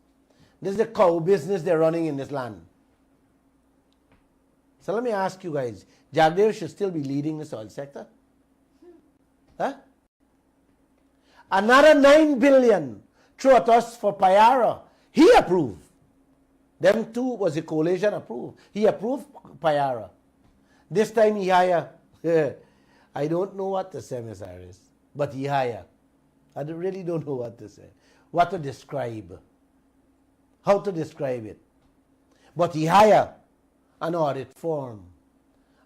This is a cow business they're running in this land. So let me ask you guys, Jagdev should still be leading this oil sector? Huh? Another $9 billion through at us for Pyar. He approved. Them two was a coalition approved. He approved Pyar. This time he hired. I don't know what to say, Ms. Harris, but he hired. I really don't know what to say. What to describe. How to describe it. But he hired an audit firm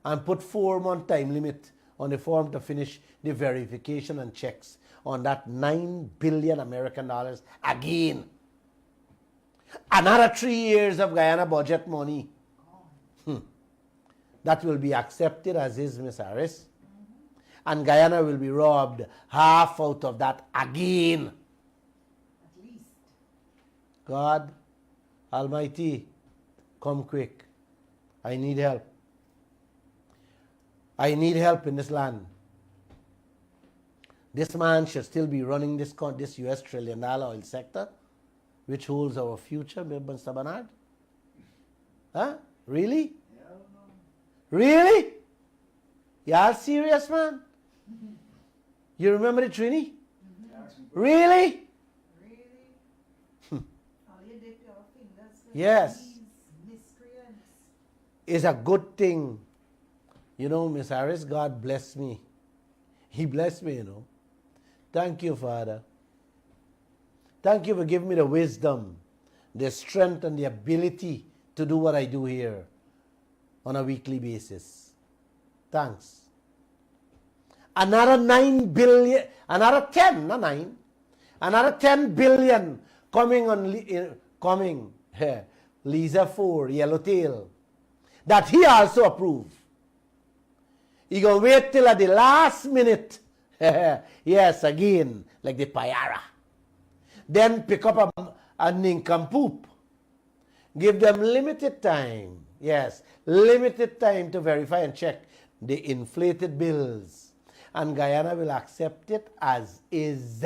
and put 4-month time limit on the firm to finish the verification and checks on that $9 billion American dollars again. Another 3 years of Guyana budget money. That will be accepted as is, Ms. Harris. And Guyana will be robbed half out of that again. At least. God Almighty, come quick. I need help. I need help in this land. This man should still be running this US $1 trillion oil sector, which holds our future, Mr. Bernard. Huh? Really? Really? Y'all serious, man? You remember the Trini? Really? All you dip your fingers with Yes. these miscreants. It's a good thing. You know, Miss Harris, God bless me. He blessed me, you know. Thank you, Father. Thank you for giving me the wisdom, the strength, and the ability to do what I do here on a weekly basis. Thanks. Another 9 billion, another 10, not 9, another 10 billion coming on here. Liza 4, Yellowtail, that he also approved. He gonna wait till at the last minute. Yes, again, like the Pyara. Then pick up a nincompoop. Give them limited time. Yes, limited time to verify and check the inflated bills. And Guyana will accept it as is.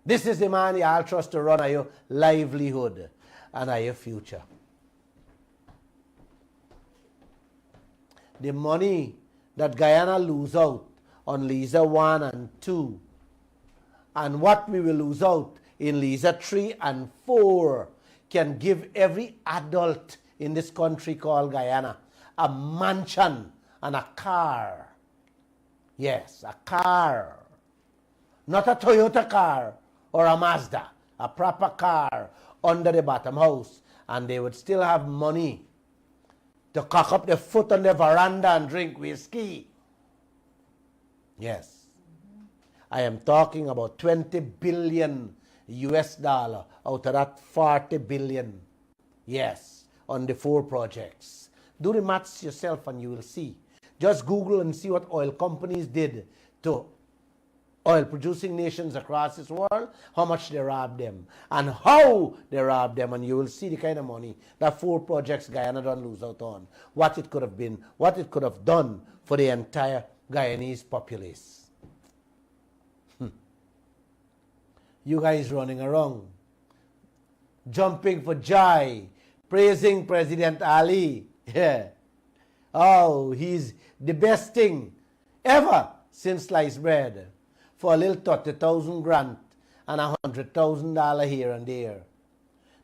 This is the man y'all trust to run your livelihood and your future. The money that Guyana lose out on Liza 1 and 2 and what we will lose out in Liza 3 and 4 can give every adult in this country called Guyana a mansion and a car. Yes, a car. Not a Toyota car or a Mazda. A proper car under the bottom house. And they would still have money to cock up their foot on the veranda and drink whiskey. Yes. I am talking about $20 billion US dollar out of that 40 billion. Yes, on the 4 projects. Do the maths yourself and you will see. Just Google and see what oil companies did to oil producing nations across this world, how much they robbed them, and how they robbed them, and you will see the kind of money that 4 projects Guyana don't lose out on, what it could have been, what it could have done for the entire Guyanese populace. You guys running around, jumping for joy, praising President Ali. Yeah. Oh, he's the best thing ever since sliced bread. For a little 30,000 grant and $100,000 here and there.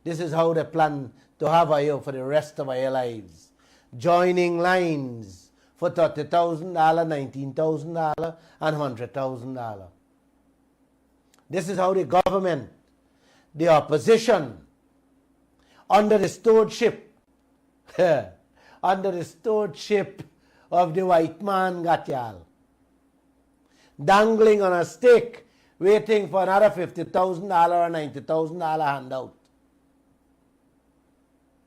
This is how they plan to have you for the rest of our lives. Joining lines for $30,000, $19,000, and $100,000. This is how the government, the opposition, under the stewardship, under the stewardship of the white man, Gatyal, dangling on a stick, waiting for another $50,000 or $90,000 handout.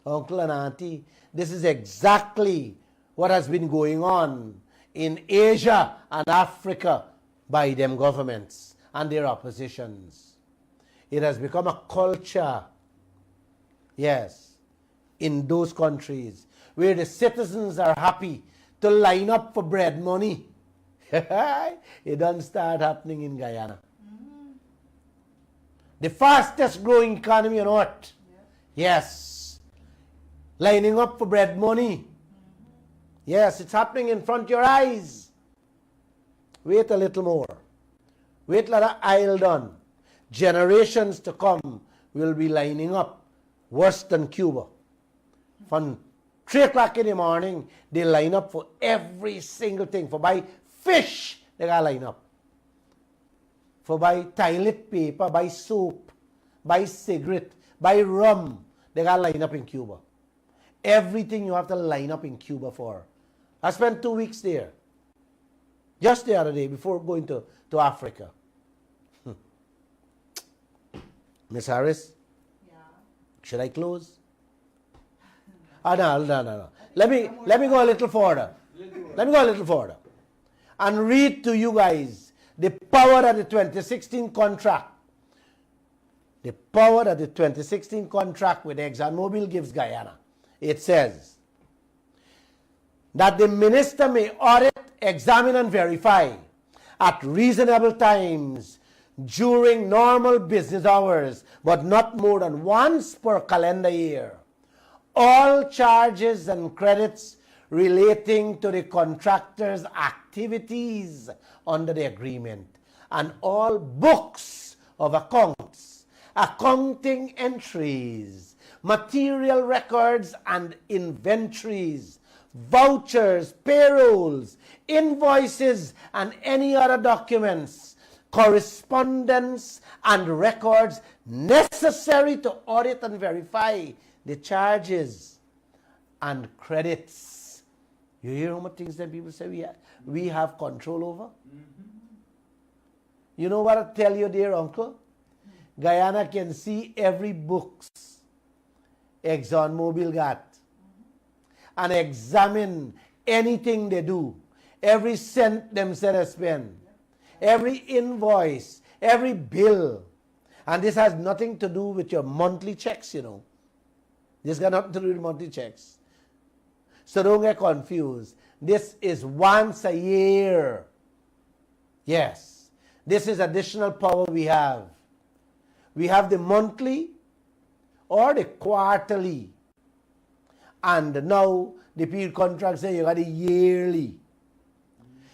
Uncle and Auntie, this is exactly what has been going on in Asia and Africa by them governments and their oppositions. It has become a culture, yes, in those countries where the citizens are happy to line up for bread money. It doesn't start happening in Guyana. The fastest growing economy on earth. Yes. Lining up for bread money. Yes, it's happening in front of your eyes. Wait a little more. Wait till the aisle done. Generations to come will be lining up worse than Cuba. From 3 o'clock in the morning, they line up for every single thing. For buy fish, they got to line up. For buy toilet paper, buy soap, buy cigarette, buy rum, they got to line up in Cuba. Everything you have to line up in Cuba for. I spent 2 weeks there. Just the other day before going to Africa. Miss Harris? Yeah. Should I close? No. Let me go a little further. Let me go a little further. And read to you guys the power of the 2016 contract. The power of the 2016 contract with ExxonMobil gives Guyana. It says that the minister may audit, examine, and verify at reasonable times during normal business hours, but not more than once per calendar year, all charges and credits relating to the contractor's activities under the agreement, and all books of accounts, accounting entries, material records and inventories, vouchers, payrolls, invoices, and any other documents, correspondence, and records necessary to audit and verify the charges and credits. You hear how much things that people say we have control over? You know what I tell you, dear uncle? Guyana can see every books ExxonMobil got and examine anything they do, every cent them said they spend, every invoice, every bill. And this has nothing to do with your monthly checks, you know. This got nothing to do with monthly checks. So don't get confused. This is once a year. Yes. This is additional power we have. We have the monthly or the quarterly. And now the period contract say you got the yearly.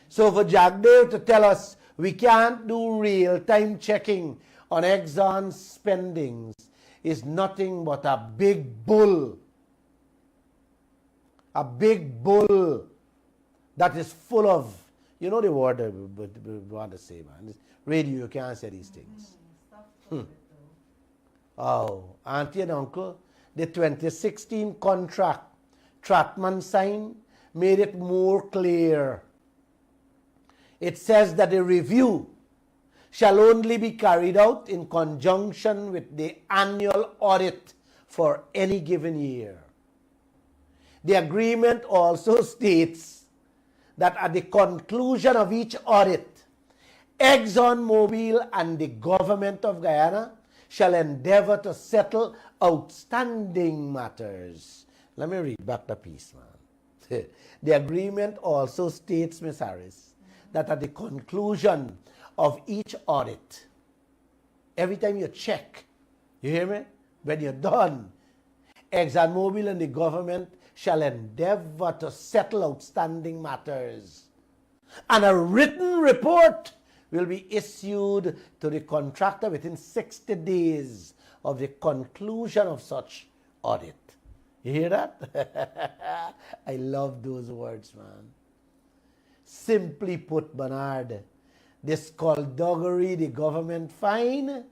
So for Jack Dave to tell us we can't do real-time checking on Exxon's spendings is nothing but a big bull. A big bull that is full of, you know the word we want to say, man. Radio, you can't say these things. Oh, auntie and uncle, the 2016 contract Trotman signed made it more clear. It says that the review shall only be carried out in conjunction with the annual audit for any given year. The agreement also states that at the conclusion of each audit, ExxonMobil and the government of Guyana shall endeavor to settle outstanding matters. Let me read back the piece, man. The agreement also states, Ms. Harris, that at the conclusion of each audit, every time you check, you hear me? When you're done, ExxonMobil and the government shall endeavor to settle outstanding matters. And a written report will be issued to the contractor within 60 days of the conclusion of such audit. You hear that? I love those words, man. Simply put, Bernard, this skullduggery the government find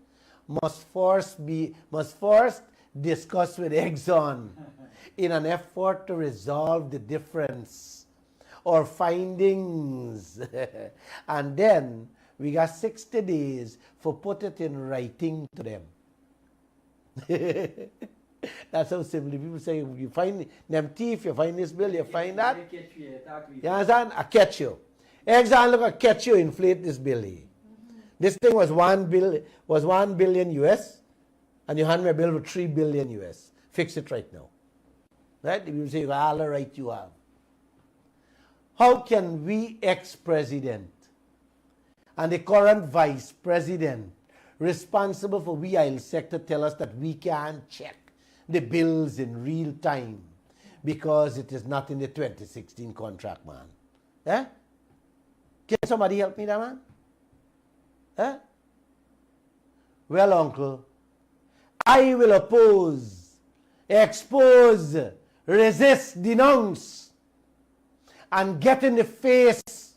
must first discuss with Exxon in an effort to resolve the difference or findings. And then we got 60 days for put it in writing to them. That's how simply people say, you find them thief, you find this bill, you find that. You understand? I catch you. Exxon, look, I catch you, inflate this bill here. This thing was 1 billion US, and you hand me a bill for 3 billion US. Fix it right now. Right? If you say, all the right you have. How can we, ex-president, and the current vice president responsible for we oil sector tell us that we can't check the bills in real time because it is not in the 2016 contract, man? Eh? Can somebody help me there, man? Eh? Well, uncle, I will oppose, expose, resist, denounce, and get in the face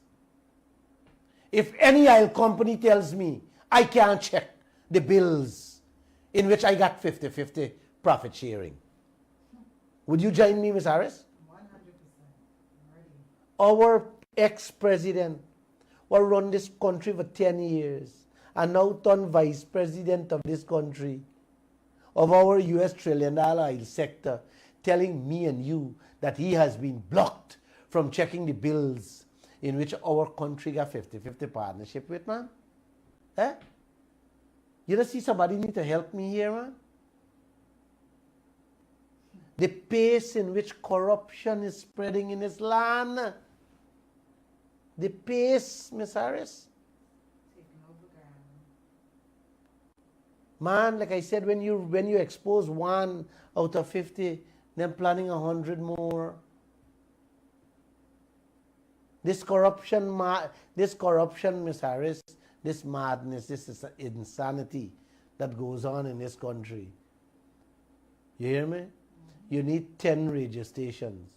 if any oil company tells me I can't check the bills in which I got 50-50 profit sharing. Would you join me, Ms. Harris? 100%. Our ex-president will run this country for 10 years and now turned vice president of this country, of our US $1 trillion oil sector, telling me and you that he has been blocked from checking the bills in which our country got 50-50 partnership with, man? Eh? You don't see somebody need to help me here, man? The pace in which corruption is spreading in this land. The pace, Miss Harris. Man, like I said, when you expose 1 out of 50, then planning 100 more. This corruption, Miss Harris, this madness, this is insanity that goes on in this country. You hear me? You need 10 radio stations,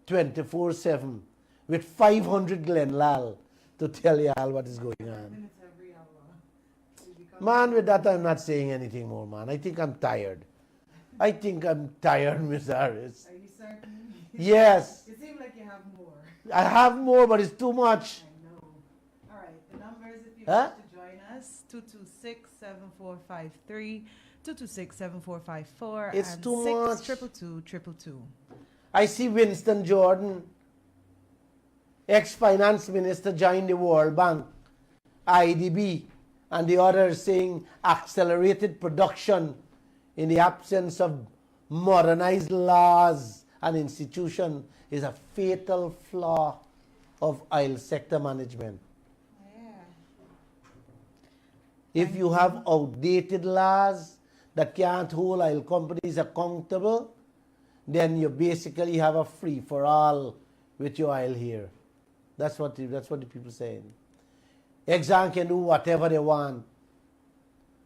24/7, with 500 Glen Lal to tell you all what is going on. Man, with that, I'm not saying anything more, man. I think I'm tired. I think I'm tired, Miss Harris. Are you certain? Yes. It seems like you have more. I have more, but it's too much. I know. All right, the numbers, if you Huh? want to join us, 226-7453, 226-7454, It's and too much. 622-222. I see Winston Jordan, ex-finance minister, joined the World Bank, IDB, and the others saying accelerated production in the absence of modernized laws and institutions is a fatal flaw of oil sector management. If you have outdated laws that can't hold oil companies accountable, then you basically have a free-for-all with your oil here. That's what the people saying. Exxon can do whatever they want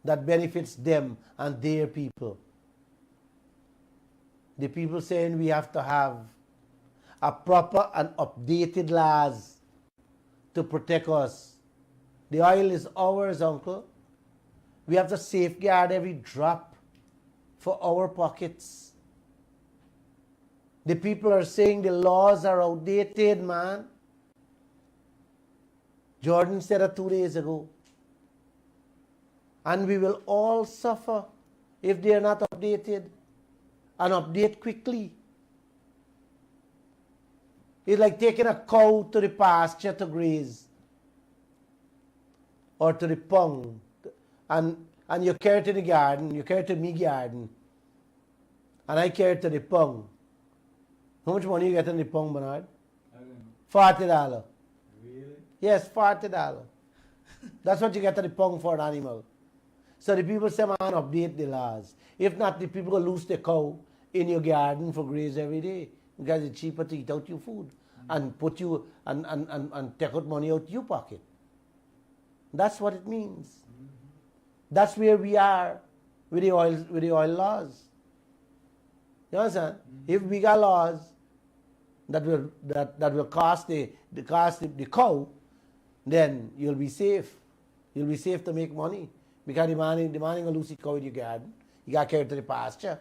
that benefits them and their people. The people saying we have to have a proper and updated laws to protect us. The oil is ours, uncle. We have to safeguard every drop for our pockets. The people are saying the laws are outdated, man. Jordan said it 2 days ago. And we will all suffer if they are not updated, and update quickly. It's like taking a cow to the pasture to graze, or to the pond, and you carry it to the garden, you carry it to me garden, and I carry it to the pond. How much money you get in the pond, Bernard? $40. Really? Yes, $40. That's what you get at the pond for an animal. So the people say, man, update the laws. If not, the people will lose the cow in your garden for graze every day, because it's cheaper to eat out your food and put you and take out money out your pocket. That's what it means. That's where we are with the oil laws. You understand? If we got laws that will cost the cow, then you'll be safe. You'll be safe to make money, because the man will lose the cow in your garden. You got to carry it to the pasture.